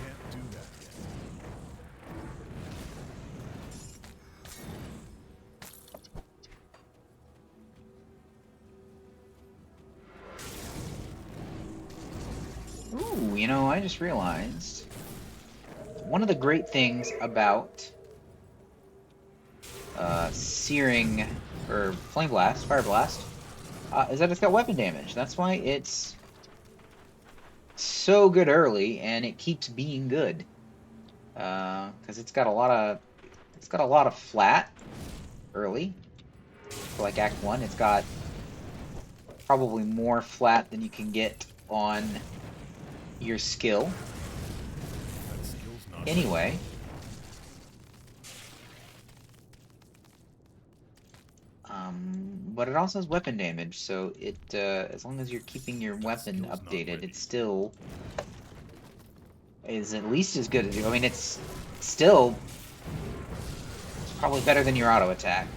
Can't do that yet. Ooh, you know, I just realized one of the great things about Searing or Flame Blast, Fire Blast, is that it's got weapon damage. That's why it's so good early, and it keeps being good. Because it's got a lot of flat early. For like Act 1, it's got probably more flat than you can get on your skill. That skill's not Anyway. But it also has weapon damage, so it as long as you're keeping your weapon skill's not updated, ready. it still is at least as good as you. I mean, it's still probably better than your auto attack.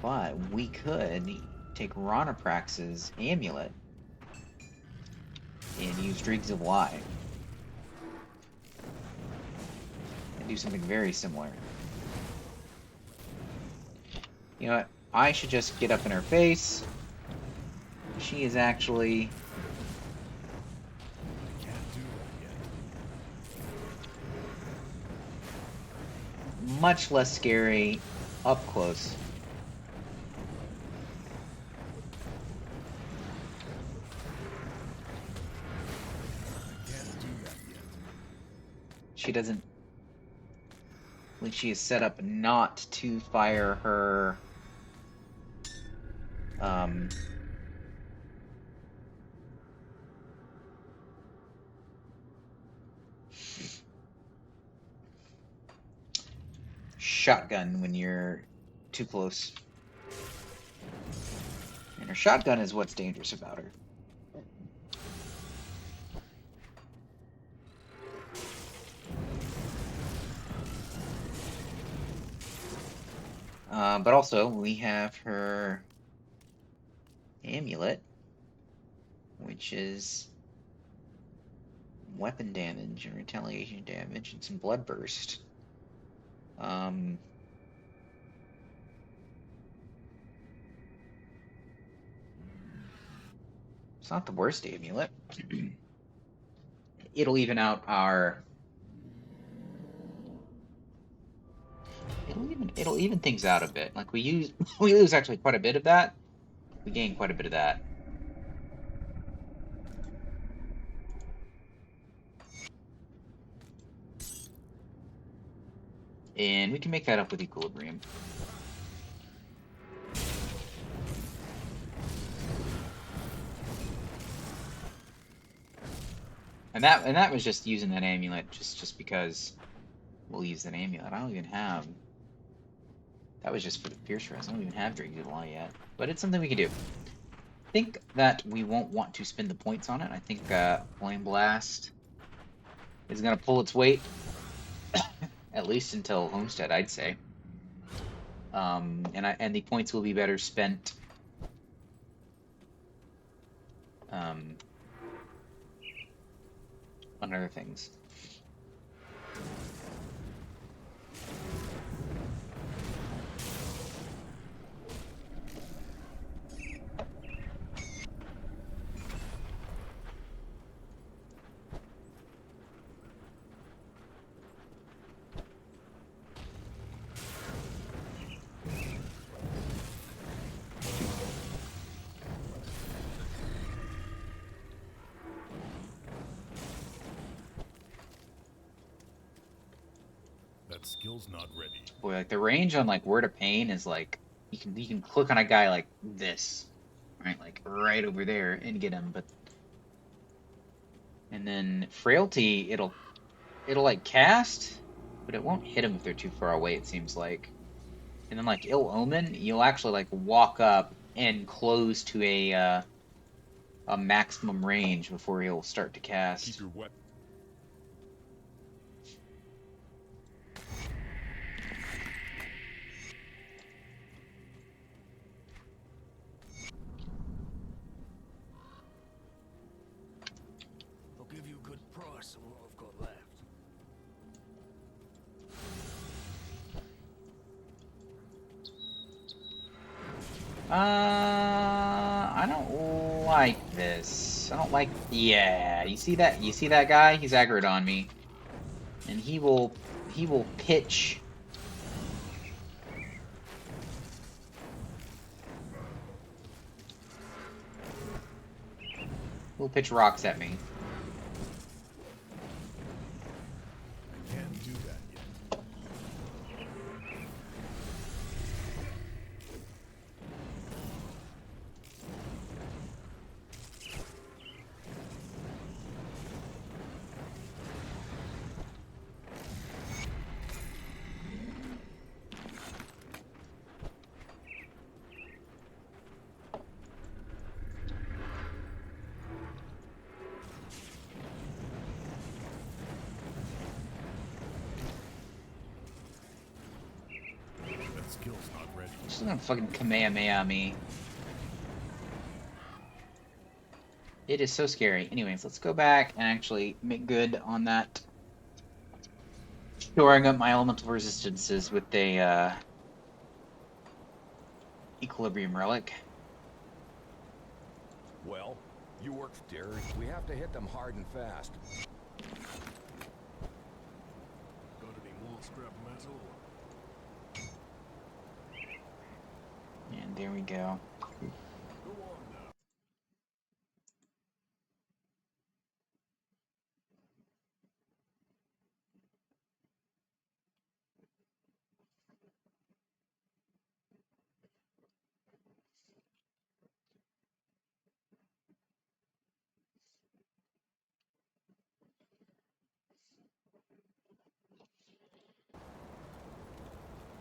But we could take Ronaprax's amulet and use Dregs of Lie. And do something very similar. You know what? I should just get up in her face. She is actually Can't do that yet. much less scary up close. Can't do that yet. She doesn't. Like, she is set up not to fire her. Shotgun when you're too close. And her shotgun is what's dangerous about her. But also, we have her amulet, which is weapon damage and retaliation damage and some blood burst. It's not the worst amulet. It'll even out our. It'll even things out a bit. Like we lose actually quite a bit of that. We gain quite a bit of that. And we can make that up with equilibrium. And that was just using that amulet just because we'll use that amulet. I don't even have. That was just for the Pierce Rest. I don't even have Drake of the Law yet. But it's something we can do. I think that we won't want to spend the points on it. I think Flame Blast is going to pull its weight. At least until Homestead, I'd say. And the points will be better spent on other things. That skill's not ready. Boy, like the range on like Word of Pain is like you can click on a guy like this, right, like right over there and get him. But and then Frailty, it'll like cast, but it won't hit him if they're too far away. It seems like. And then like Ill Omen, you'll actually like walk up and close to a maximum range before he'll start to cast. Keep your weapon. I'll give you a good price on what I've got left. I don't like this. I don't like. Yeah, you see that? You see that guy? He's aggroed on me, and he will pitch. He'll pitch rocks at me. I can't do that yet. That skill's not ready. She's gonna fucking Kamehameha me. It is so scary. Anyways, let's go back and actually make good on that. Shoring up my elemental resistances with a equilibrium relic. Well, you work, Derek. We have to hit them hard and fast. Got any more scrap metal? And there we go. Go on now.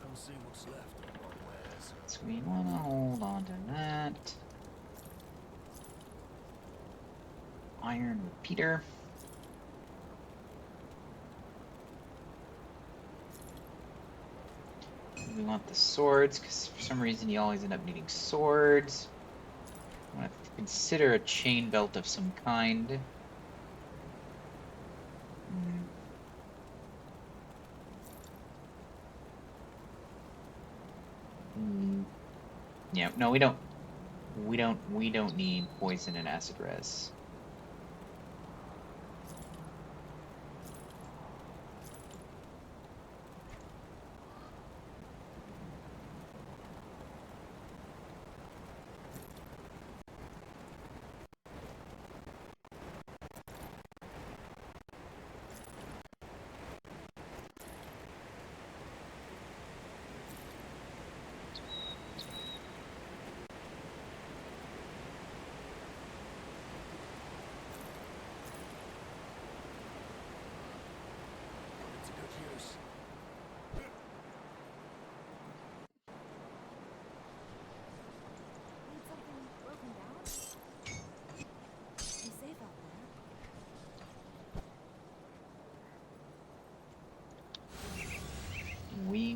Come see what's left of my wares. So we want to hold on to that. Iron repeater. We want the swords, because for some reason you always end up needing swords. I want to consider a chain belt of some kind. Yeah, no, we don't need poison and acid res.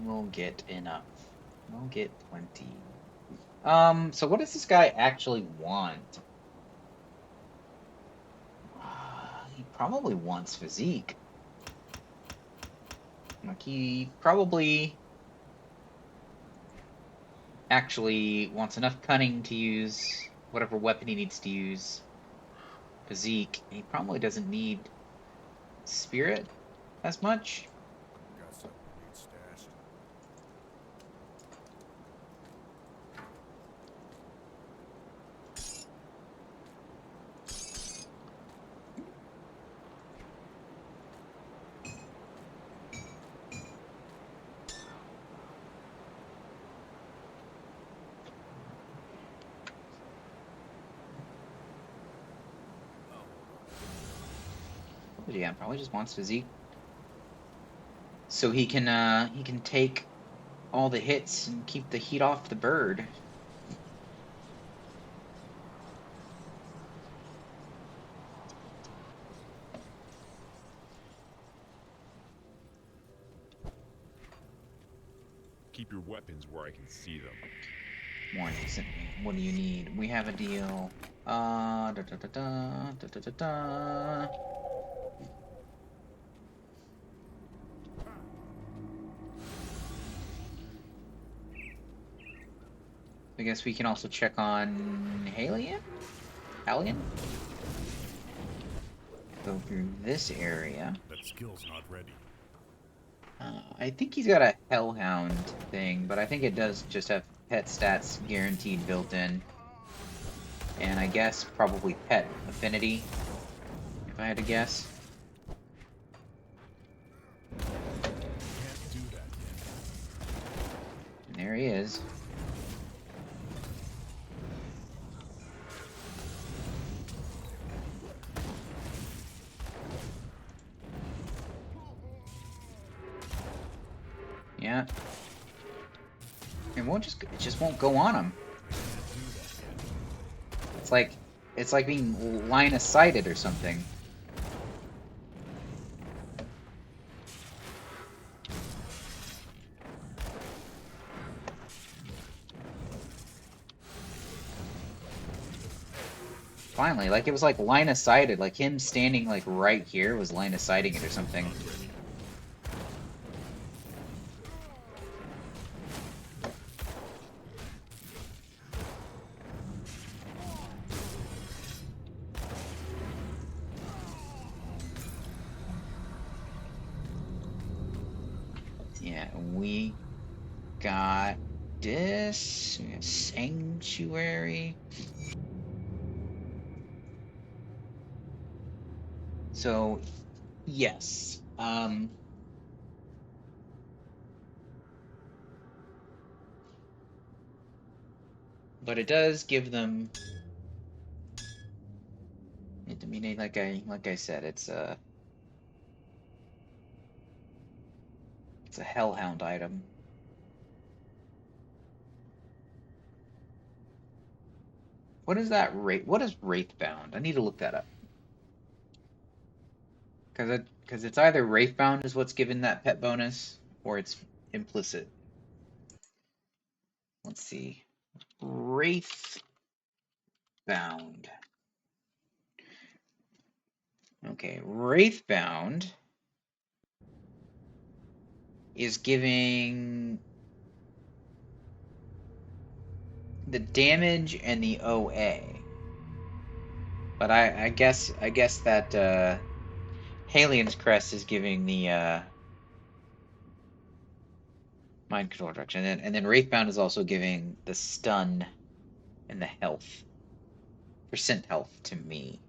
We'll get enough. We'll get plenty. So what does this guy actually want? He probably wants physique. Like, he probably actually wants enough cunning to use whatever weapon he needs to use. Physique. He probably doesn't need spirit as much. Got something you need stashed. Yeah, probably just wants physique. So he can take all the hits and keep the heat off the bird. Keep your weapons where I can see them. More decently. What do you need? We have a deal. Da da da da da da da da. I guess we can also check on Halion? Halion? Go through this area. That skill's not ready. I think he's got a Hellhound thing, but I think it does just have pet stats guaranteed built in. And I guess probably pet affinity, if I had to guess. Can't do that yet. And there he is. Yeah. It just won't go on him. It's like being line of sighted or something. Finally, like it was like line of sighted, like him standing like right here was line of sighting it or something. Yeah, we got this. We got Sanctuary. So, yes. But it does give them. I mean, like I said, it's a Hellhound item. What is that rate? What is Wraithbound? I need to look that up. Because it's either Wraithbound is what's given that pet bonus, or it's implicit. Let's see. Wraithbound. Okay, Wraithbound is giving the damage and the OA. But I guess that Halion's Crest is giving the mind control reduction, and then Wraithbound is also giving the stun and the health. Percent health to me.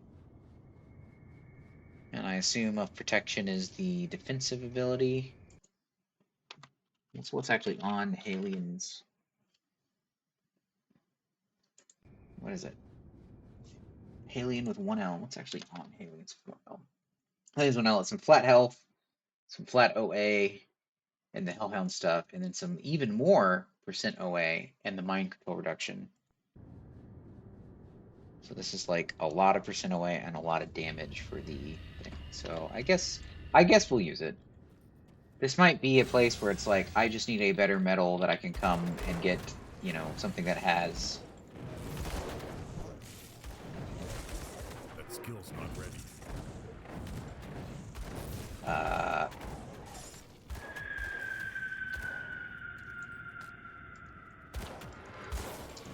And I assume of protection is the defensive ability. That's what's actually on Halion's. What is it? Halion with 1L. What's actually on Halion's 1L? Halion's 1L is some flat health, some flat OA, and the Hellhound stuff, and then some even more percent OA and the mind control reduction. So this is like a lot of percent OA and a lot of damage for the thing. So I guess we'll use it. This might be a place where it's like, I just need a better metal that I can come and get, something that has. That skill's not ready.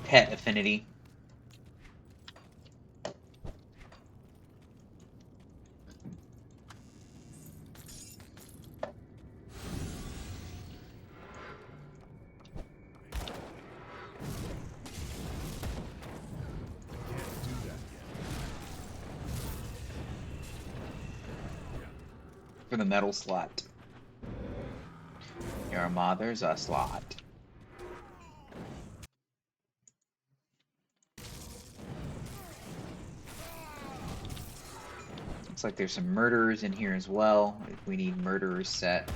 Pet affinity. Can't do that yet. For the metal slot. Your mother's a slot. Looks like there's some murderers in here as well. If we need murderers set.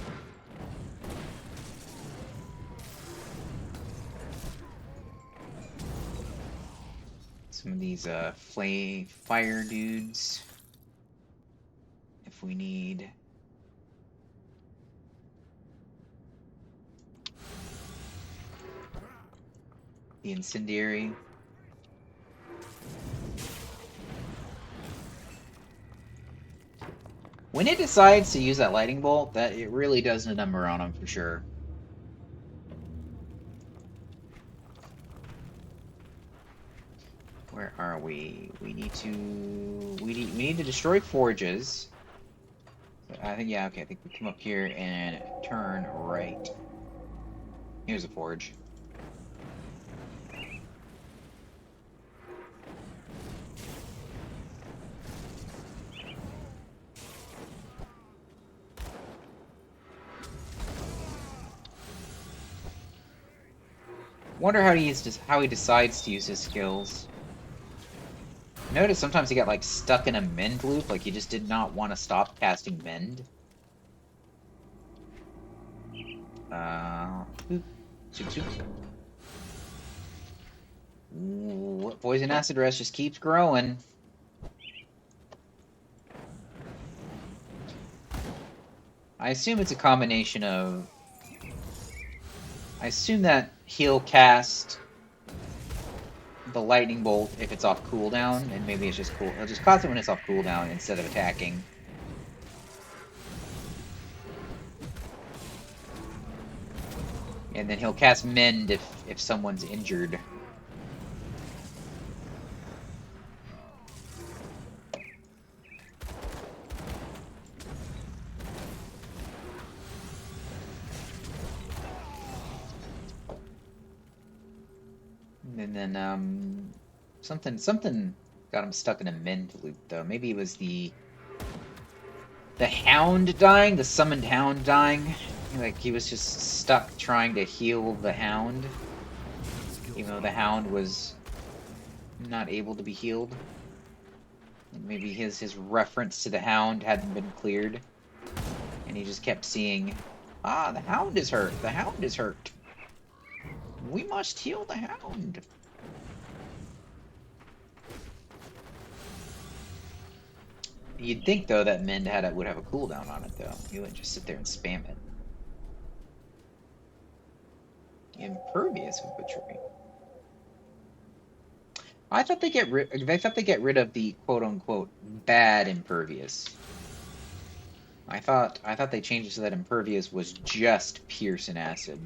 Some of these fire dudes. If we need. The incendiary. When it decides to use that lightning bolt, that it really does a number on him for sure. Where are we? We need to destroy forges. I think okay. I think we come up here and turn right. Here's a forge. Wonder how he decides to use his skills. Notice sometimes he got like stuck in a mend loop, like he just did not want to stop casting mend. Shoot. Ooh, poison acid rest just keeps growing. I assume it's a combination of. I assume that he'll cast the lightning bolt if it's off cooldown, and maybe it's just cool. He'll just cast it when it's off cooldown instead of attacking. And then he'll cast mend if someone's injured. And then something got him stuck in a mend loop though. Maybe it was the hound dying, the summoned hound dying. Like he was just stuck trying to heal the hound, even though the hound was not able to be healed. And maybe his reference to the hound hadn't been cleared, and he just kept seeing, the hound is hurt. The hound is hurt. We must heal the hound. You'd think though that mend would have a cooldown on it though. You wouldn't just sit there and spam it. Impervious infantry. I thought they get rid of the quote unquote bad impervious. I thought they changed it so that impervious was just pierce and acid.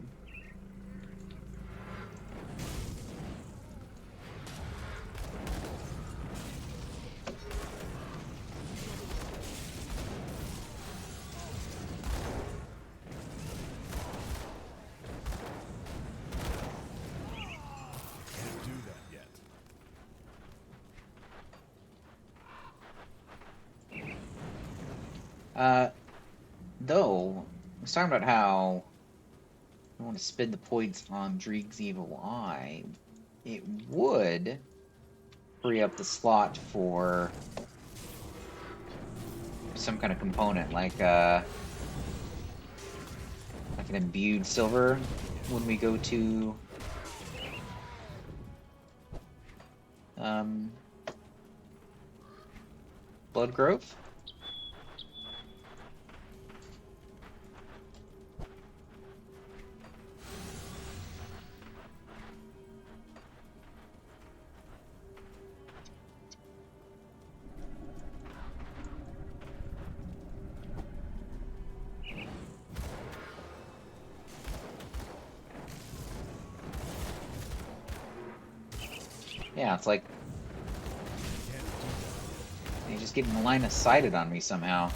Though, I was talking about how I want to spend the points on Dreeg's Evil Eye. It would free up the slot for some kind of component, like an imbued silver when we go to Blood Grove. Yeah, it's like he's just getting the line of sighted on me somehow.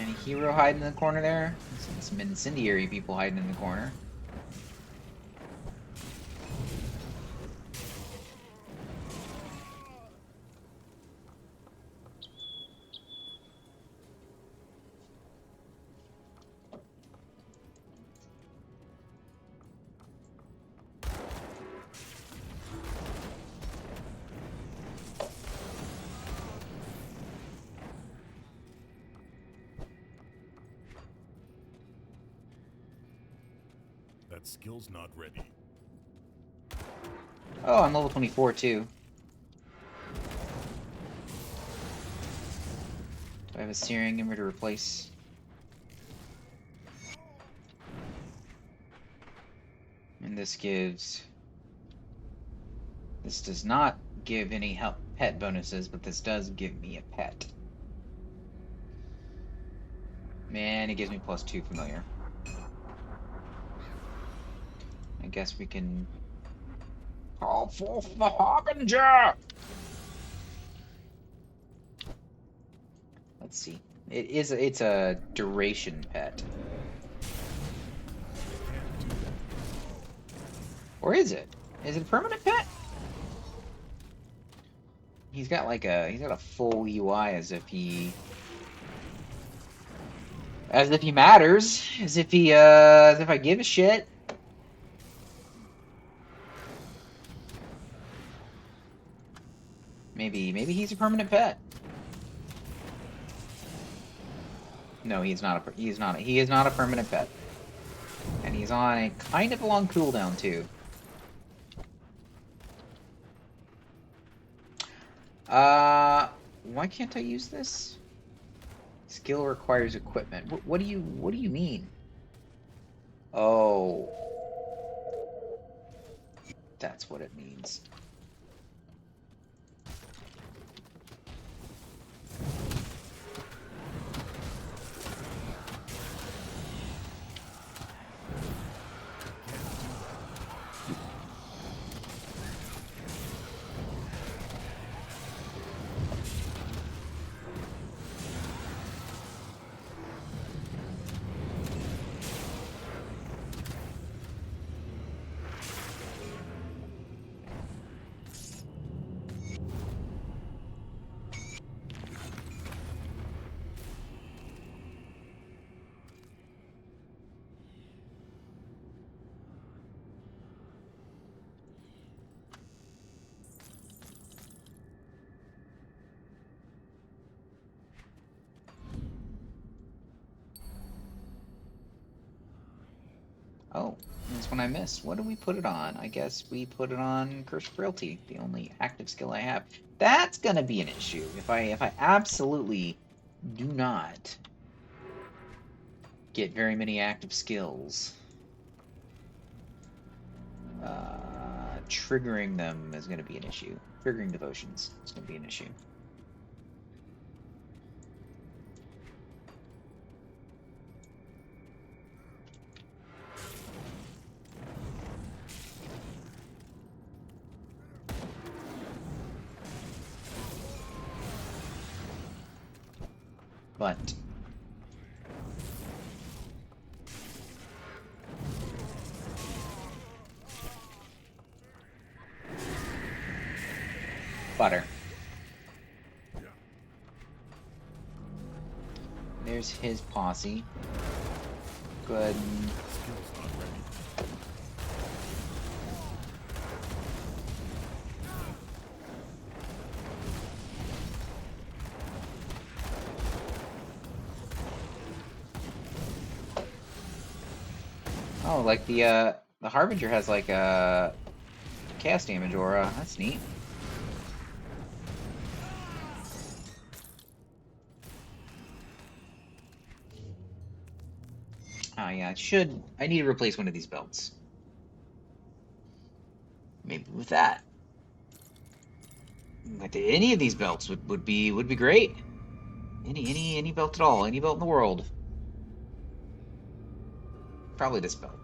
Any hero hiding in the corner there? Some incendiary people hiding in the corner. That skill's not ready. Oh, I'm level 24 too. Do I have a Searing Ember to replace? And this gives... This does not give any help pet bonuses, but this does give me a pet. Man, it gives me +2 familiar. I guess we can call forth the Harbinger! Let's see. It's a duration pet. Or is it? Is it a permanent pet? He's got like he's got a full UI as if he matters, as if I give a shit. Maybe he's a permanent pet. No, he is not a permanent pet. And he's on a kind of long cooldown too. Why can't I use this? Skill requires equipment. What do you mean? Oh. That's what it means. Oh, that's one I missed. What do we put it on? I guess we put it on Curse Frailty, the only active skill I have. That's gonna be an issue if I absolutely do not get very many active skills. Triggering them is gonna be an issue. Triggering devotions is gonna be an issue. But butter. There's his posse. Good. Skill's not ready. Oh, like the Harbinger has like a cast damage aura. That's neat. Oh yeah, I need to replace one of these belts. Maybe with that. Like any of these belts would be great. Any belt at all, any belt in the world. Probably this belt.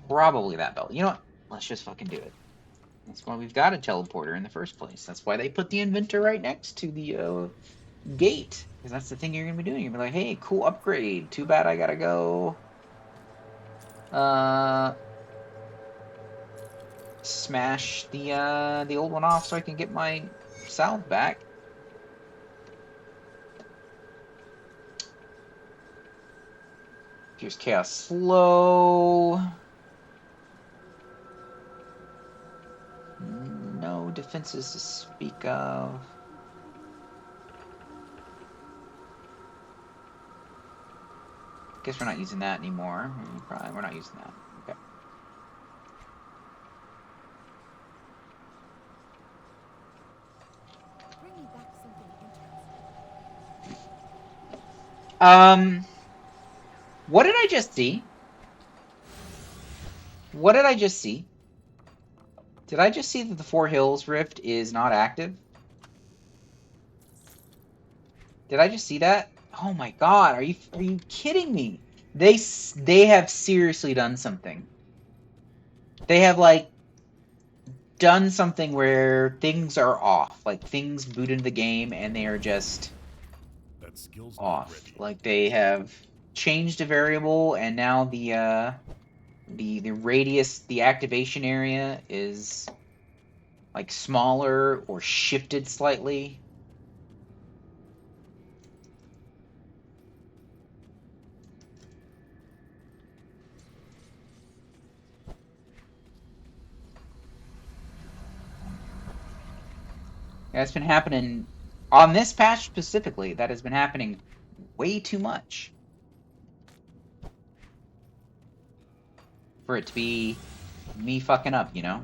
Probably that belt. You know what? Let's just fucking do it. That's why we've got a teleporter in the first place. That's why they put the inventor right next to the gate. Because that's the thing you're gonna be doing. You're gonna be like, hey, cool upgrade. Too bad I gotta go smash the old one off so I can get my salve back. Here's Chaos Slow. No defenses to speak of. Guess we're not using that anymore. Probably we're not using that. Okay. Bring me back something interesting. What did I just see? What did I just see? Did I just see that the Four Hills Rift is not active? Did I just see that? Oh my god, are you kidding me? They have seriously done something. They have like done something where things are off. Like things boot into the game and they are just That skill's not off. ready. Like they have changed a variable and now the radius, the activation area is like smaller or shifted slightly. That's been happening on this patch specifically. That has been happening way too much for it to be me fucking up, you know?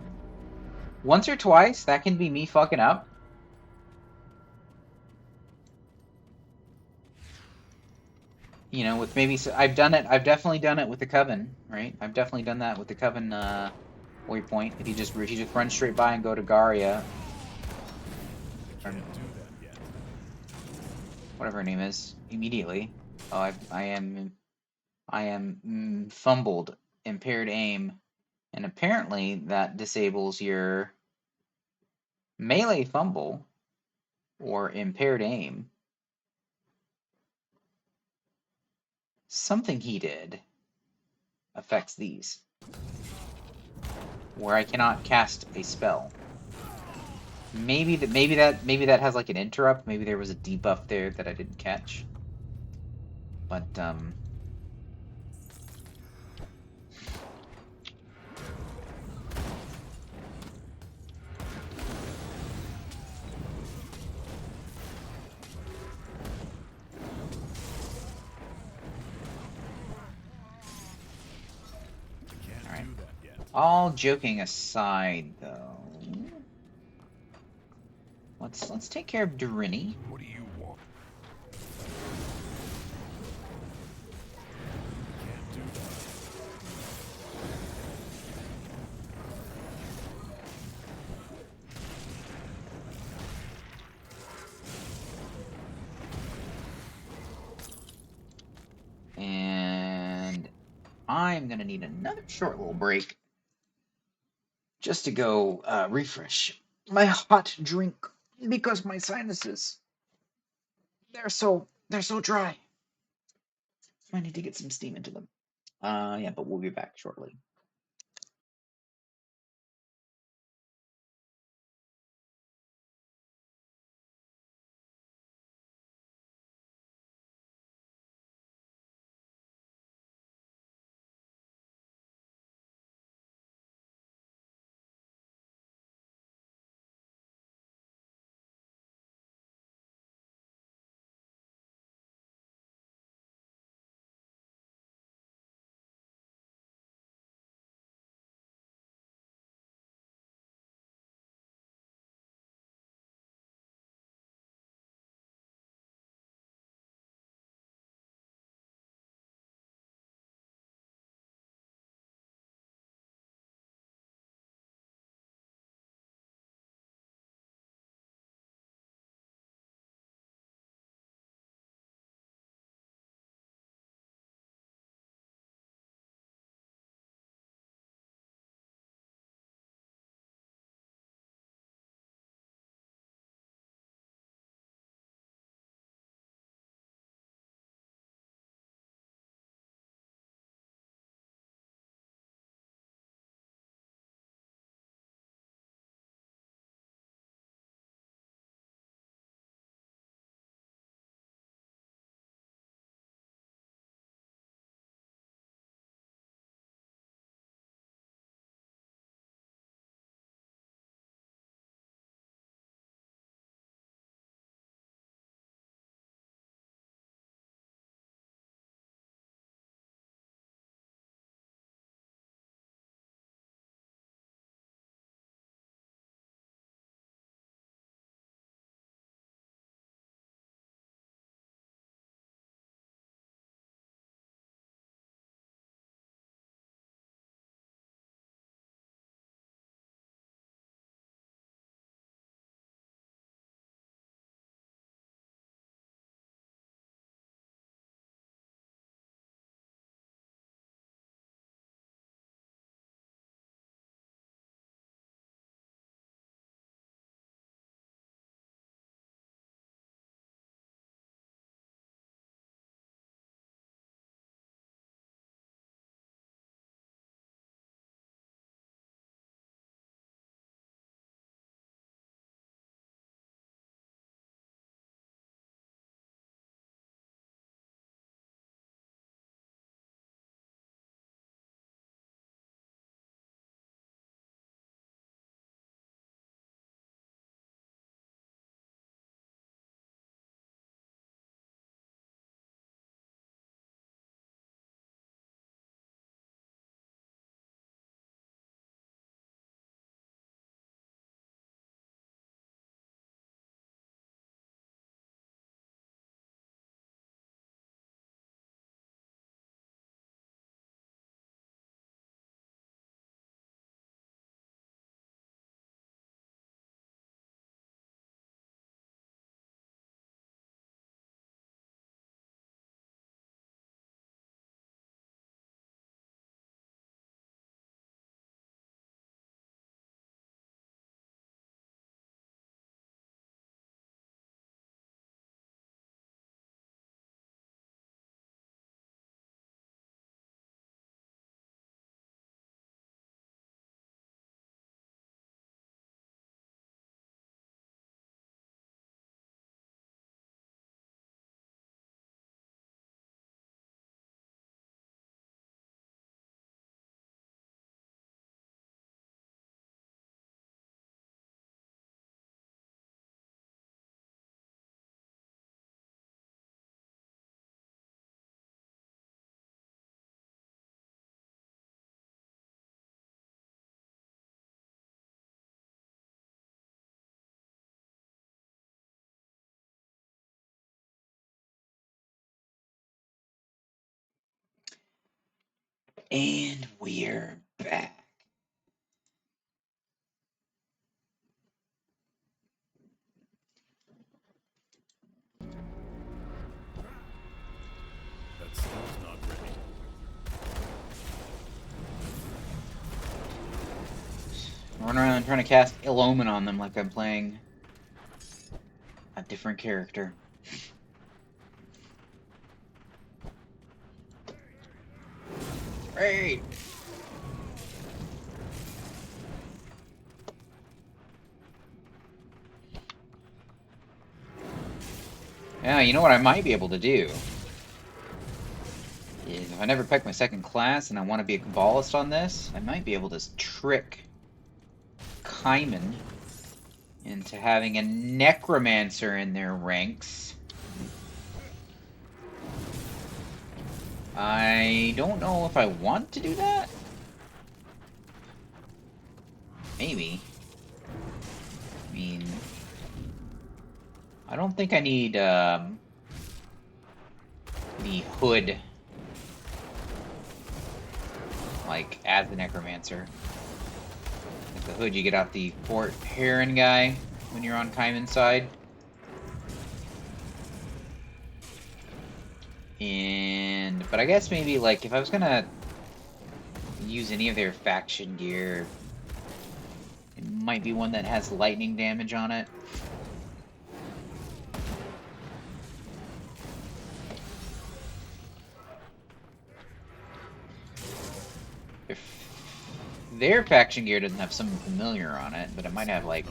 Once or twice, that can be me fucking up. You know, with maybe I've done it. I've definitely done it with the Coven, right? I've definitely done that with the Coven waypoint. If you just run straight by and go to Garia, or Can't do that yet. whatever her name is, immediately. Oh, I am fumbled, impaired aim, and apparently that disables your melee fumble or impaired aim. Something he did affects these, where I cannot cast a spell. Maybe that has like an interrupt. Maybe there was a debuff there that I didn't catch. But Can't Alright. do that yet. all joking aside, though, let's take care of Durini. What do you want? Can't do that. And I'm gonna need another short little break just to go refresh my hot drink because my sinuses they're so dry. I need to get some steam into them. Yeah, but we'll be back shortly. And we're back. That skill's not ready. Run around trying to cast Ill Omen on them like I'm playing a different character. Great! Yeah, you know what I might be able to do? Is if I never pick my second class and I want to be a Kabbalist on this, I might be able to trick Kaiman into having a Necromancer in their ranks. I don't know if I want to do that. Maybe. I mean, I don't think I need the hood, like, as the Necromancer. Like the hood you get out the Fort Heron guy when you're on Kaiman's side. But I guess maybe, like, if I was gonna use any of their faction gear, it might be one that has lightning damage on it. If their faction gear doesn't have something familiar on it, but it might have, like,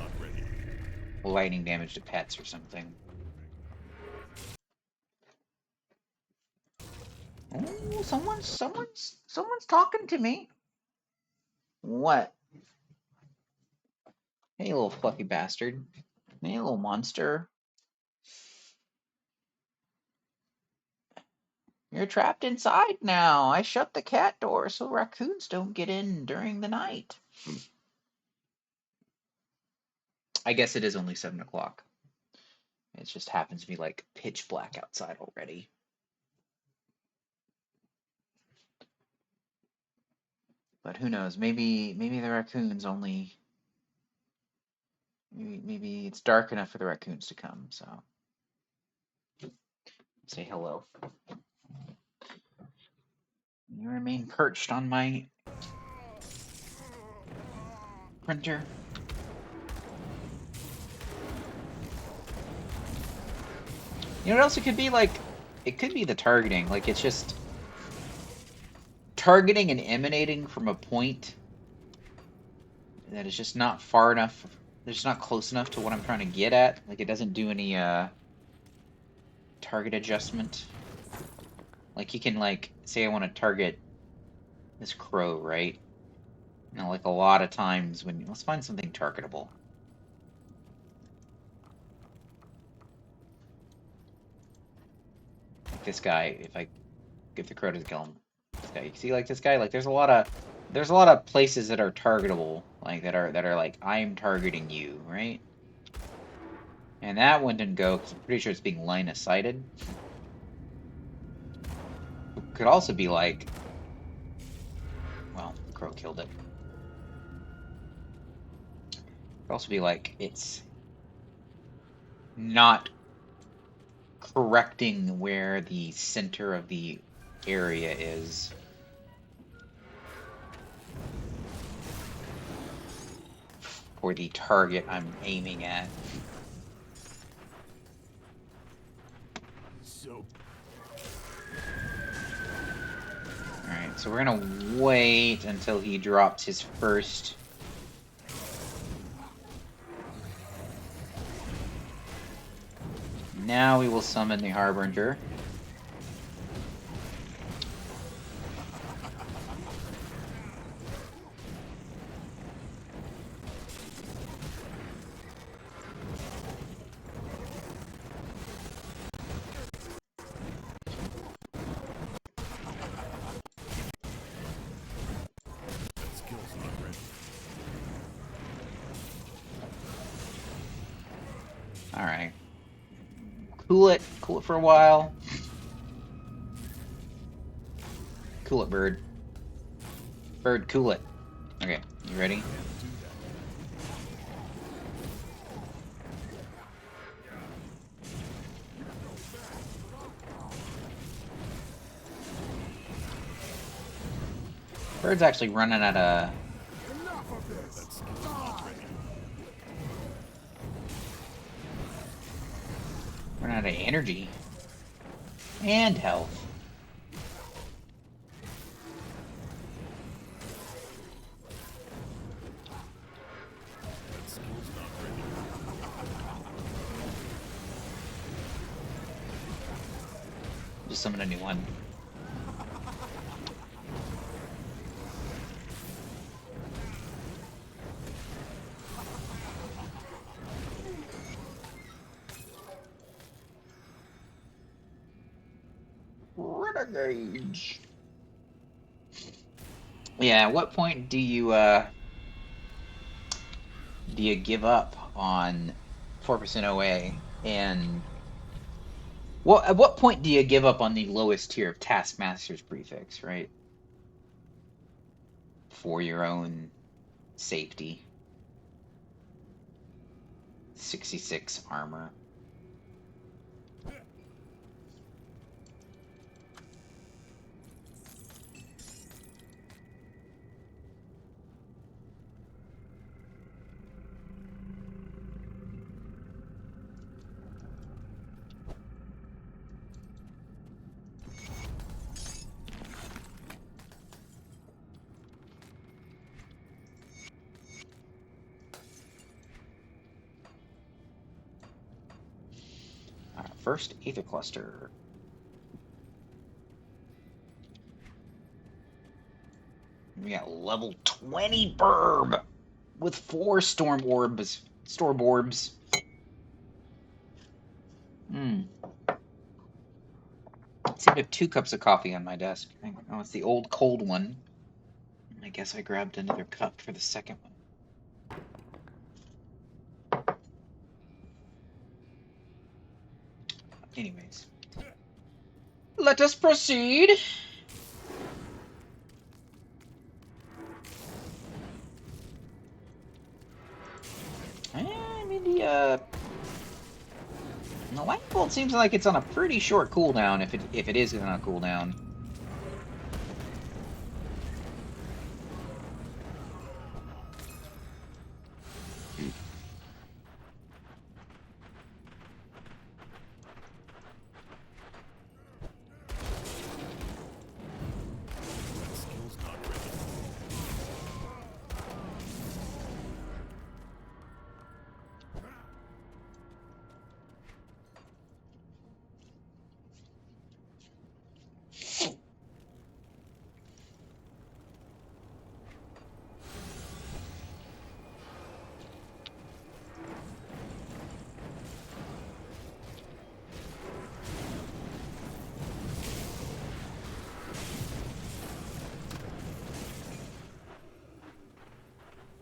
lightning damage to pets or something. Oh, someone's talking to me. What? Hey, little fluffy bastard. Hey, little monster. You're trapped inside now. I shut the cat door so raccoons don't get in during the night. I guess it is only 7 o'clock. It just happens to be like pitch black outside already. But who knows? Maybe the raccoons only. Maybe it's dark enough for the raccoons to come. So say hello. You remain perched on my printer. You know what else it could be? Like, it could be the targeting. Like, it's just targeting and emanating from a point that is just not far enough. It's not close enough to what I'm trying to get at. Like, it doesn't do any target adjustment. Like, you can, like, say I want to target this crow, right? Now, like, a lot of times when... Let's find something targetable. Like this guy, if the crow doesn't kill him. This guy, you see, like, this guy? Like, there's a lot of places that are targetable. Like, that are like, I'm targeting you, right? And that one didn't go, because I'm pretty sure it's being line-of-sighted. Could also be like... Well, the crow killed it. Could also be like, it's not correcting where the center of the area is. For the target I'm aiming at. So Alright, so we're gonna wait until he drops his first. Now we will summon the Harbinger. that skill's not ready. Alright. Cool it for a while. Cool it, bird. Bird, cool it. Okay, you ready? Can't do that. Bird's actually running at a. Enough of this! That skill's not ready. Running out of energy. And health. That skill's not ready. Just summon a new one. Renegade. Yeah, at what point do you give up on 4% OA, and at what point do you give up on the lowest tier of Taskmaster's prefix, right? For your own safety. 66 armor. First Aether Cluster. We got level 20 Burb with 4 Storm Orbs. Hmm. I seem to have 2 cups of coffee on my desk. Oh, it's the old cold one. I guess I grabbed another cup for the second one. Anyways, let us proceed. I mean, the Lightning Bolt seems like it's on a pretty short cooldown if it is on a cooldown. That skill's not ready.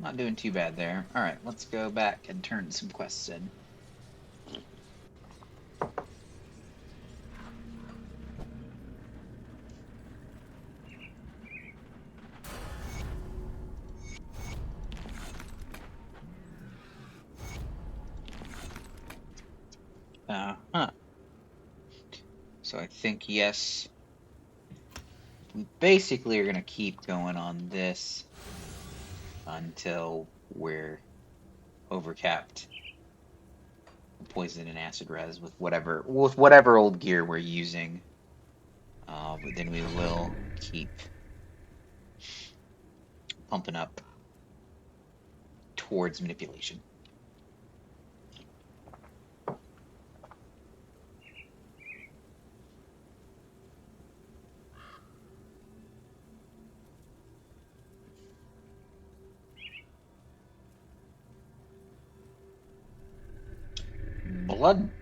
Not doing too bad there. Alright, let's go back and turn some quests in. So I think, yes, we basically are going to keep going on this until we're overcapped poison and acid res with whatever old gear we're using. But then we will keep pumping up towards manipulation.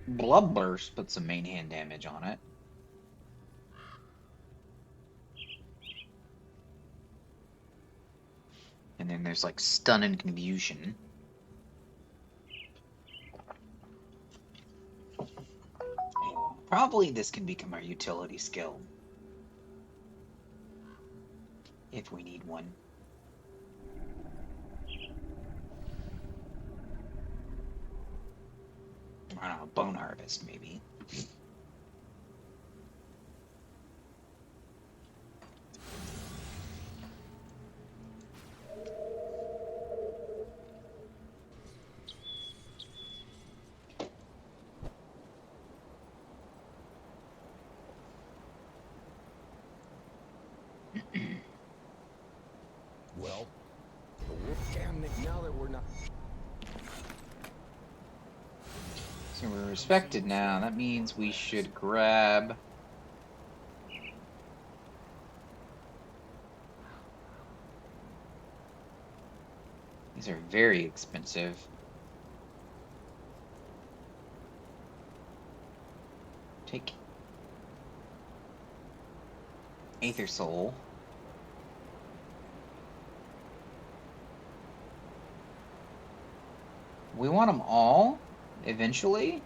Blood Burst puts some main hand damage on it. And then there's like Stun and Confusion. Probably this can become our utility skill. If we need one. I don't know, bone harvest maybe. Well, the wolf. Damn it! Now that we're not. So we're respected now. That means we should grab. These are very expensive. Take Aether Soul. We want them all, eventually.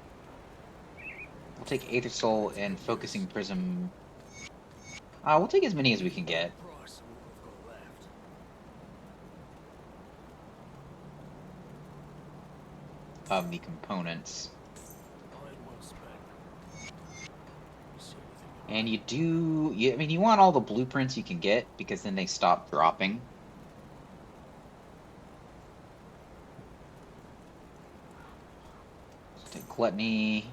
We'll take Aether Soul and Focusing Prism. We'll take as many as we can get Cross and we'll go left. of the components. Time well spent. You see anything? And I mean, you want all the blueprints you can get, because then they stop dropping. Let's take Gluttony.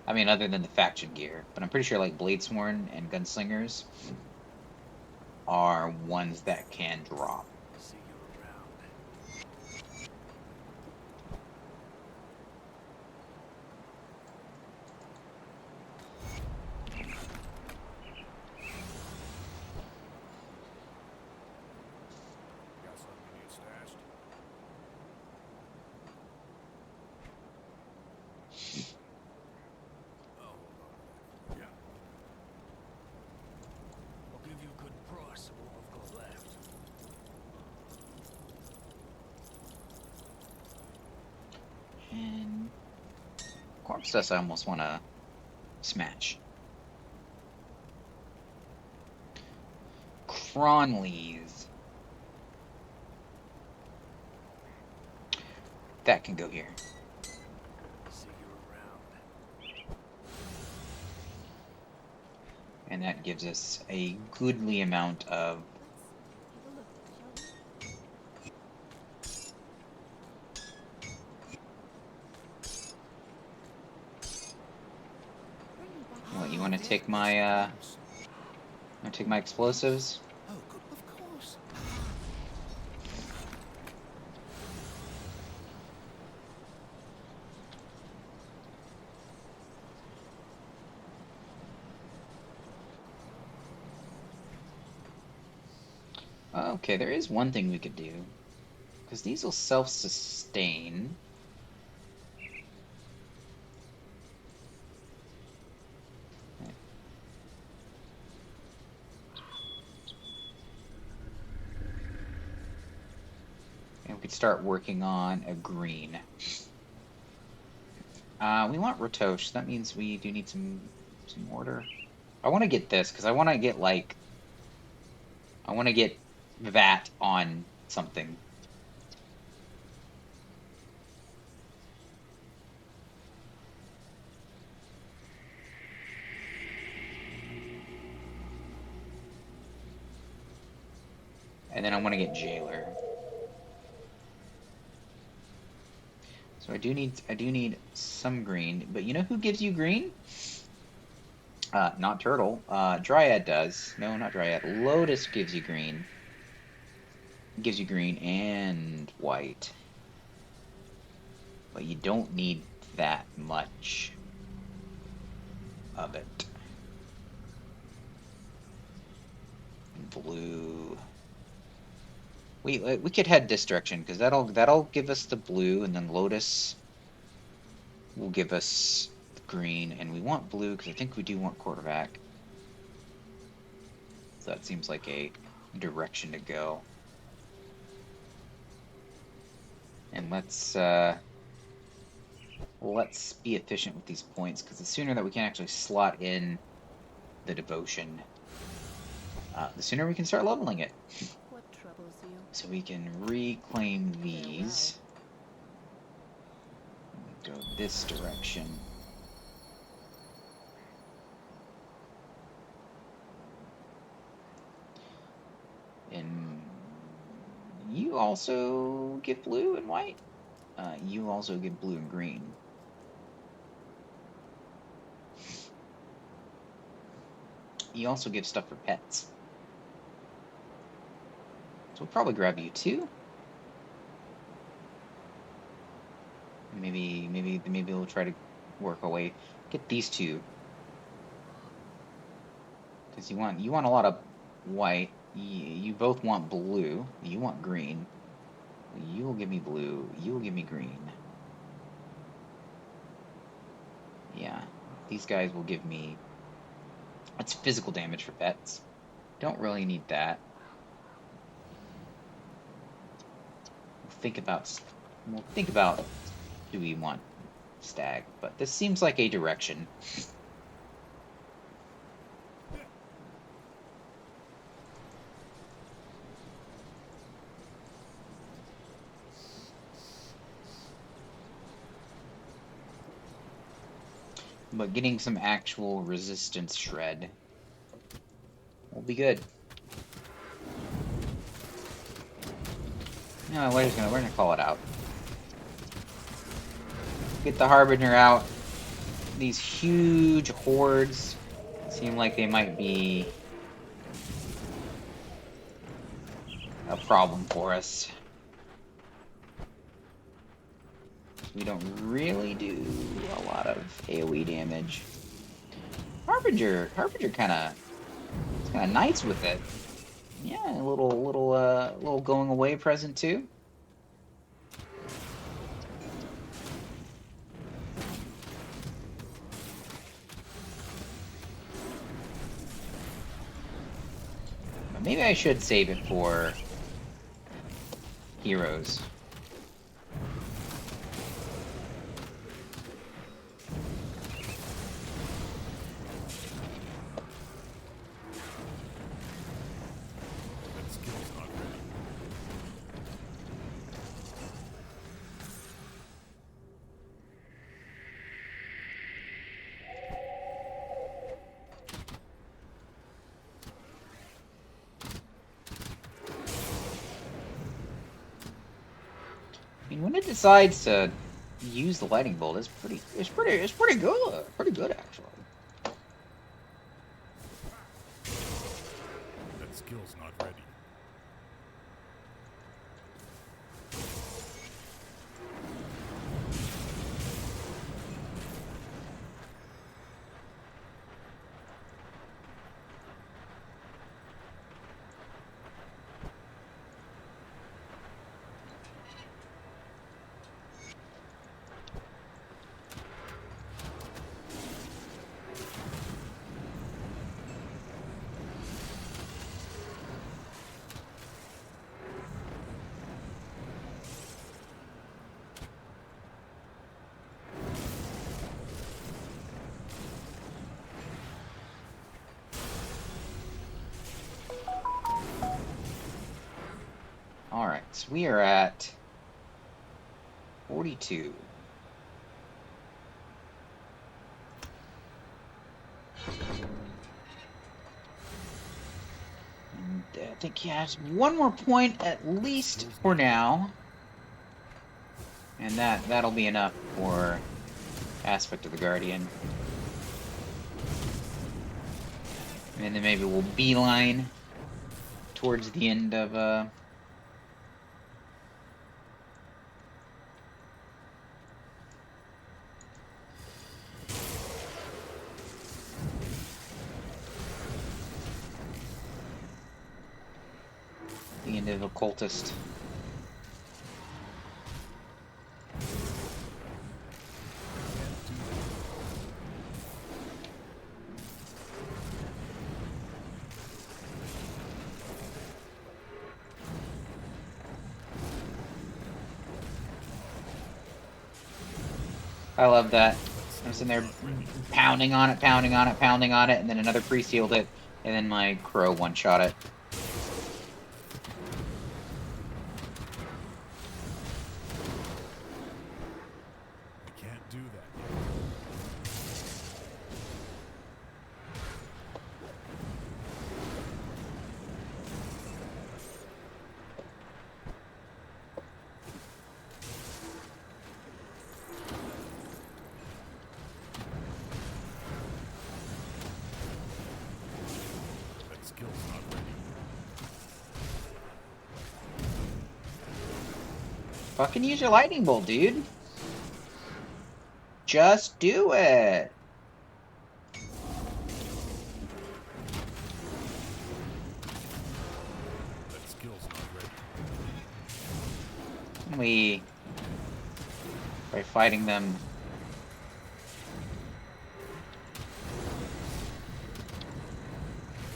I mean, other than the faction gear. But I'm pretty sure, like, Bladesworn and Gunslingers are ones that can drop. See you around. Got something you need stashed? Oh, hold on. Yeah. I'll give you a good price and we'll go left. And Corpse Dust I almost want to smash. Cronleys. That can go here. See you around. And that gives us a goodly amount of what, you want to take my explosives? Oh, good, of course. Okay, there is one thing we could do. Because these will self-sustain. And we could start working on a green. We want Rotosh. That means we do need some order. I want to get this, because I want to get, like... I want to get that on something. And then I want to get Jailer. So I do need some green, but you know who gives you green? Not Turtle. Dryad does. No, not Dryad. Lotus gives you green. Gives you green and white. But you don't need that much of it. Blue. We could head this direction, because that'll give us the blue, and then Lotus will give us the green, and we want blue because I think we do want quarterback. So that seems like a direction to go. And let's be efficient with these points, because the sooner that we can actually slot in the devotion, the sooner we can start leveling it. What troubles you? So we can reclaim these. go this direction. And you also get blue and white. You also get blue and green. You also give stuff for pets. So we'll probably grab you too. Maybe we'll try to work our way. Get these two. Because you want a lot of white. You both want blue. You want green. You will give me blue. You will give me green. Yeah. These guys will give me... That's physical damage for pets. Don't really need that. We'll think about do we want stag, but this seems like a direction. But getting some actual resistance shred will be good. No, we're gonna call it out. Get the Harbinger out. These huge hordes seem like they might be a problem for us. We don't really do a lot of AoE damage. Harbinger kind of nice with it. Yeah, a little going away present too. But maybe I should save it for heroes. When it decides to use the lightning bolt, it's pretty good. Pretty good actually. That skill's not ready. Alright, so we are at 42. And I think he has one more point at least for now. And that'll be enough for Aspect of the Guardian. And then maybe we'll beeline towards the end of the end of Occultist. I love that. I'm sitting there pounding on it, and then another priest healed it, and then my crow one-shot it. I can't Fucking use your lightning bolt, dude. Just do it. That skill's not ready. We by fighting them.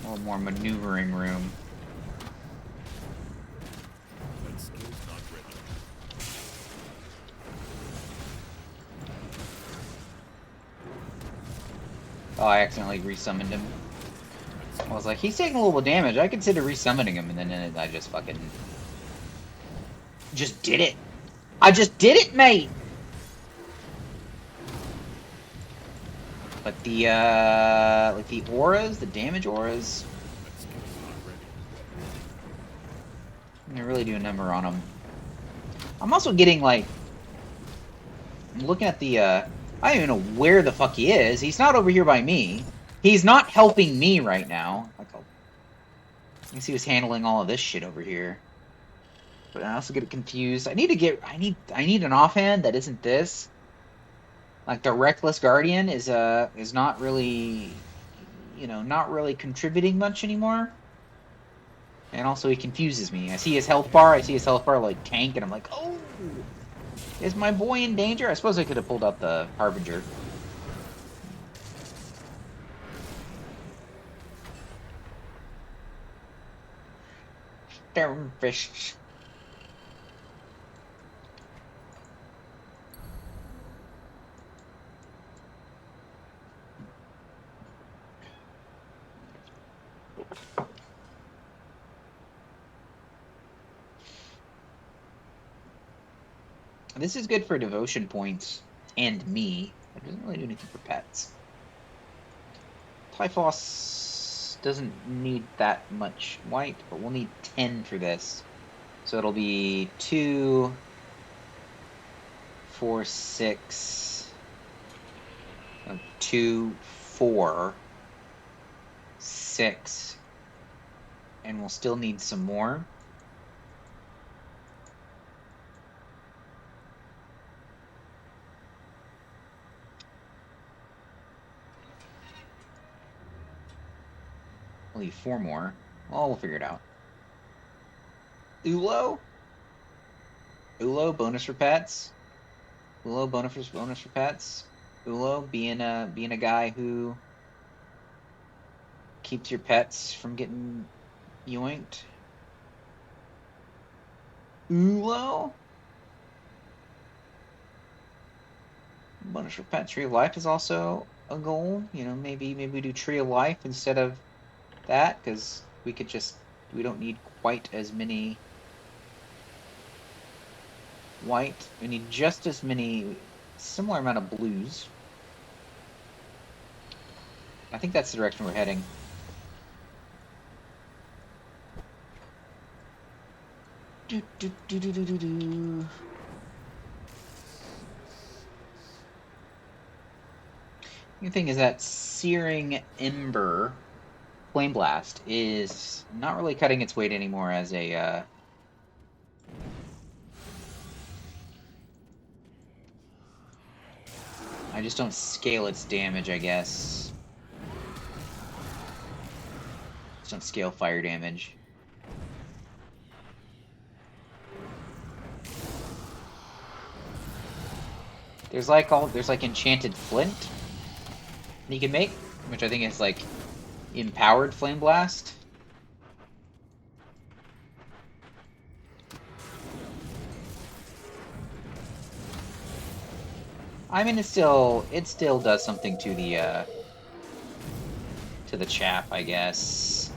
A little more maneuvering room. That skill's not ready. Oh, I accidentally resummoned him. I was like, he's taking a little damage. I consider resummoning him, and then I just fucking just did it. I just did it, mate. But the like the auras, the damage auras, That skill's not ready. they really do a number on him. I'm also getting like, I'm looking at the I don't even know where the fuck he is. He's not over here by me. He's not helping me right now. Like, I guess he was handling all of this shit over here. But I also get confused. I need an offhand that isn't this. Like the Reckless Guardian is not really, you know, not really contributing much anymore. And also he confuses me. I see his health bar like tank, and I'm like, oh, is my boy in danger? I suppose I could have pulled out the Harbinger. Stonefish. This is good for devotion points and me. It doesn't really do anything for pets. Typhos doesn't need that much white, but we'll need 10 for this. So it'll be 2, 4, 6, 2, 4, 6, and we'll still need some more. We'll need 4 more. Well, we'll figure it out. Ulo? Ulo, bonus for pets. Ulo, bonus for pets. Ulo, being a guy who keeps your pets from getting yoinked. Ulo? Bonus for pets. Tree of Life is also a goal. You know, maybe we do Tree of Life instead of that, because we don't need quite as many white. We need just as many, similar amount of blues. I think that's the direction we're heading. Do, do, do, do, do, do, do. The thing is that Searing Ember Flame Blast is not really cutting its weight anymore as a I just don't scale its damage, I guess. Just don't scale fire damage. There's like enchanted flint you can make, which I think is like empowered flame blast. I mean, it still does something to the chap, I guess.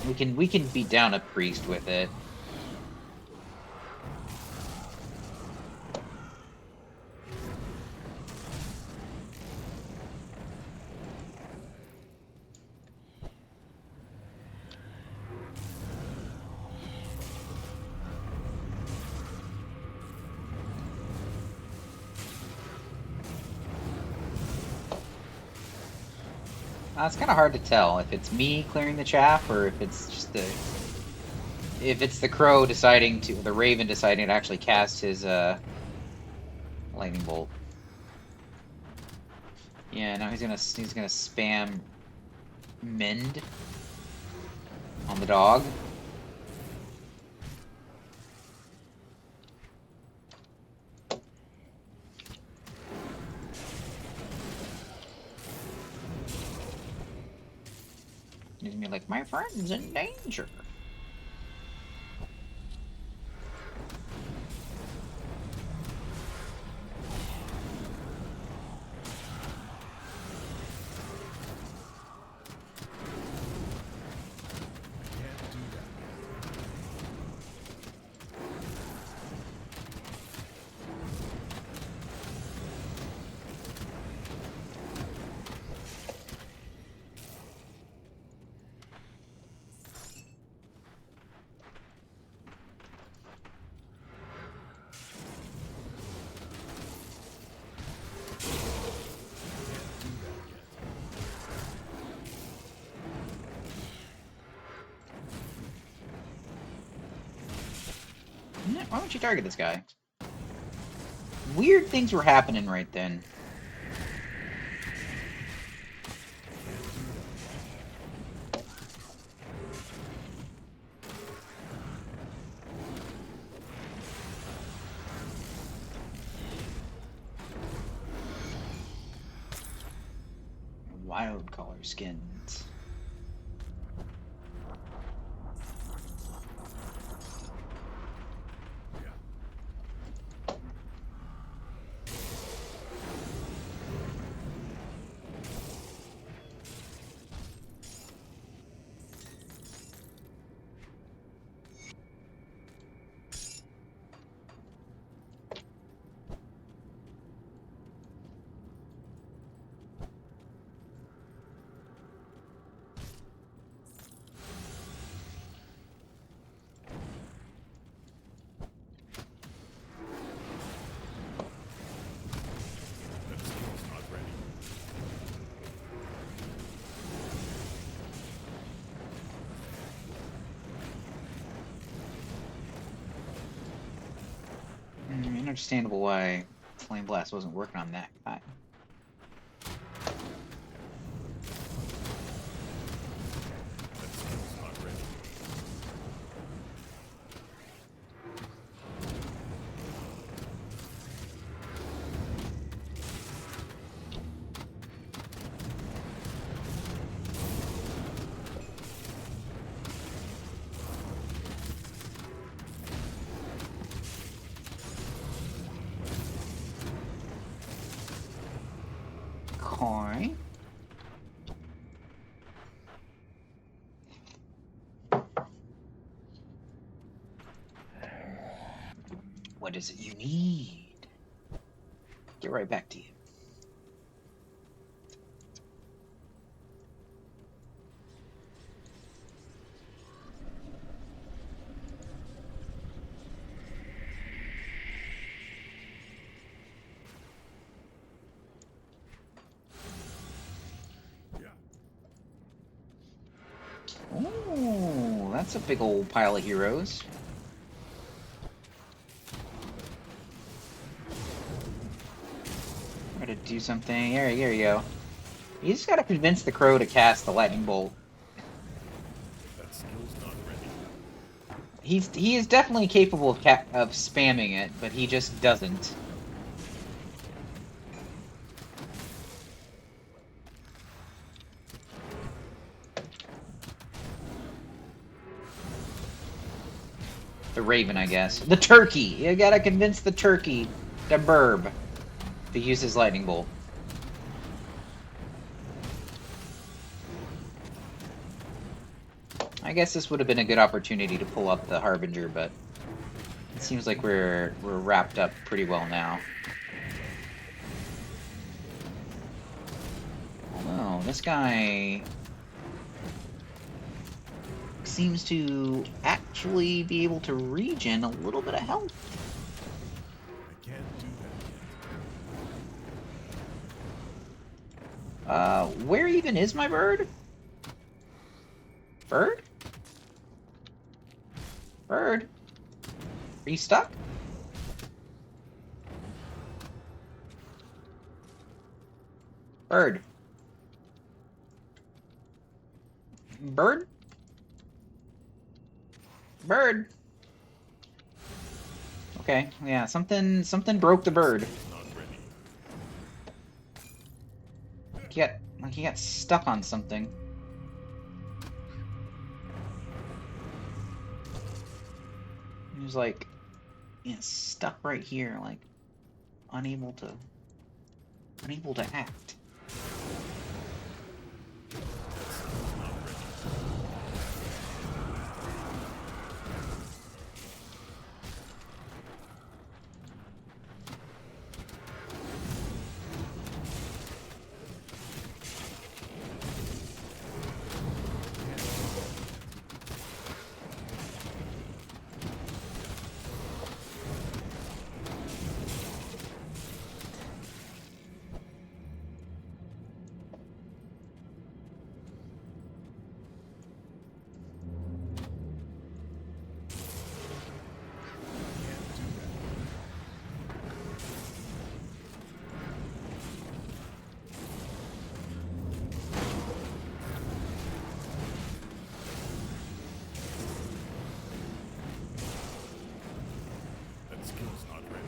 We can beat down a priest with it. It's kind of hard to tell if it's me clearing the chaff or if it's just the if it's the crow deciding to, the raven deciding to actually cast his lightning bolt. Yeah, now he's gonna spam mend on the dog. He's gonna be like, my friend's in danger. Can't do that Why don't you target this guy? Weird things were happening right then. Wild color skins. That skill's not ready. Understandable why Flame Blast wasn't working on that guy. That skill's not ready. Okay. What is it you need? Get right back to you. Oh, that's a big old pile of heroes. Try to do something. There you go. You just gotta convince the crow to cast the lightning bolt. That skill's not ready. He is definitely capable of spamming it, but he just doesn't. The raven, I guess. The turkey! You gotta convince the turkey, the burb, to use his lightning bolt. I guess this would have been a good opportunity to pull up the Harbinger, but it seems like we're wrapped up pretty well now. Oh, this guy seems to actually be able to regen a little bit of health. I can't do that. Where even is my bird? Bird? Bird? Are you stuck? Bird? Bird? Bird? Okay, yeah, something broke the bird. Not ready. Like he got stuck on something. He was like, yeah, stuck right here, like unable to act. That skill's not ready.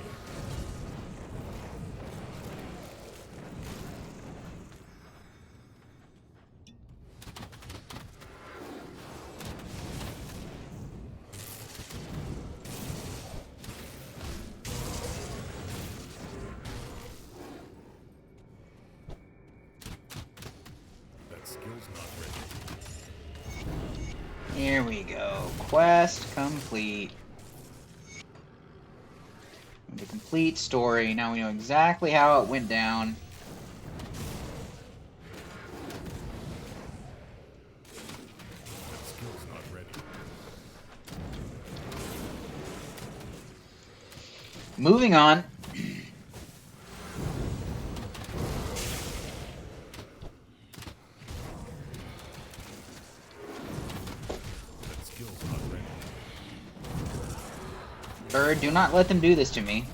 That skill's not ready. Here we go. Quest complete. The complete story. Now we know exactly how it went down. That skill's not ready. Moving on. That skill's not ready. Bird, do not let them do this to me.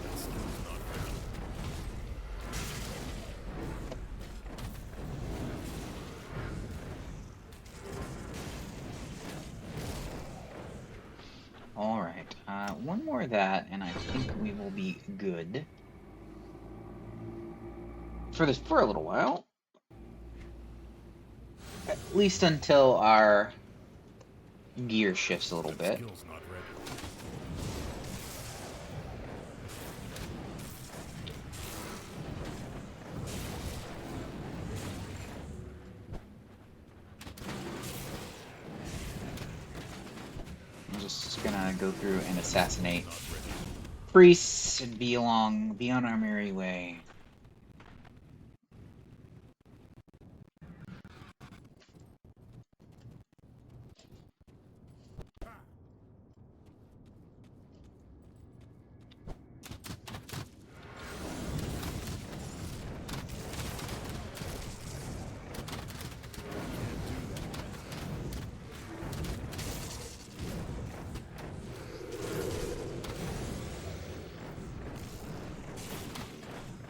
That skill's not ready. Alright, one more of that, and I think we will be good. For a little while. At least until our gear shifts a little That bit. skill's not ready. I'm just gonna go through and assassinate Not ready. priests and be on our merry way.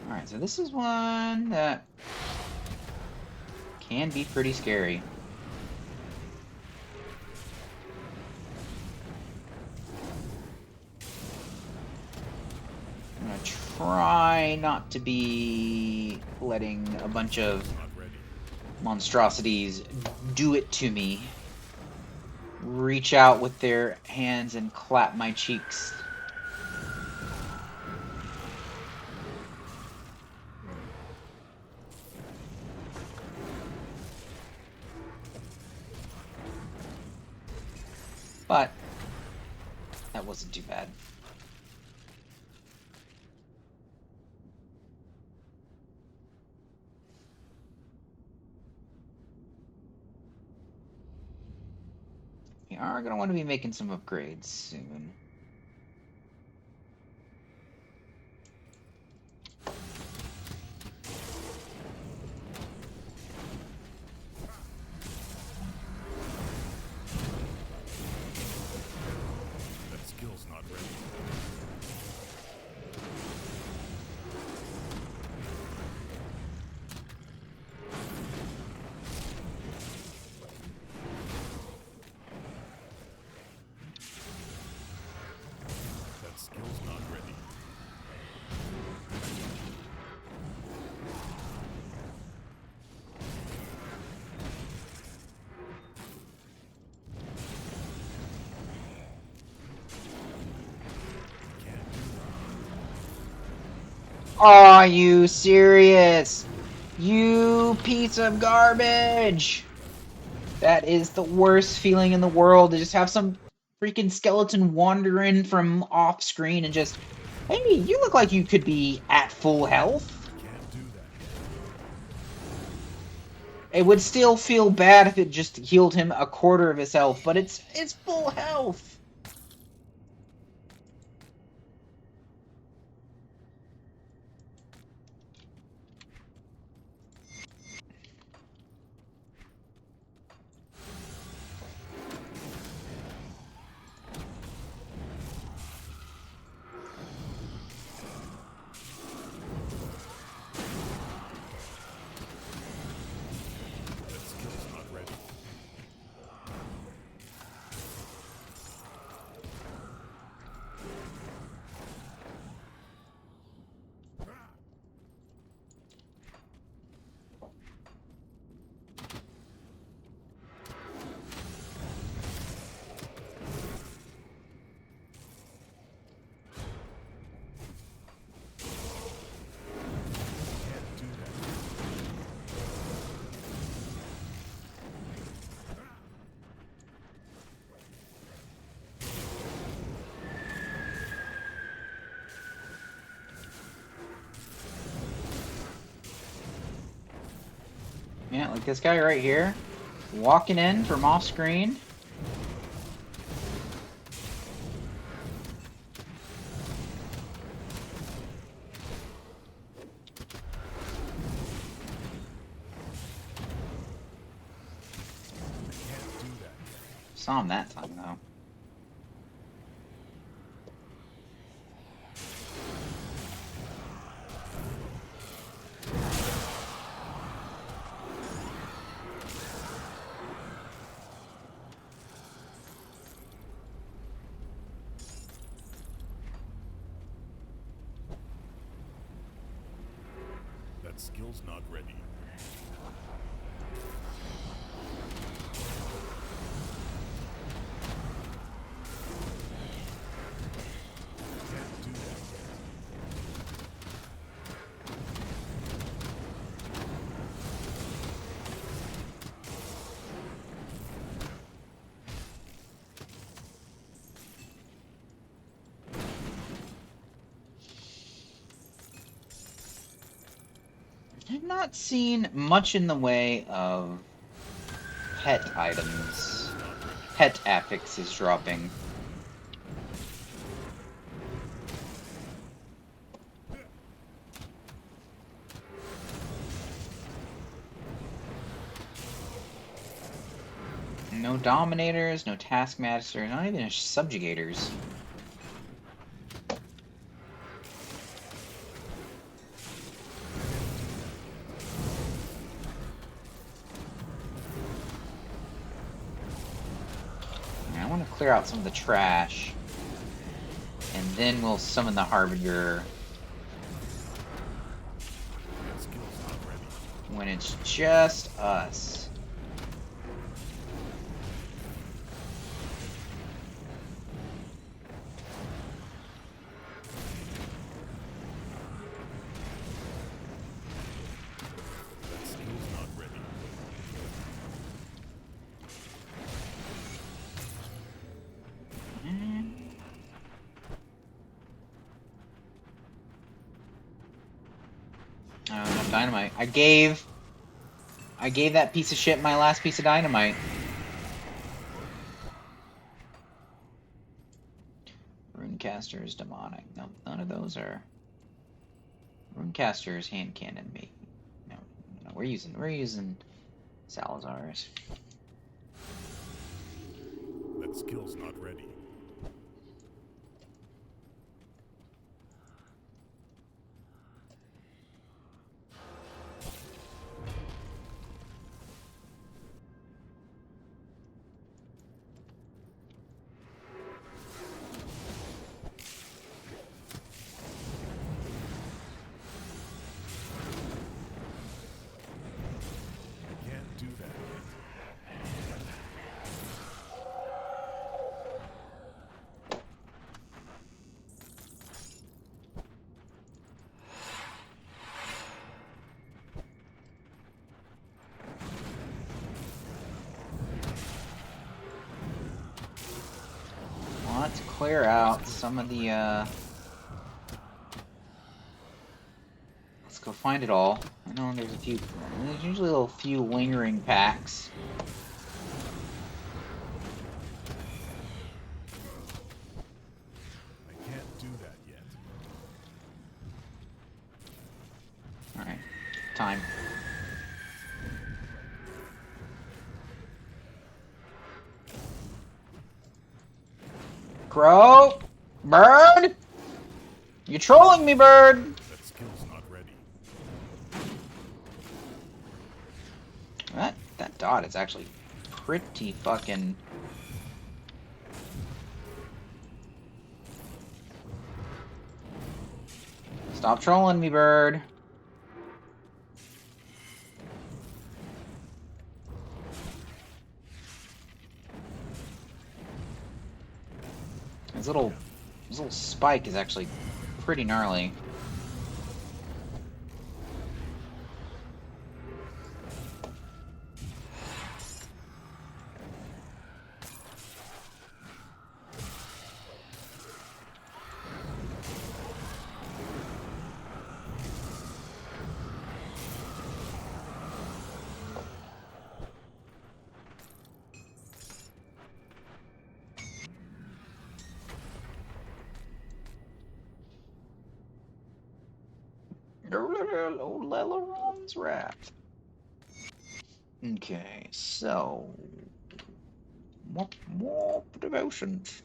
Alright, so this is one that can be pretty scary. I'm gonna try not to be letting a bunch of Not ready. monstrosities do it to me. Reach out with their hands and clap my cheeks. But that wasn't too bad. We are going to want to be making some upgrades soon. Are you serious? You piece of garbage! That is the worst feeling in the world, to just have some freaking skeleton wander in from off screen and just, hey, you look like you could be at full health. Can't do that. It would still feel bad if it just healed him a quarter of his health, but it's full health. That skill's not ready. Can't do that. Yeah, like this guy right here, walking in from off screen. Can't do that. Saw him that time though. That skill's not ready. Can't do that. I've not seen much in the way of pet items. Pet affixes dropping. No Dominators, no Taskmasters, not even Subjugators. I want to clear out some of the trash. And then we'll summon the Harbinger That skill's not ready. when it's just us. That skill's not ready. No dynamite. I gave that piece of shit my last piece of dynamite. Runecaster is demonic. No, none of those are. Runecaster is hand cannon me. No, we're using Salazar's. That skill's not ready. Can't do that. clear out some of the, let's go find it all. I know there's usually a few lingering packs. I can't do that yet. Alright, time. Crow! Bird! You're trolling me, bird! That skill's not ready. That dot is actually pretty fucking... Stop trolling me, bird. His little spike is actually pretty gnarly. Old Lelaron's Wrath. Okay, so more devotions,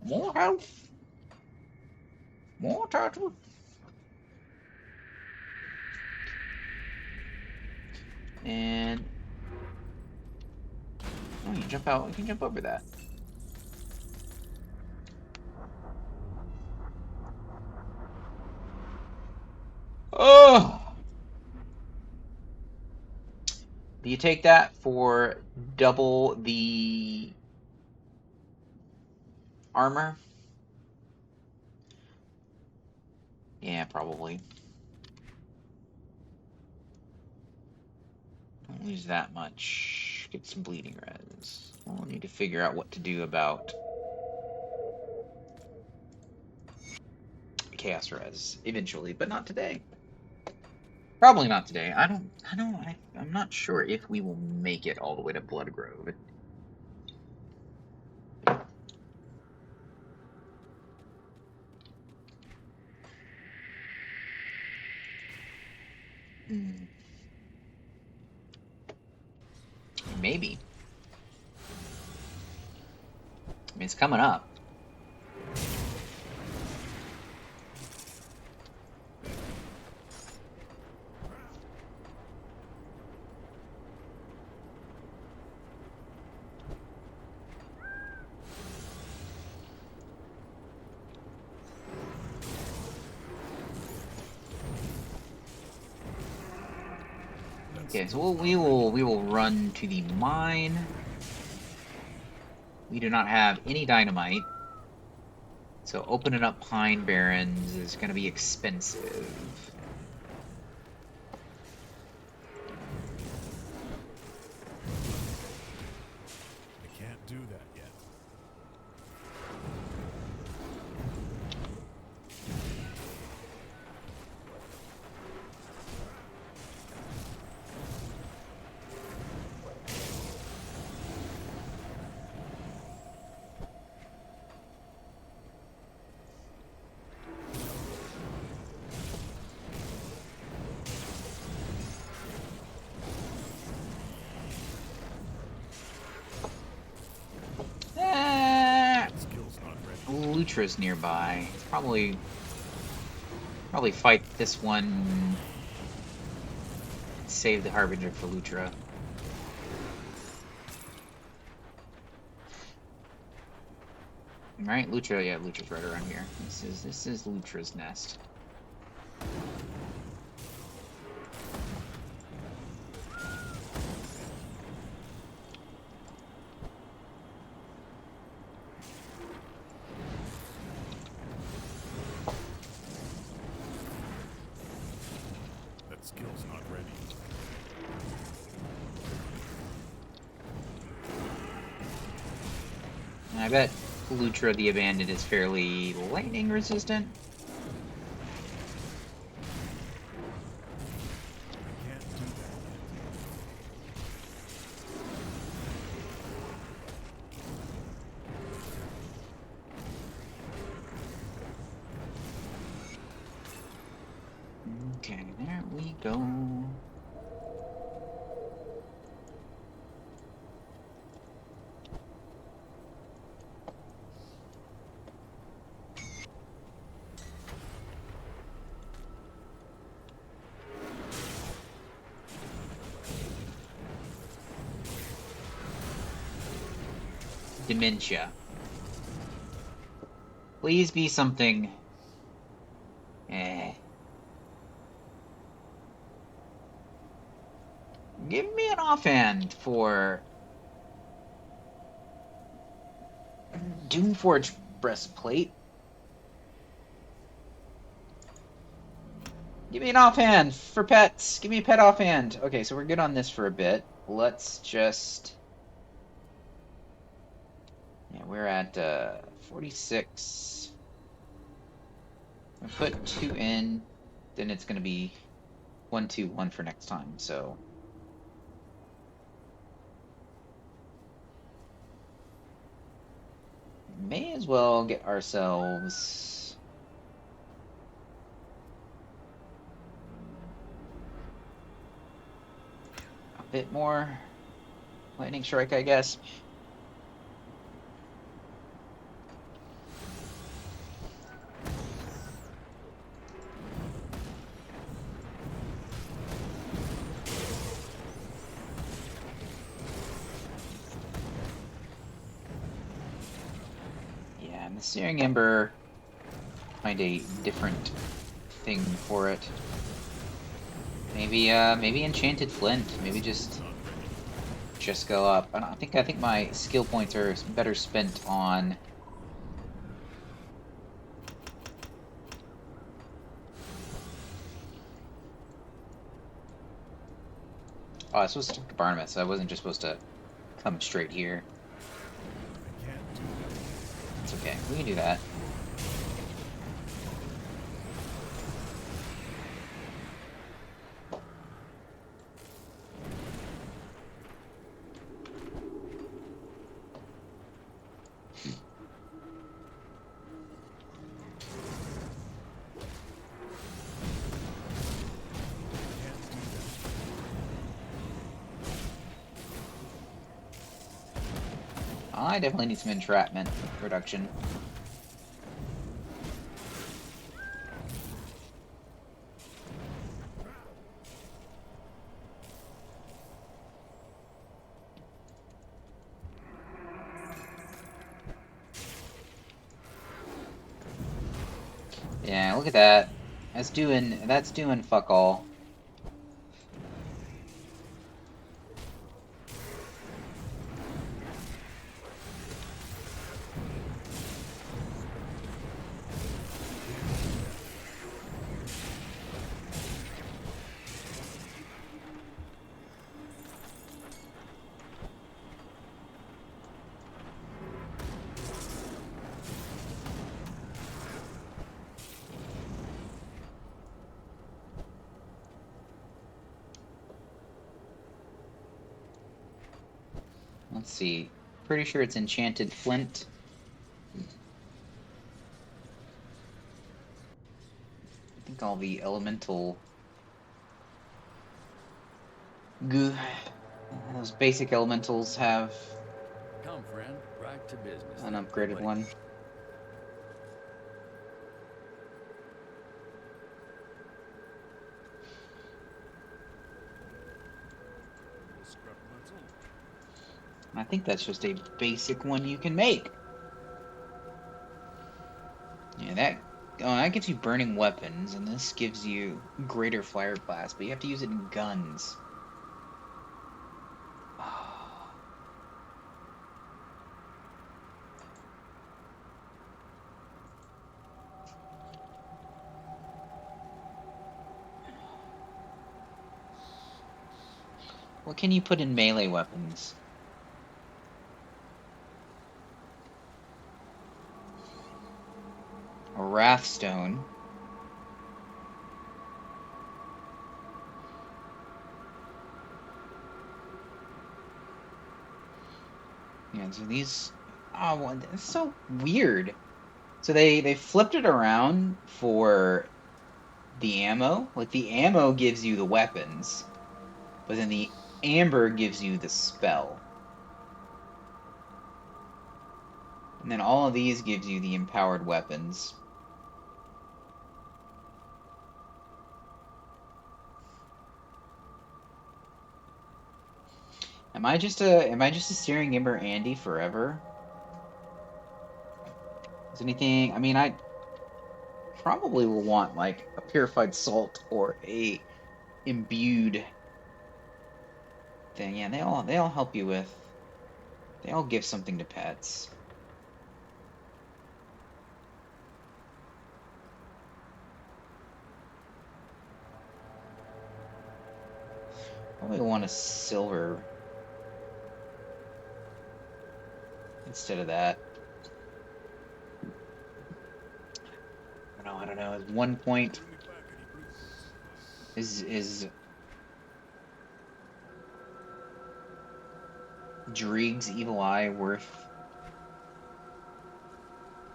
more health, more turtle. And oh, you jump out. You can jump over that. Oh! Do you take that for double the armor? Yeah, probably. Don't lose that much. Get some bleeding res. We'll need to figure out what to do about chaos res eventually, but not today. Probably not today. I'm not sure if we will make it all the way to Bloodgrove. Maybe. I mean, it's coming up. Okay, so we will run to the mine. We do not have any dynamite, so opening up Pine Barrens is going to be expensive. I can't do that yet. Lutra's nearby. Probably fight this one. Save the Harbinger for Lutra. Right, Lutra. Yeah, Lutra's right around here. This is Lutra's nest. Skill's not ready. I bet Lutra the Abandoned is fairly lightning resistant. Can't do that Okay, there we go. Dementia. Please be something. Give me an offhand for Doomforge breastplate. Give me an offhand for pets. Give me a pet offhand. Okay, so we're good on this for a bit. Let's just. Yeah, we're at 46. I'll put 2 in, then it's going to be 1, 2, 1 for next time, so. May as well get ourselves a bit more lightning strike, I guess. Yeah, and the Searing Ember, find a different thing for it. Maybe maybe Enchanted Flint. Maybe just go up. I think my skill points are better spent on. Oh, I was supposed to talk to Barnabas, so I wasn't just supposed to come straight here. I can't do that. It's okay. We can do that. I definitely need some entrapment reduction. Yeah, look at that. That's doing fuck all. Let's see. Pretty sure it's Enchanted Flint. I think all the elemental goo. Those basic elementals have Come, friend, right to business. an then. upgraded What- one. Scrap metal. I think that's just a basic one you can make. Yeah, that gives you burning weapons, and this gives you greater fire blast, but you have to use it in guns. What can you put in melee weapons? Wrathstone. Yeah, so these... Oh, well, it's so weird. So they flipped it around for the ammo. Like, the ammo gives you the weapons, but then the amber gives you the spell. And then all of these gives you the empowered weapons. Am I just a Searing Ember Andy forever? Is anything... I mean, I probably will want, like, a Purified Salt or a Imbued thing. Yeah, they all help you with... They all give something to pets. Probably want a silver instead of that. I don't know. Is 1 point is Dreeg's Evil Eye worth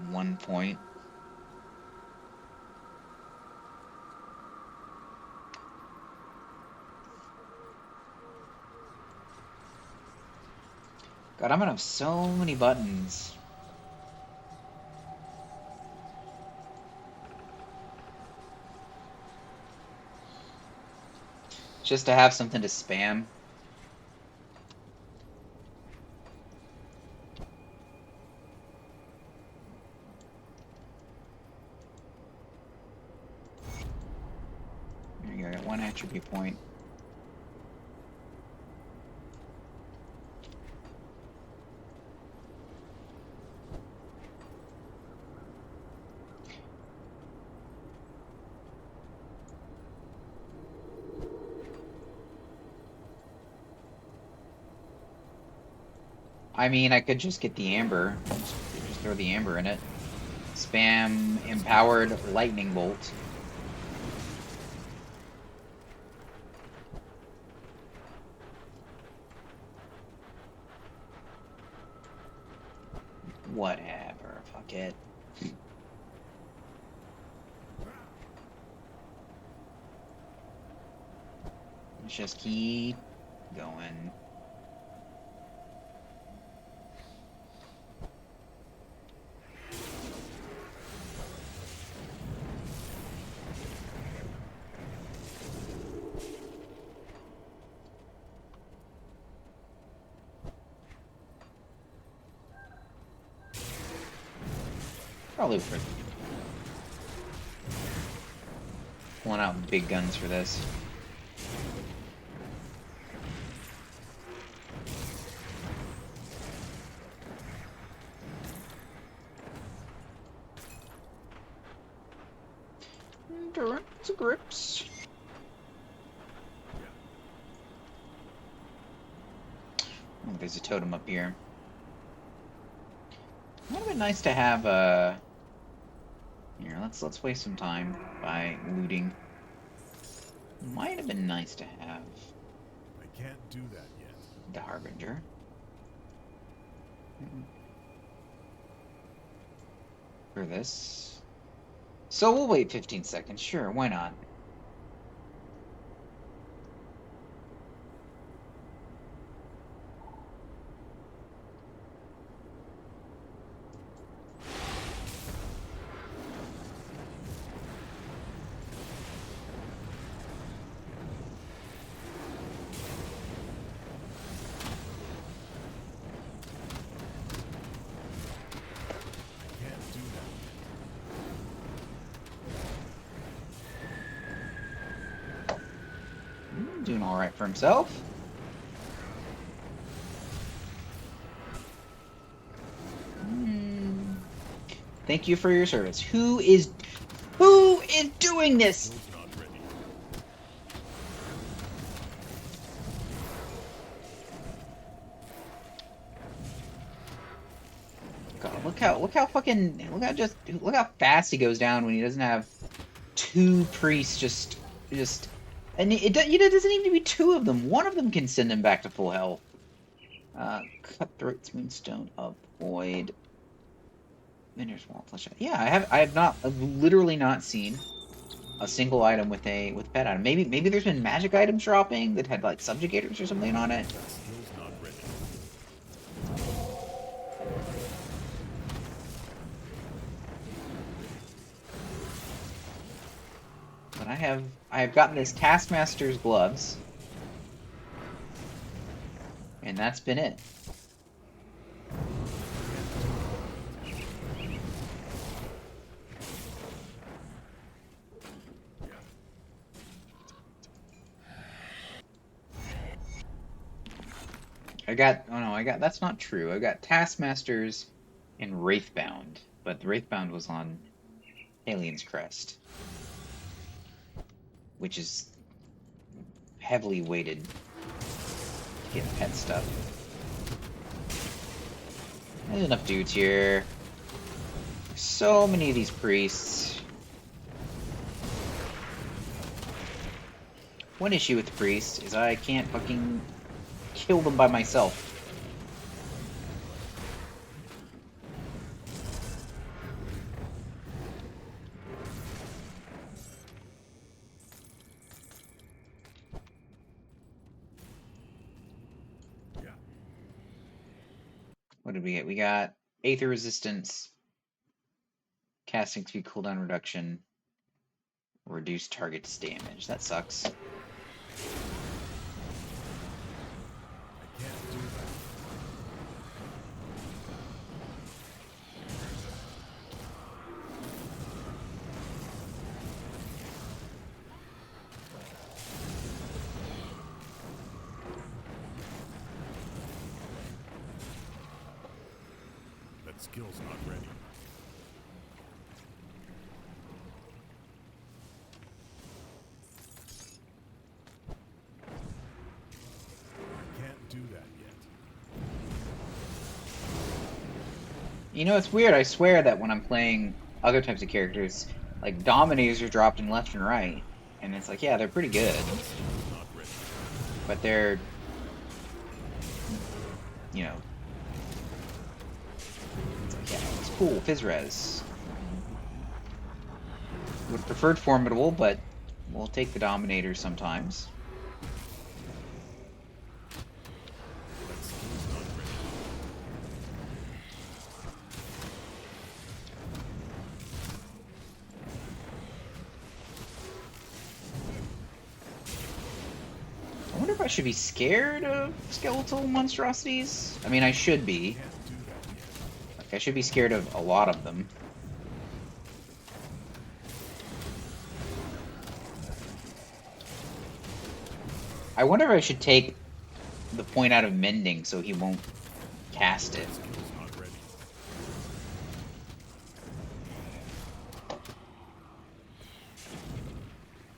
1 point? God, I'm gonna have so many buttons. Just to have something to spam. There you go, I got 1 attribute point. I mean, I could just get the amber. Just throw the amber in it. Spam empowered lightning bolt. Whatever, fuck it. Let's just keep going. Probably for pulling out big guns for this. Grips. Oh, there's a totem up here. Would have been nice to have here, let's waste some time by looting. Might have been nice to have I can't do that yet. the Harbinger. For this. So we'll wait 15 seconds, sure, why not? Can't do that. Doing alright for himself. Thank you for your service. Who is doing this? Road's not ready. God, look how fast he goes down when he doesn't have two priests just and it doesn't need to be two of them. One of them can send him back to full health. Cutthroat's Moonstone of Void. Minder's Wall Flesh. Yeah, I've literally not seen a single item with pet item. Maybe there's been magic items dropping that had like subjugators or something on it. Skill's not ready. But I have gotten this Taskmaster's gloves. And that's been it. That's not true. I got Taskmasters and Wraithbound, but Wraithbound was on Alien's Crest, which is heavily weighted to get pet stuff. There's enough dudes here. So many of these priests. One issue with the priest is I can't fucking kill them by myself. Yeah. What did we get? We got Aether Resistance, Casting Speed Cooldown Reduction, Reduce Target's Damage. That sucks. I can't do that. That skill's not ready. I can't do that yet. You know, it's weird. I swear that when I'm playing other types of characters, like Dominators are dropped in left and right, and it's like, yeah, they're pretty good, Not ready. but they're, you know, it's like, yeah, it's cool, Fizzres. Would have preferred Formidable, but we'll take the Dominator sometimes. That skill's not ready. I wonder if I should be scared of skeletal monstrosities. I mean, I should be. Can't do that yet. Like, I should be scared of a lot of them. I wonder if I should take the point out of Mending so he won't cast it. Skill's not ready.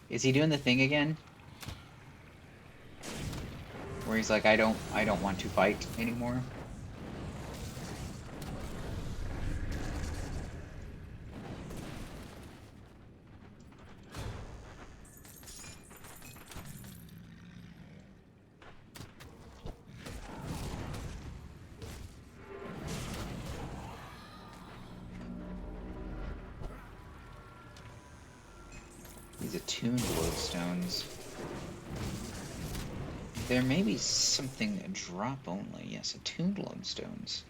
Is he doing the thing again? Where he's like, I don't want to fight anymore. These attuned lodestones. There may be something drop only. Yes, attuned lodestones.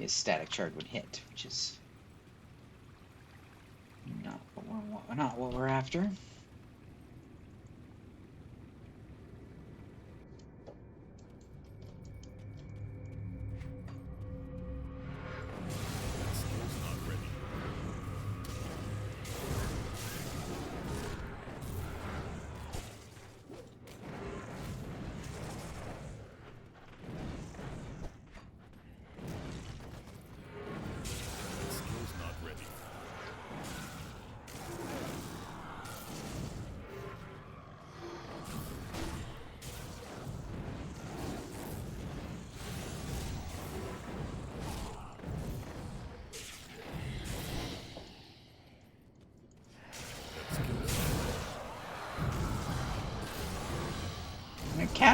Is static charge when hit, which is not what we're after. That skill's not ready. That skill's not ready.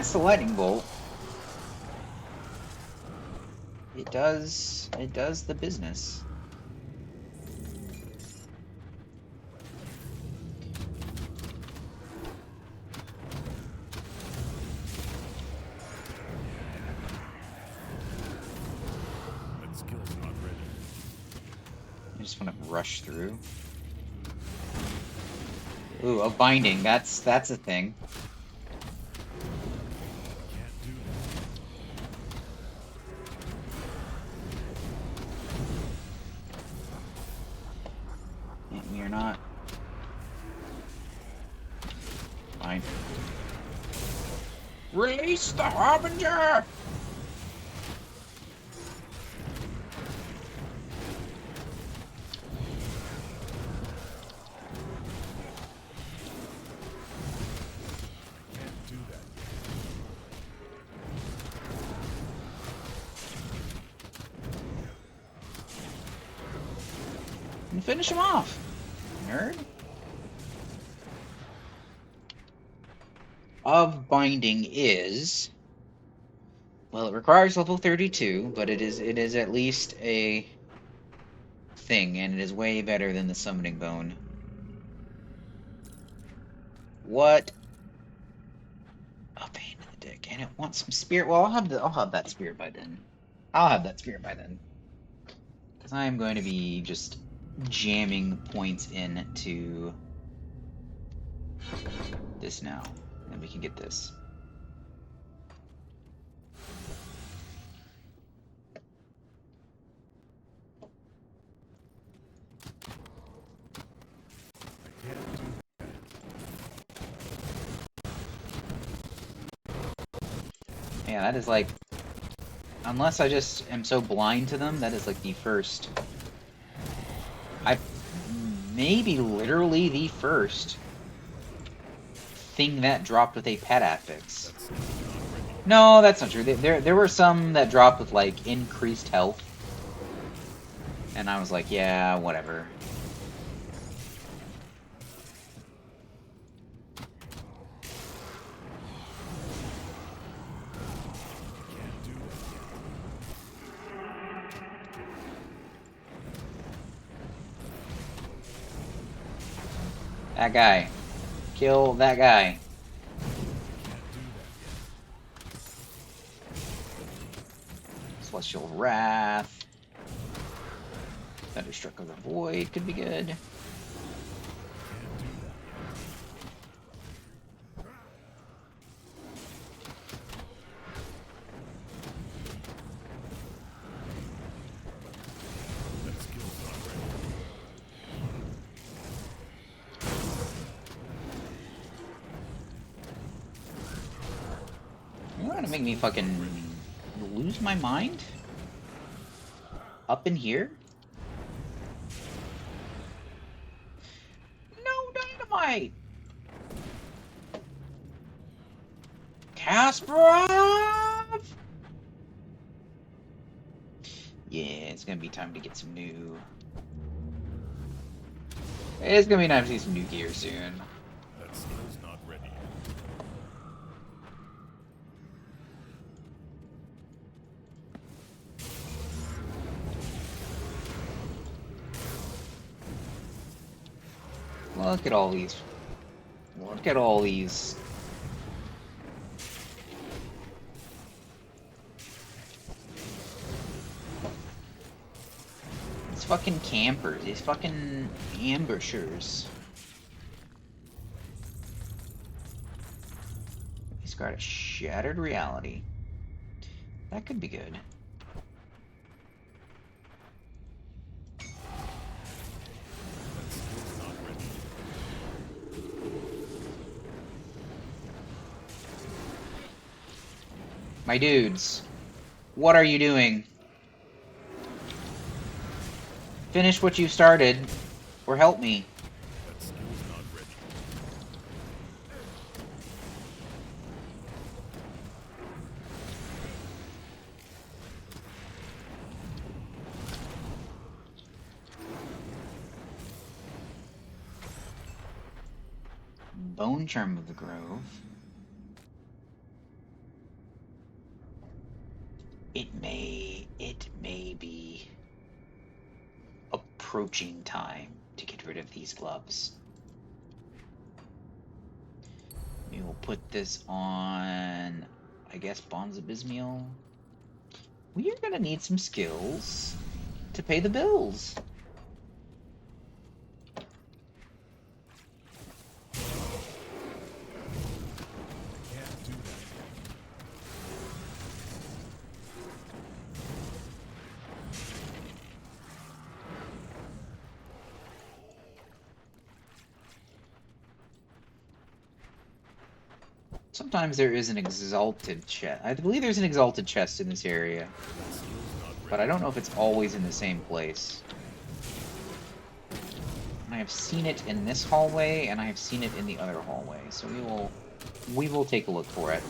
cast the lightning bolt, it does the business. That skill's not ready. I just want to rush through. Ooh, a binding. That's a thing. Can't do that. We are not. Fine. Release the Harbinger! Can't do that. And finish him off, nerd. Of binding is, well, it requires level 32, but it is at least a thing, and it is way better than the summoning bone. What a pain in the dick, and it wants some spirit. Well, I'll have that spirit by then. I'll have that spirit by then, because I am going to be just jamming points into this now, and we can get this. I can't do Yeah, that is like, unless I just am so blind to them, that is like the first, maybe literally the first thing that dropped with a pet affix. No, that's not true. There were some that dropped with like increased health, and I was like, yeah, whatever. Can't do that. That guy. Kill that guy. Can't do that yet. Celestial Wrath. Thunderstruck of the Void could be good. Can't do that yet. That skill's not ready. You want to make me fucking lose my mind? Up in here? No dynamite! Kasparov! Yeah, it's gonna be time to get some new... It's gonna be time to see some new gear soon. That skill's not ready. Look at all these. Look at all these. These fucking campers. These fucking ambushers. He's got a shattered reality. That could be good. That skill's not ready. My dudes, what are you doing? Finish what you started, or help me. That skill's not ready. Bone Charm of the Grove. it may be approaching time to get rid of these gloves. We will put this on, I guess, Bonds Abysmal. We are gonna need some skills to pay the bills. Can't do that. Sometimes there is an exalted chest. I believe there's an exalted chest in this area, but I don't know if it's always in the same place. I have seen it in this hallway, and I have seen it in the other hallway, so we will take a look for it.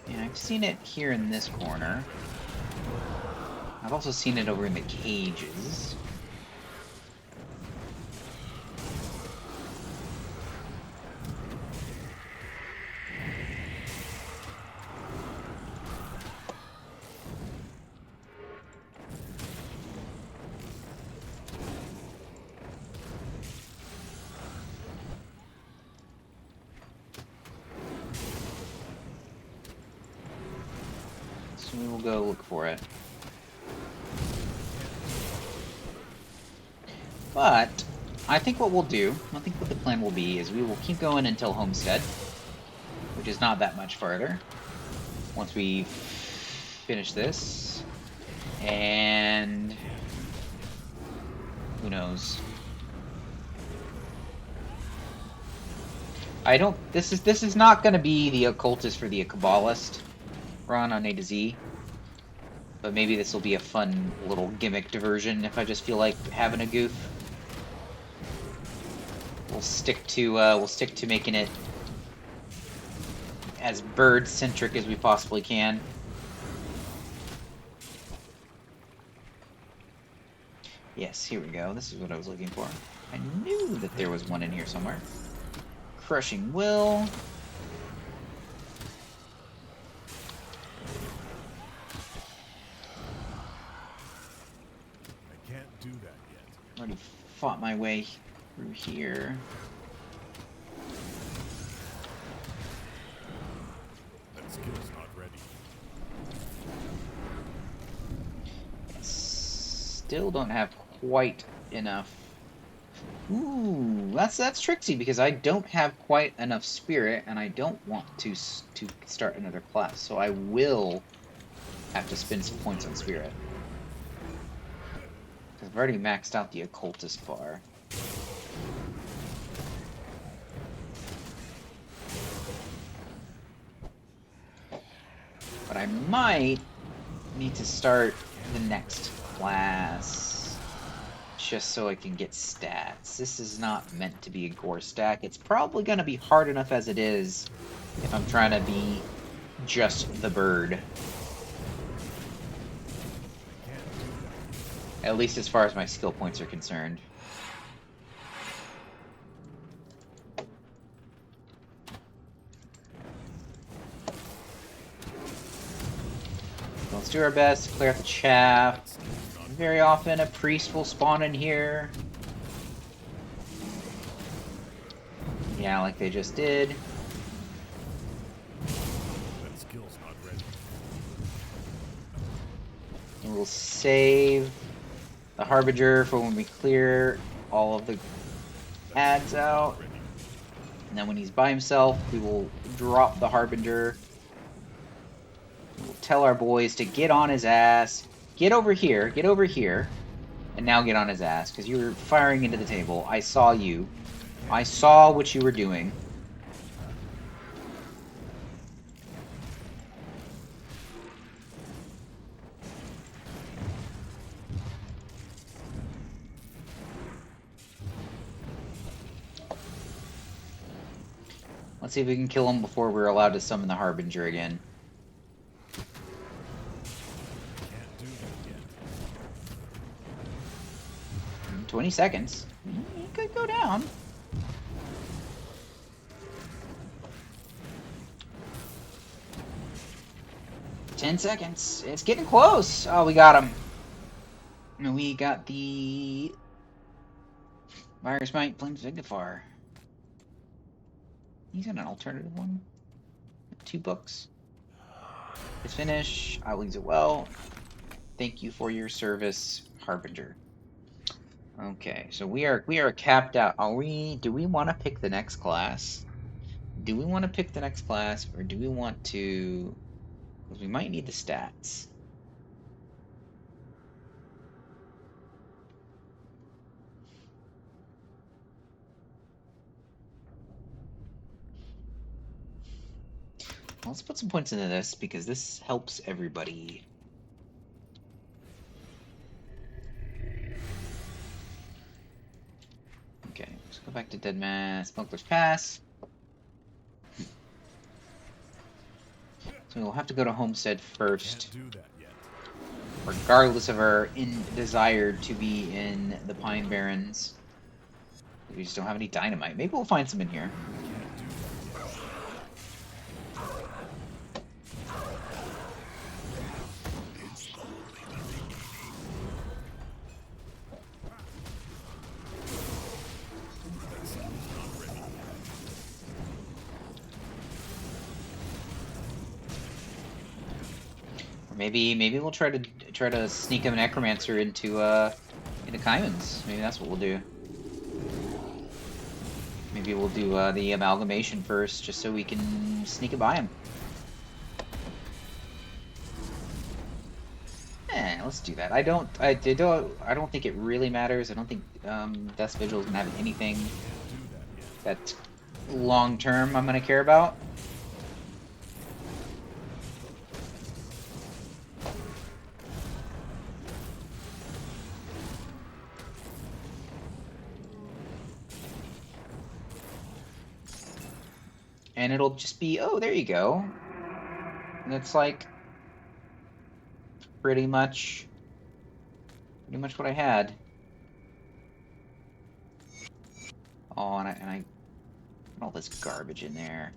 Yeah, I've seen it here in this corner. I've also seen it over in the cages. So we will go look for it. But I think what we'll do, I think what the plan will be, is we will keep going until Homestead, which is not that much farther. Once we finish this, and who knows? I don't. This is not going to be the occultist for the Kabbalist run on A to Z. But maybe this will be a fun little gimmick diversion if I just feel like having a goof. We'll stick to making it as bird centric as we possibly can. Yes, here we go. This is what I was looking for. I knew that there was one in here somewhere. Crushing Will. I can't do that yet. Already fought my way through here. That skill's not ready. Still don't have quite enough. Ooh, that's tricksy because I don't have quite enough spirit, and I don't want to start another class, so I will have to spend some points on spirit. Because I've already maxed out the occultist bar. But I might need to start the next class just so I can get stats. This is not meant to be a gore stack. It's probably going to be hard enough as it is if I'm trying to be just the bird. At least as far as my skill points are concerned. Let's do our best to clear out the chaff. Very often a priest will spawn in here. Yeah, like they just did. That skill's not ready. And we'll save the Harbinger for when we clear all of the ads out. And then when he's by himself, we will drop the Harbinger. We'll tell our boys to get on his ass. Get over here, and now get on his ass, because you were firing into the table. I saw you. I saw what you were doing. Let's see if we can kill him before we're allowed to summon the Harbinger again. Can't do that yet. 20 seconds. He could go down. Ten seconds. It's getting close. Oh, we got him. And we got the Virus Mite Flame Signifar. He's got an alternative one. 2 books. His finish. I will use it well. Thank you for your service, Harbinger. Okay, so we are capped out. Are we? Do we want to pick the next class? Do we want to pick the next class, or do we want to? Because we might need the stats. Let's put some points into this because this helps everybody. Okay, let's go back to Deadman Smuggler's Pass. So we'll have to go to Homestead first, Can't do that yet. regardless of our desire to be in the Pine Barrens. We just don't have any dynamite. Maybe we'll find some in here. Can't do that yet. Or maybe we'll try to sneak a Necromancer into Kaiman's. Maybe that's what we'll do. Maybe we'll do the amalgamation first, just so we can sneak it by him. Let's do that. I don't think it really matters. I don't think Death's Vigil is gonna have anything that long term I'm gonna care about. And it'll just be, oh, there you go. And it's like pretty much what I had. Oh, and I put all this garbage in there.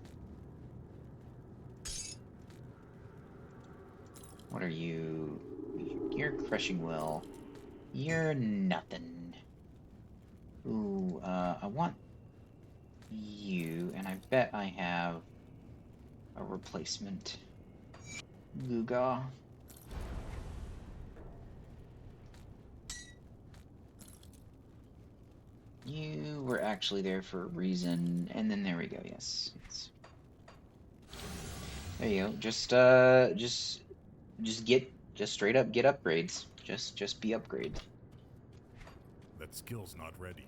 What are you? You're Crushing Will. You're nothing. Ooh, I want you, and I bet I have a replacement. Guga. You were actually there for a reason, and then there we go. Yes. There you go. Just straight up get upgrades. Just be upgrades. That skill's not ready.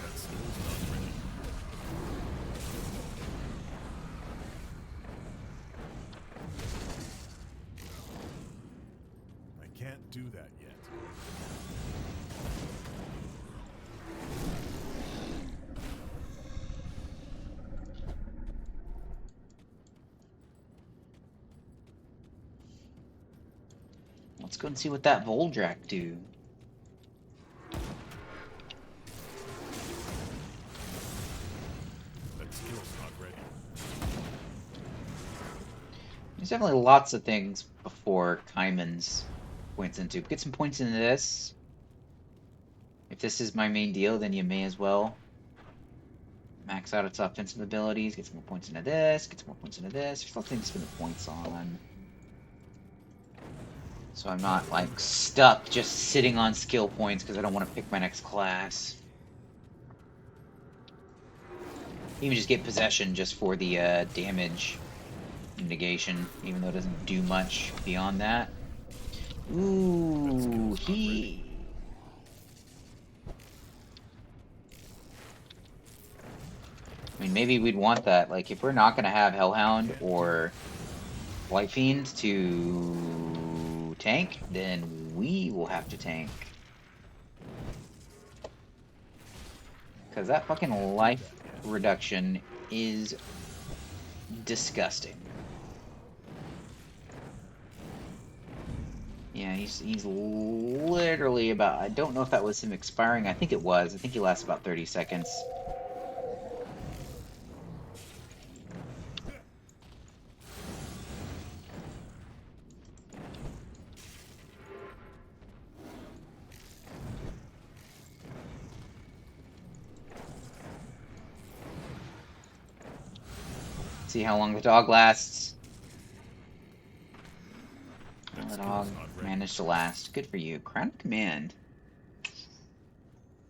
That skill's not ready. I can't do that yet. Let's go and see what that Voldrak do. That skill's not ready. There's definitely lots of things before Kaiman's points into. Get some points into this. If this is my main deal, then you may as well max out its offensive abilities, get some more points into this, get some more points into this. There's something to spend the points on. So I'm not, like, stuck just sitting on skill points because I don't want to pick my next class. Even just get Possession just for the damage negation, even though it doesn't do much beyond that. Ooh, I mean, maybe we'd want that. Like, if we're not gonna have Hellhound or White Fiend to tank, then we will have to tank. Because that fucking life reduction is disgusting. Yeah, he's literally about... I don't know if that was him expiring. I think it was. I think he lasts about 30 seconds. See how long the dog lasts. The dog managed to last. Good for you. Crown of Command.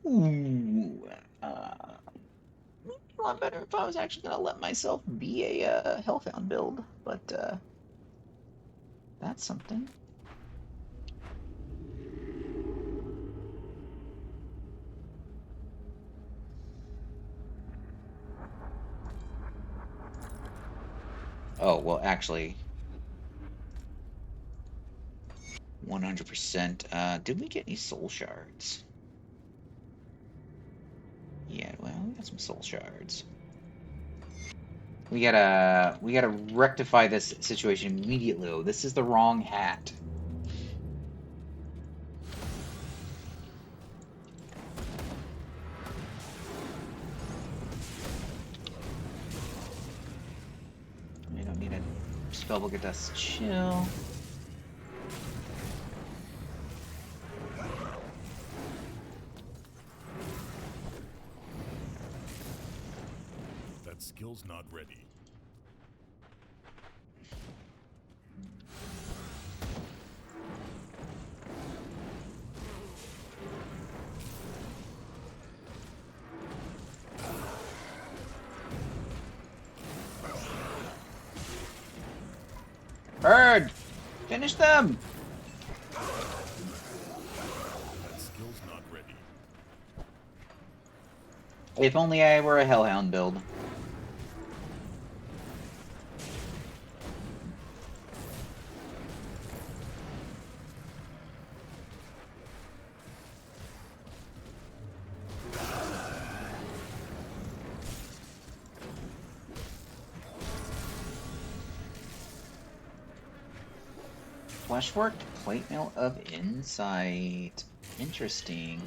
Ooh. Maybe a lot better if I was actually gonna let myself be a Hellhound build, but that's something. Oh, well, actually, 100%. Did we get any soul shards? Yeah, well, we got some soul shards. We gotta rectify this situation immediately. Oh, this is the wrong hat. We don't need a spellbook of dust. Chill. That skill's not ready. Bird! Finish them! That skill's not ready. If only I were a Hellhound build. Fleshworked plate mail of insight. Interesting.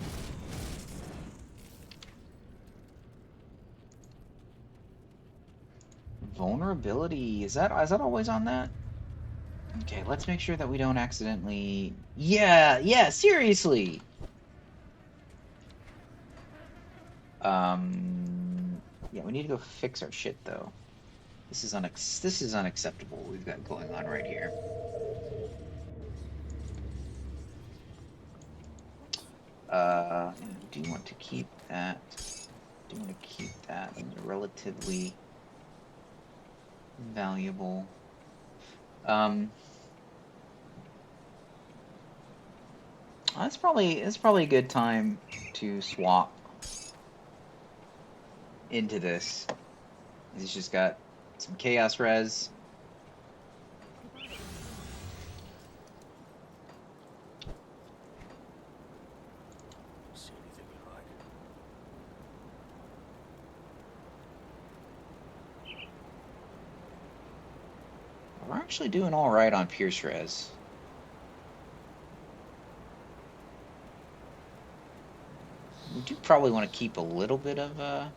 Vulnerability. Is that always on that? Okay, let's make sure that we don't accidentally... Yeah, seriously! Yeah, we need to go fix our shit, though. This is unacceptable what we've got going on right here. Do want to keep that. Do want to keep that. They're relatively valuable. That's probably a good time to swap into this. He's just got some chaos res. See anything you like? We're actually doing all right on Pierce res. We do probably want to keep a little bit of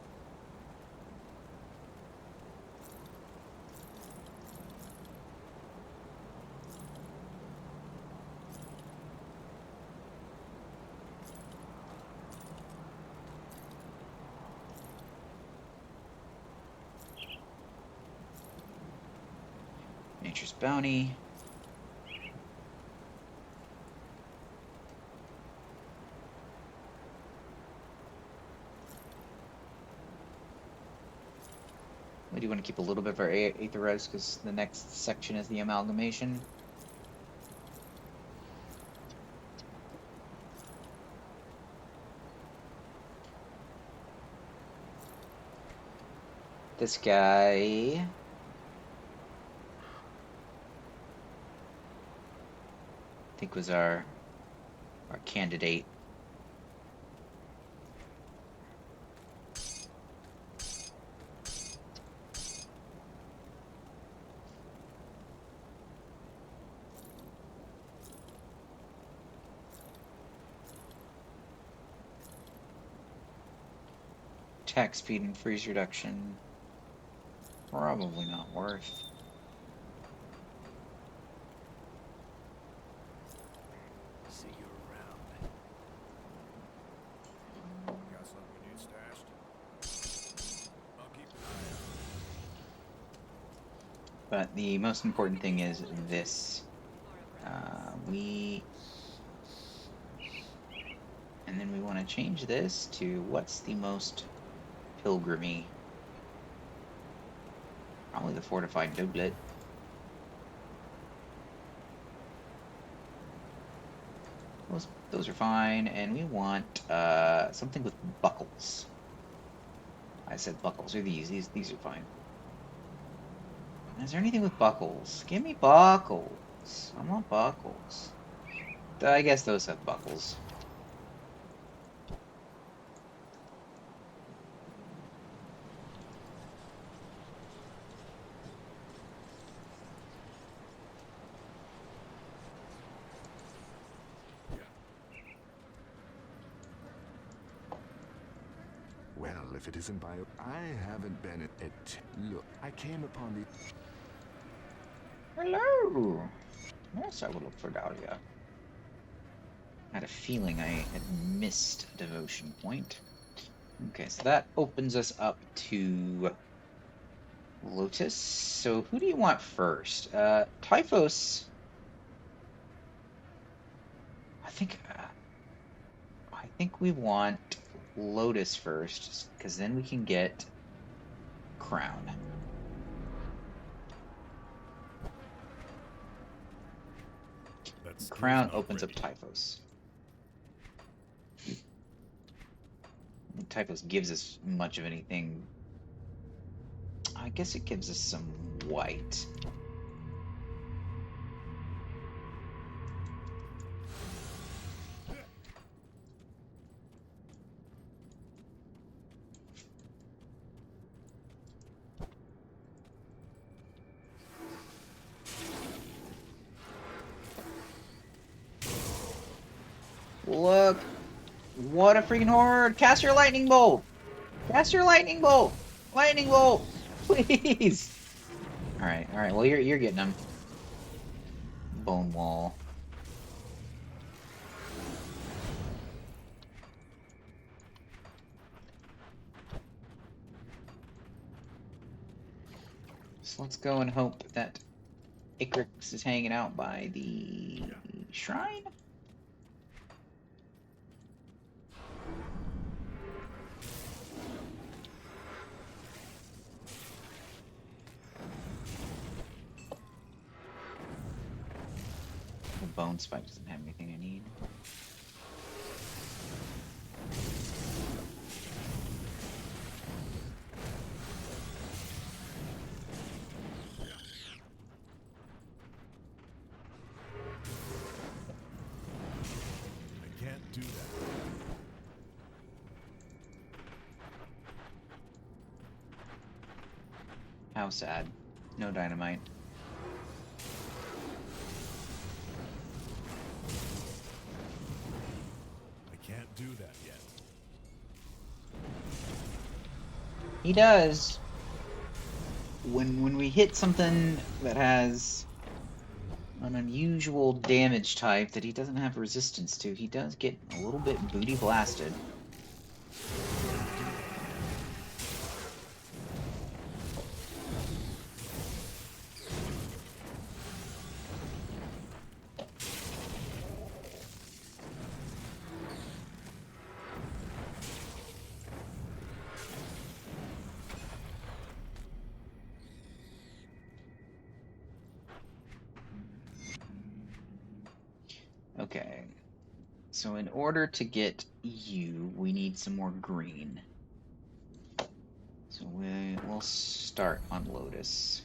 Nature's Bounty. We do want to keep a little bit of our Aether res because the next section is the amalgamation. This guy. I think was our candidate. Attack speed and freeze reduction. Probably not worth. See you around. Got something we need stashed? I'll keep an eye out. But the most important thing is this. And then we want to change this to what's the most pilgrimy? Probably the fortified doublet. Those are fine, and we want something with buckles. I said buckles. Or these are fine. Is there anything with buckles? Give me buckles. I want buckles. I guess those have buckles. Well, if it isn't bio... I haven't been at... Look, I came upon the... Hello! Yes, I will look for Dahlia. I had a feeling I had missed a devotion point. Okay, so that opens us up to Lotus. So who do you want first? Typhos. I think we want Lotus first, because then we can get Crown. That's Crown not opens up ready. Typhos. And Typhos gives us much of anything. I guess it gives us some white. Look! What a freaking horde! Cast your lightning bolt! Cast your lightning bolt! Lightning bolt! Please! Alright, well you're getting them. Bone wall. So let's go and hope that Icarus is hanging out by the shrine? The bone spike doesn't have anything I need. I can't do that. How sad. No dynamite. I can't do that yet. He does. When we hit something that has an unusual damage type that he doesn't have resistance to, he does get a little bit booty blasted. Okay, so in order to get you, we need some more green. So we'll start on Lotus.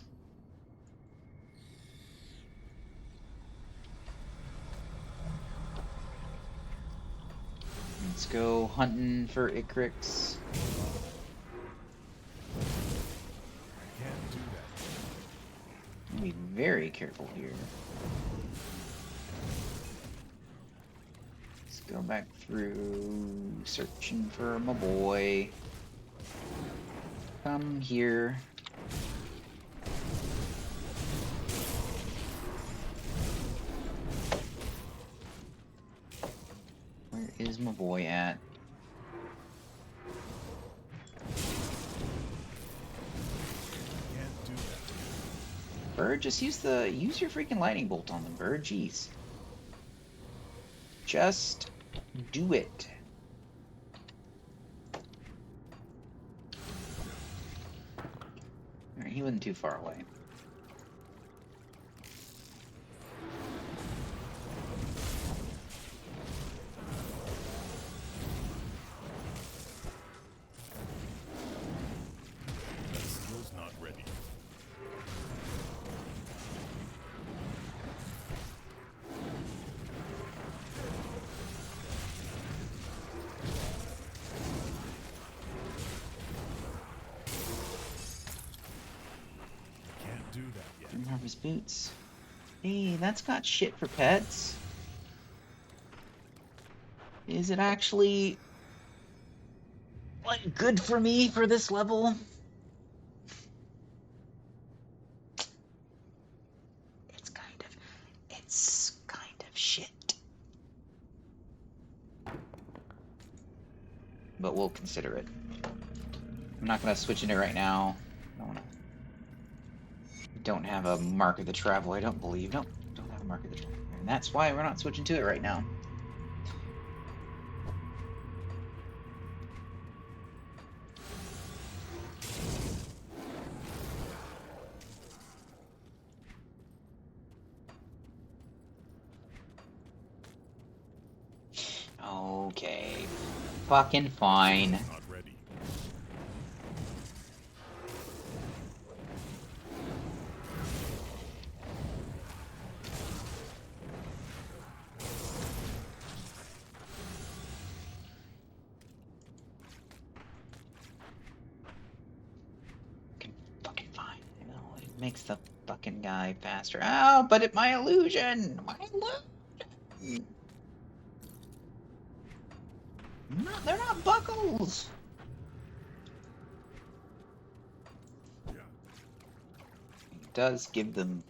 Let's go hunting for Icrix. I can't do that. Be very careful here. Let's go back through, searching for my boy. Come here. Where is my boy at? Can't do that. Bird, just use your freaking lightning bolt on them, Bird. Jeez. Just do it. Alright, he wasn't too far away. That skill's not ready. Can't do that yet. Grim Harvest boots. Hey, that's got shit for pets. Is it actually like good for me for this level? It's kind of shit. But we'll consider it. I'm not gonna switch into it right now. Don't have a Mark of the Travel, I don't believe. Nope, don't have a Mark of the Travel. And that's why we're not switching to it right now. Okay. Fucking fine. Not ready. Fucking fine. You know, it makes the fucking guy faster. Oh, but it my illusion! My illusion! No, they're not buckles! Yeah. It does give them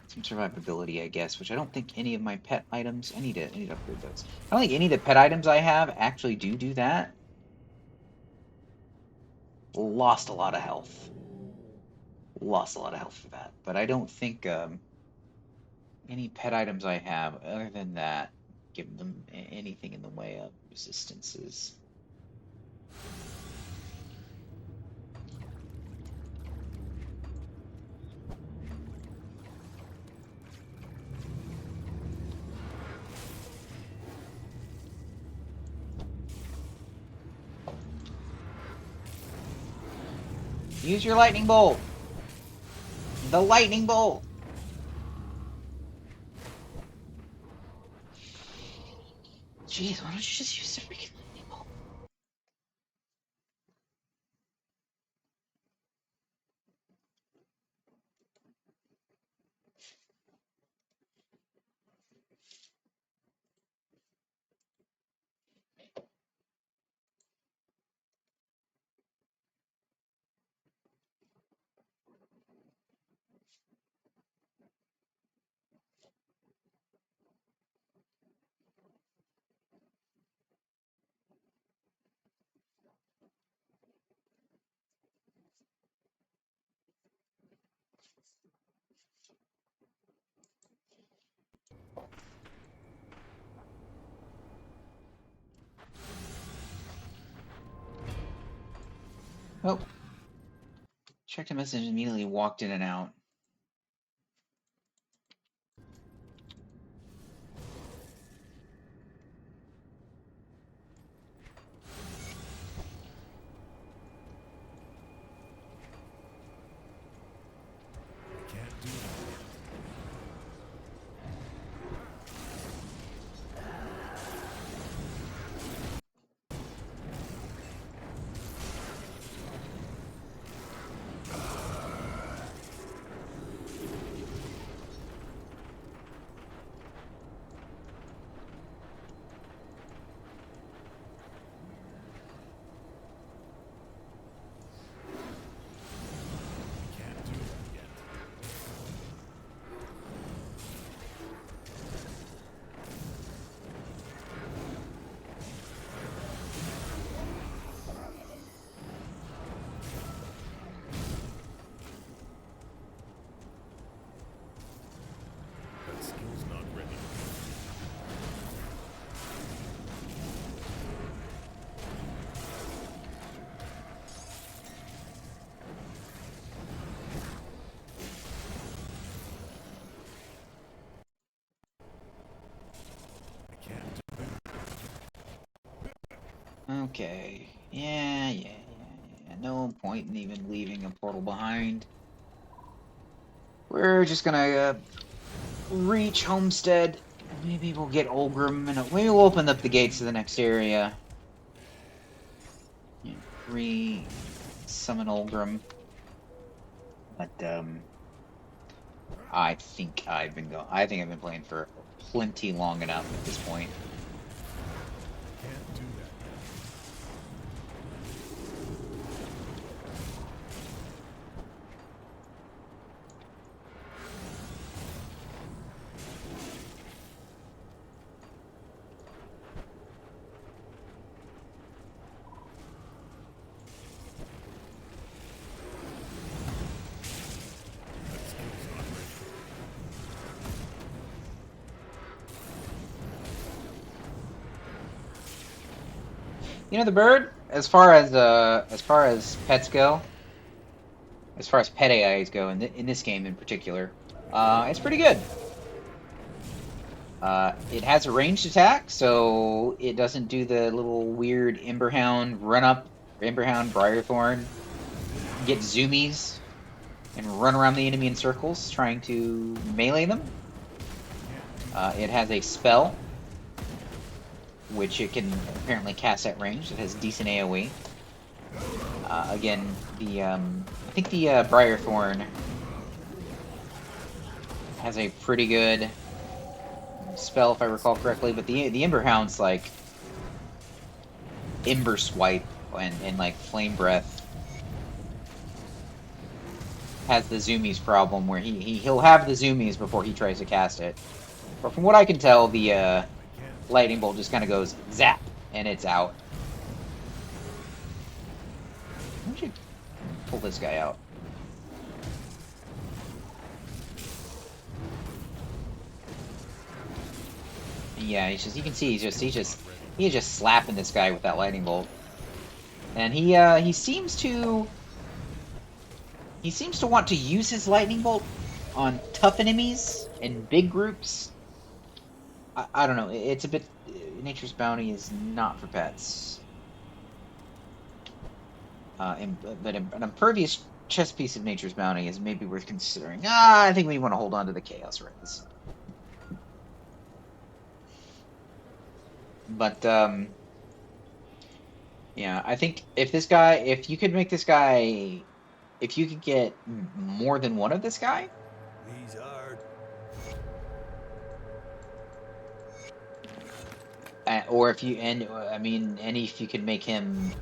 some survivability, I guess, which I don't think any of my pet items... I need to upgrade those. I don't think any of the pet items I have actually do that. Lost a lot of health. Lost a lot of health for that. But I don't think any pet items I have, other than that, give them anything in the way of resistances. Use your lightning bolt. The lightning bolt. Jeez, why don't you just use the freaking lightning bolt? Oh. Checked a message and immediately walked in and out. Okay. Yeah. No point in even leaving a portal behind. We're just gonna reach Homestead. Maybe we'll get Olgrim, and maybe we'll open up the gates to the next area. Yeah, re-summon Olgrim. But I think I've been playing for plenty long enough at this point. Can't do that. That skill's not ready. You know, the bird, as far as pets go, as far as pet AIs go in this game in particular, it's pretty good. It has a ranged attack, so it doesn't do the little weird Emberhound run up, Emberhound Briarthorn, get zoomies, and run around the enemy in circles trying to melee them. It has a spell, which it can apparently cast at range. It has decent AoE. Again, I think the Briarthorn has a pretty good spell, if I recall correctly, but the Emberhound's like Ember Swipe and like Flame Breath has the zoomies problem where he'll have the zoomies before he tries to cast it. But from what I can tell, the lightning bolt just kind of goes zap and it's out. We should pull this guy out. Yeah, you can see he's just slapping this guy with that lightning bolt, and he seems to want to use his lightning bolt on tough enemies and big groups. I don't know. It's a bit. Nature's Bounty is not for pets. But an impervious chess piece of Nature's Bounty is maybe worth considering. I think we want to hold on to the Chaos Rays. But yeah, I think if you could make this guy, if you could get more than one of this guy, He's hard. or if you and if you could make him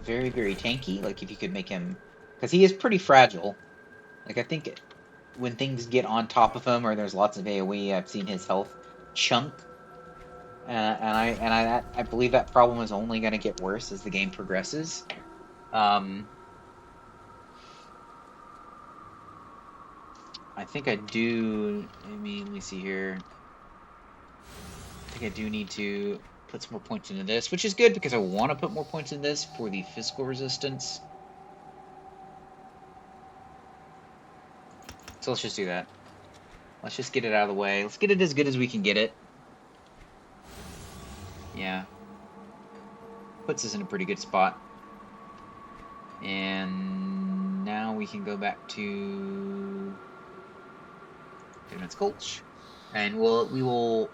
very, very tanky, like if you could make him, because he is pretty fragile. Like I think when things get on top of him or there's lots of AoE, I've seen his health chunk. I believe that problem is only going to get worse as the game progresses. I think I do. Let me see here. I think I do need to put some more points into this, which is good because I want to put more points in this for the physical resistance. So let's just do that. Let's just get it out of the way. Let's get it as good as we can get it. Yeah. Puts us in a pretty good spot. And now we can go back to Daemon's Gulch. And we will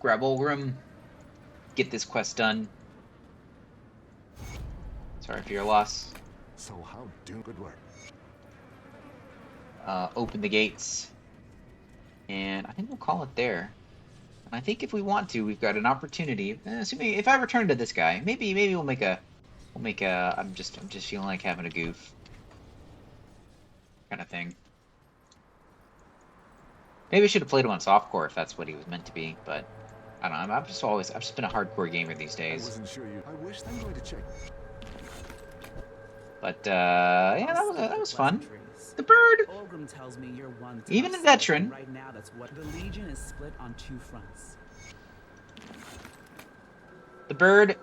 grab Olgrim, get this quest done. Sorry for your loss. So how do good work? Open the gates. And I think we'll call it there. And I think if we want to, we've got an opportunity. Assuming if I return to this guy, maybe we'll make a. I'm just feeling like having a goof. Kind of thing. Maybe I should have played him on softcore if that's what he was meant to be, but I don't know. I've just been a hardcore gamer these I days. wasn't sure you. I wish I'm going to check. But yeah, that was fun. The bird. Olgrim tells me you're one tough Even a soldier. veteran. Right now, that's what the Legion is split on two fronts. The bird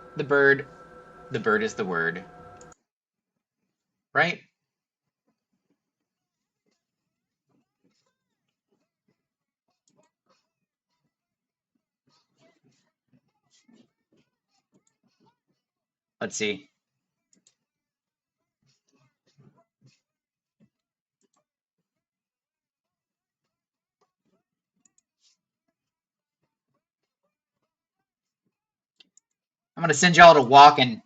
is the word. Right? Let's see. I'm gonna send y'all to walking.